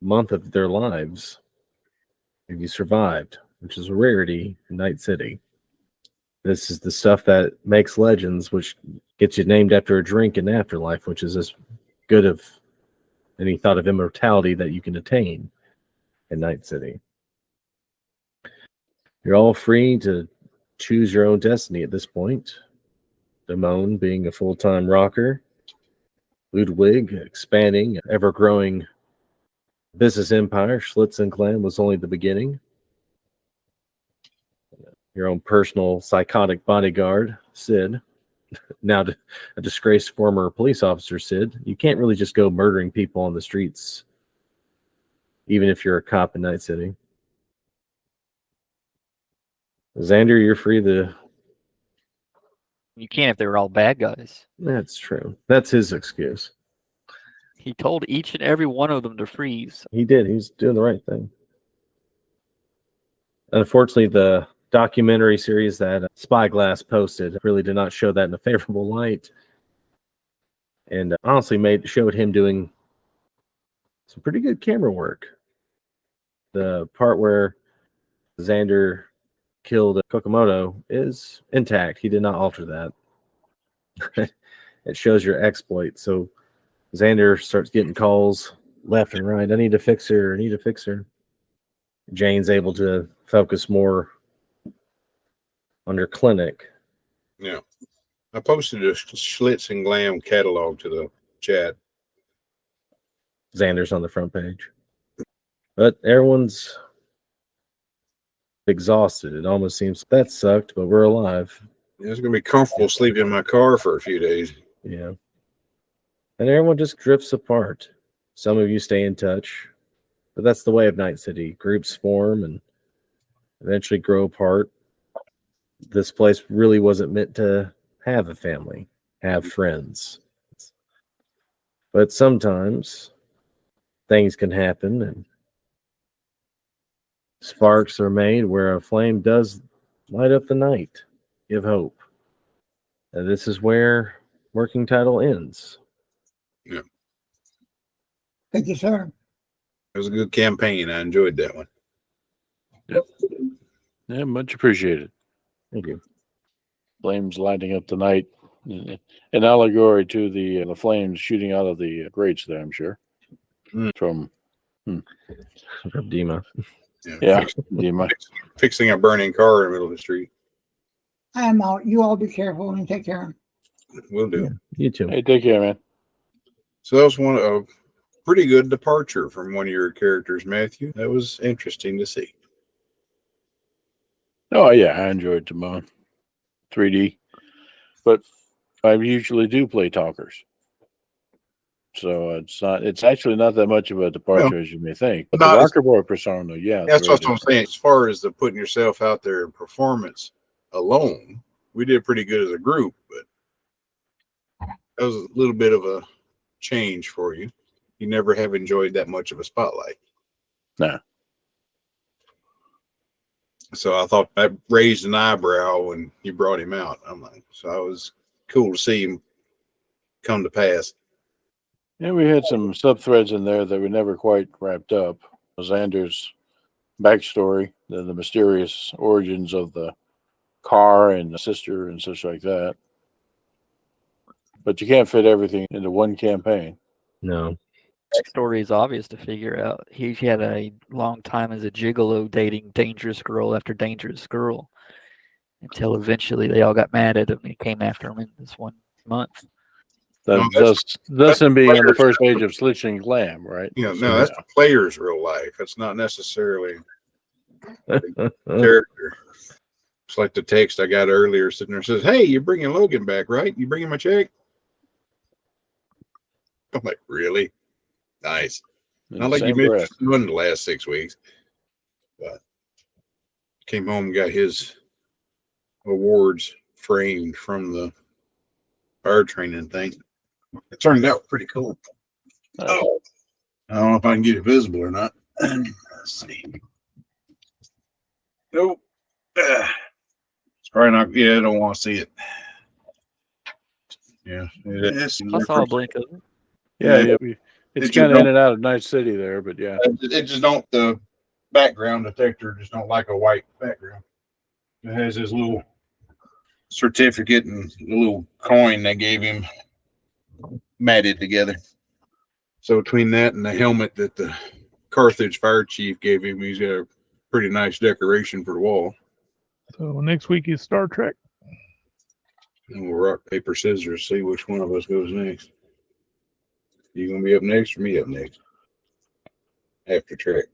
month of their lives. If you survived, which is a rarity in Night City. This is the stuff that makes legends, which gets you named after a drink in Afterlife, which is as good of any thought of immortality that you can attain in Night City. You're all free to choose your own destiny at this point. Damone being a full-time rocker, Ludwig expanding, ever-growing business empire. Schlitz and Clan was only the beginning. Your own personal psychotic bodyguard, Sid. Now a disgraced former police officer, Sid. You can't really just go murdering people on the streets, even if you're a cop in Night City. Xander, you're free to... You can't if they were all bad guys. That's true. That's his excuse. He told each and every one of them to freeze. He did. He's doing the right thing. Unfortunately, the documentary series that Spyglass posted really did not show that in a favorable light, and honestly showed him doing some pretty good camera work. The part where Xander killed Kokomoto is intact. He did not alter that. It shows your exploit. So Xander starts getting calls left and right. I need to fix her. I need to fix her. Jane's able to focus more on her clinic. Yeah. I posted a Schlitz and Glam catalog to the chat. Xander's on the front page. But everyone's exhausted. It almost seems that sucked, but we're alive. It's going to be comfortable sleeping in my car for a few days. Yeah. And everyone just drifts apart. Some of you stay in touch, but that's the way of Night City. Groups form and eventually grow apart. This place really wasn't meant to have a family, have friends. But sometimes things can happen and sparks are made where a flame does light up the night, give hope. And this is where Working Title ends. Yeah. Thank you, sir. It was a good campaign. I enjoyed that one. Yep. Yeah, much appreciated. Thank you. Flames lighting up the night. An allegory to the flames shooting out of the grates there, I'm sure. From Dima. Yeah, Dima. Fixing a burning car in the middle of the street. I am out. You all be careful and take care. Will do. Yeah, you too. Hey, take care, man. So that was a pretty good departure from one of your characters, Matthew. That was interesting to see. Oh, yeah, I enjoyed Timon 3D. But I usually do play talkers. So it's actually not that much of a departure as you may think. But the rocker boy persona, yeah. That's what I'm saying. As far as the putting yourself out there in performance alone, we did pretty good as a group, but that was a little bit of a change for you. You never have enjoyed that much of a spotlight. No. So I thought that raised an eyebrow when you brought him out. I'm like, so it was cool to see him come to pass. Yeah, we had some sub-threads in there that were never quite wrapped up. Xander's backstory, the mysterious origins of the car and the sister and such like that. But you can't fit everything into one campaign. No. Backstory is obvious to figure out. He had a long time as a gigolo dating dangerous girl after dangerous girl until eventually they all got mad at him and came after him in this 1 month. Thus him being on the first page of Slitch and Glam, right? Yeah, no, that's the player's real life. It's not necessarily the character. It's like the text I got earlier sitting there says, "Hey, you're bringing Logan back, right? You bringing my check?" I'm like, really? Nice. Not like you missed one the last 6 weeks. But came home and got his awards framed from the fire training thing. It turned out pretty cool. Oh, I don't know if I can get it visible or not. Let's see. Nope. It's probably not. Yeah, I don't want to see it. Yeah. I saw a blink of it. Yeah. It's kind of in and out of Night City there, but yeah. It just don't, the background detector just don't like a white background. It has his little certificate and the little coin they gave him matted together. So between that and the helmet that the Carthage fire chief gave him, he's got a pretty nice decoration for the wall. So next week is Star Trek. And we'll rock, paper, scissors, see which one of us goes next. You gonna be up next or me up next? After track.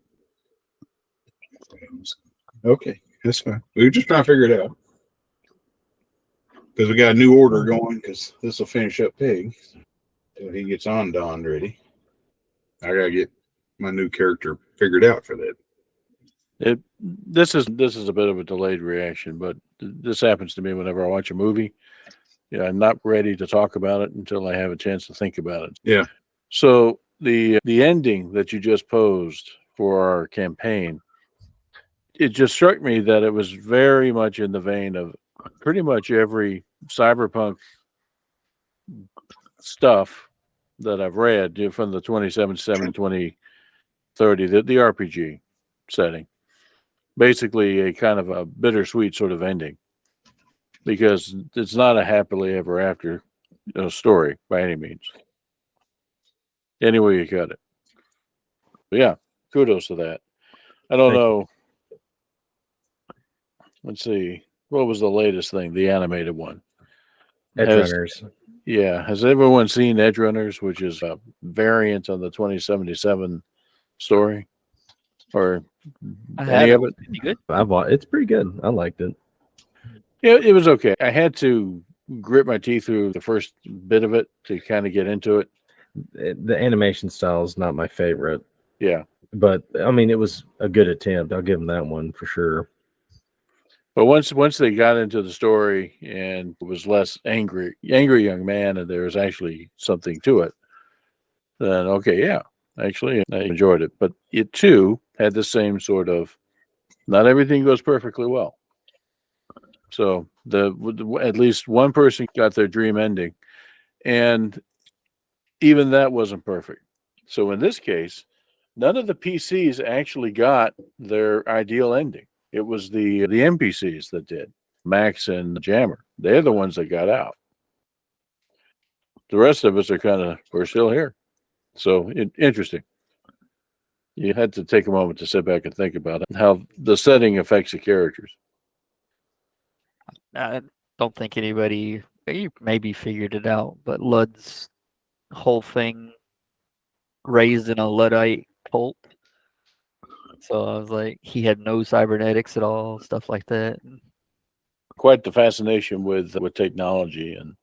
Okay, that's fine. We were just trying to figure it out. Because we got a new order going, because this will finish up Pegg. So he gets on Don ready. I gotta get my new character figured out for that. This is a bit of a delayed reaction, but this happens to me whenever I watch a movie. Yeah, I'm not ready to talk about it until I have a chance to think about it. Yeah. So the ending that you just posed for our campaign, it just struck me that it was very much in the vein of pretty much every Cyberpunk stuff that I've read from the 2077, 2030, the RPG setting. Basically a kind of a bittersweet sort of ending, because it's not a happily ever after story by any means. Any way you cut it. But yeah, kudos to that. I don't know. Let's see. What was the latest thing? The animated one. Edge Runners. Yeah. Has everyone seen Edge Runners, which is a variant on the 2077 story? Or any of it? Pretty good. It's pretty good. I liked it. Yeah, it was okay. I had to grit my teeth through the first bit of it to kind of get into it. The animation style is not my favorite. Yeah. But I mean, it was a good attempt. I'll give them that one for sure. But once they got into the story and it was less angry young man, and there was actually something to it, then okay, yeah, actually I enjoyed it. But it too had the same sort of, not everything goes perfectly well. So at least one person got their dream ending, and even that wasn't perfect. So in this case, none of the PCs actually got their ideal ending. It was the NPCs that did. Max and Jammer. They're the ones that got out. The rest of us are we're still here. So interesting. You had to take a moment to sit back and think about it, how the setting affects the characters. I don't think anybody maybe figured it out, but Ludd's whole thing raised in a Luddite cult. So I was like, he had no cybernetics at all, stuff like that. Quite the fascination with technology and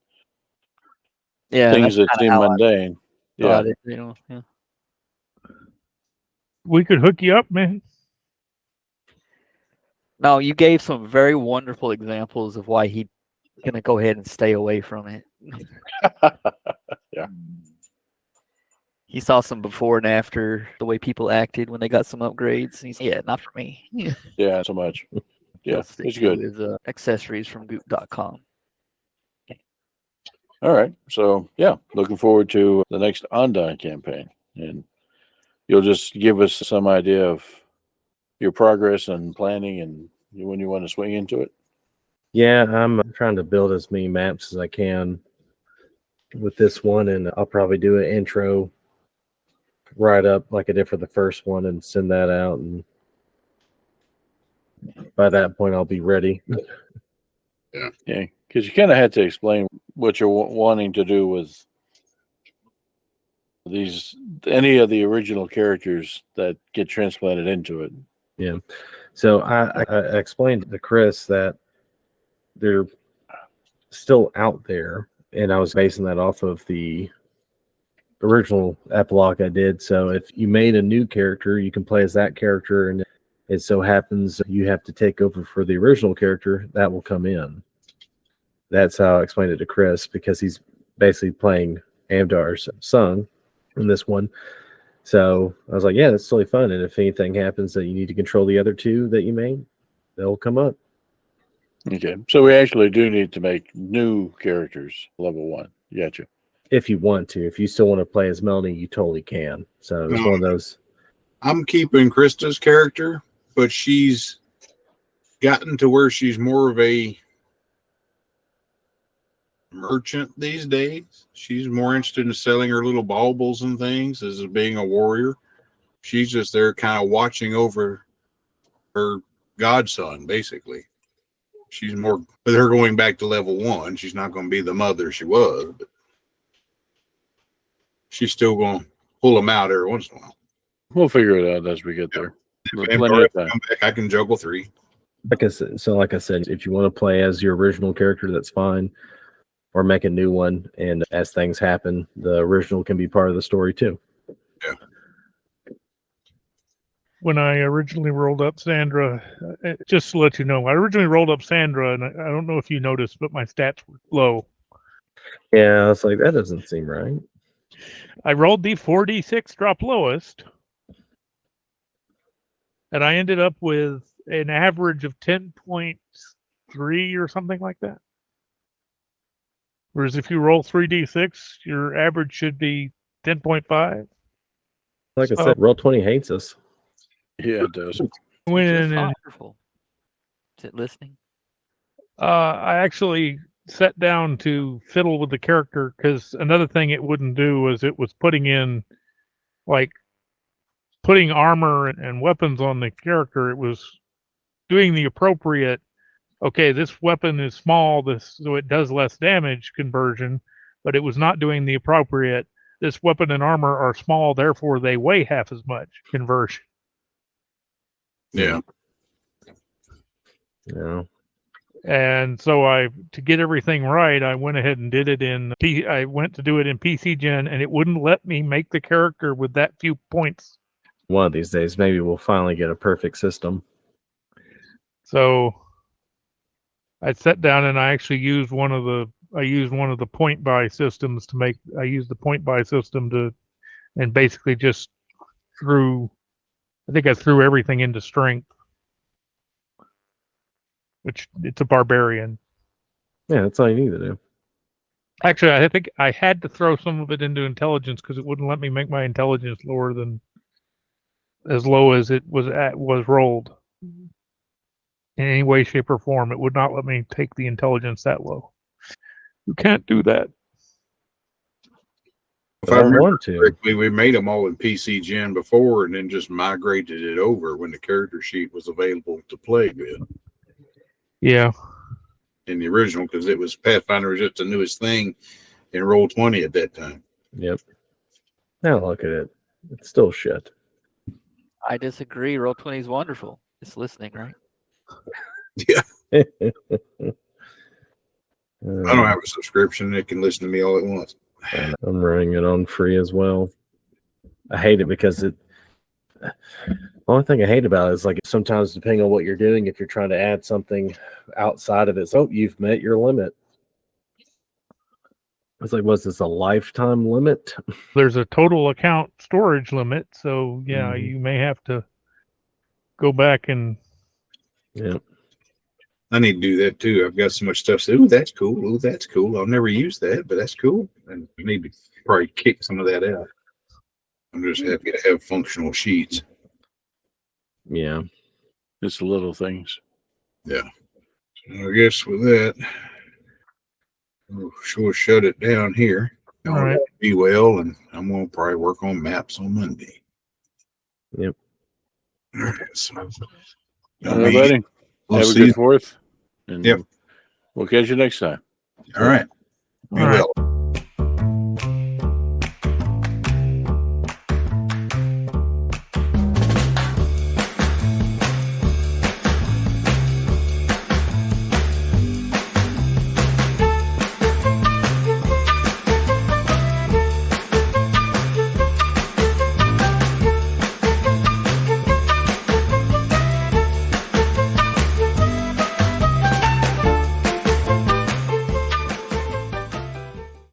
things that seem mundane. Yeah. Yeah. We could hook you up, man. No, you gave some very wonderful examples of why he's gonna go ahead and stay away from it. Yeah. He saw some before and after the way people acted when they got some upgrades. He's not for me. Yeah, so much. Yeah, it's good. His accessories from Goop.com. All right. So yeah, looking forward to the next Ondine campaign, and you'll just give us some idea of your progress and planning and when you want to swing into it. Yeah, I'm trying to build as many maps as I can with this one, and I'll probably do an intro write up like I did for the first one and send that out, and by that point I'll be ready. Yeah, because you kind of had to explain what you're wanting to do with any of the original characters that get transplanted into it. Yeah, so I explained to Chris that they're still out there, and I was basing that off of the original epilogue I did. So if you made a new character, you can play as that character, and it so happens you have to take over for the original character, that will come in. That's how I explained it to Chris, because he's basically playing Amdar's son in this one. So I was like, yeah, that's totally fun. And if anything happens that you need to control the other two that you made, they'll come up. Okay, so we actually do need to make new characters level 1. Gotcha. If you want to. If you still want to play as Melanie, you totally can. So it's one of those. I'm keeping Krista's character, but she's gotten to where she's more of a merchant these days. She's more interested in selling her little baubles and things as being a warrior. She's just there kind of watching over her godson, basically. She's more with her going back to level 1. She's not going to be the mother she was, but she's still going to pull them out every once in a while. We'll figure it out as we get there. There's If plenty of I time. come back, I can juggle 3. Like I said, if you want to play as your original character, that's fine. Or make a new one, and as things happen, the original can be part of the story too. Yeah. When I originally rolled up Sandra, just to let you know, I originally rolled up Sandra, and I don't know if you noticed, but my stats were low. Yeah, I was like, that doesn't seem right. I rolled the 4d6 drop lowest, and I ended up with an average of 10.3 or something like that. Whereas if you roll 3d6, your average should be 10.5. Like I said, Roll20 hates us. Yeah, it does. Went It's in and wonderful. Is it listening? I actually sat down to fiddle with the character, because another thing it wouldn't do was it was putting armor and weapons on the character. It was doing the appropriate, okay, this weapon is small, so it does less damage conversion, but it was not doing the appropriate, this weapon and armor are small, therefore they weigh half as much conversion. Yeah. Yeah. And so to get everything right, I went ahead and did it I went to do it in PC Gen, and it wouldn't let me make the character with that few points. One of these days, maybe we'll finally get a perfect system. So I sat down and I actually used one of the point buy systems I used the point buy system and basically just I think I threw everything into strength, which it's a barbarian. Yeah, that's all you need to do. Actually, I think I had to throw some of it into intelligence because it wouldn't let me make my intelligence lower than as low as it was rolled in any way, shape, or form. It would not let me take the intelligence that low. You can't do that. If I remember correctly, we made them all in PC Gen before, and then just migrated it over when the character sheet was available to play with. Yeah. In the original, because it was Pathfinder was just the newest thing in Roll20 at that time. Yep. Now look at it. It's still shit. I disagree. Roll20 is wonderful. It's listening, right? Yeah. I don't have a subscription. It can listen to me all at once. I'm running it on free as well. I hate it because the only thing I hate about it is like sometimes depending on what you're doing, if you're trying to add something outside of it, so you've met your limit. It's like, was this a lifetime limit? There's a total account storage limit, so yeah, you may have to go back and. Yeah. I need to do that too. I've got so much stuff. Ooh, that's cool. Ooh, that's cool. I'll never use that, but that's cool. And I need to probably kick some of that out. I'm just happy to have functional sheets. Yeah. It's little things. Yeah. So I guess with that, we'll sure shut it down here. All right. Be well, and I'm going to probably work on maps on Monday. Yep. All right. So, All right, buddy. We'll have a see good 4th. And Yep. we'll catch you next time. All right. Be All right. well.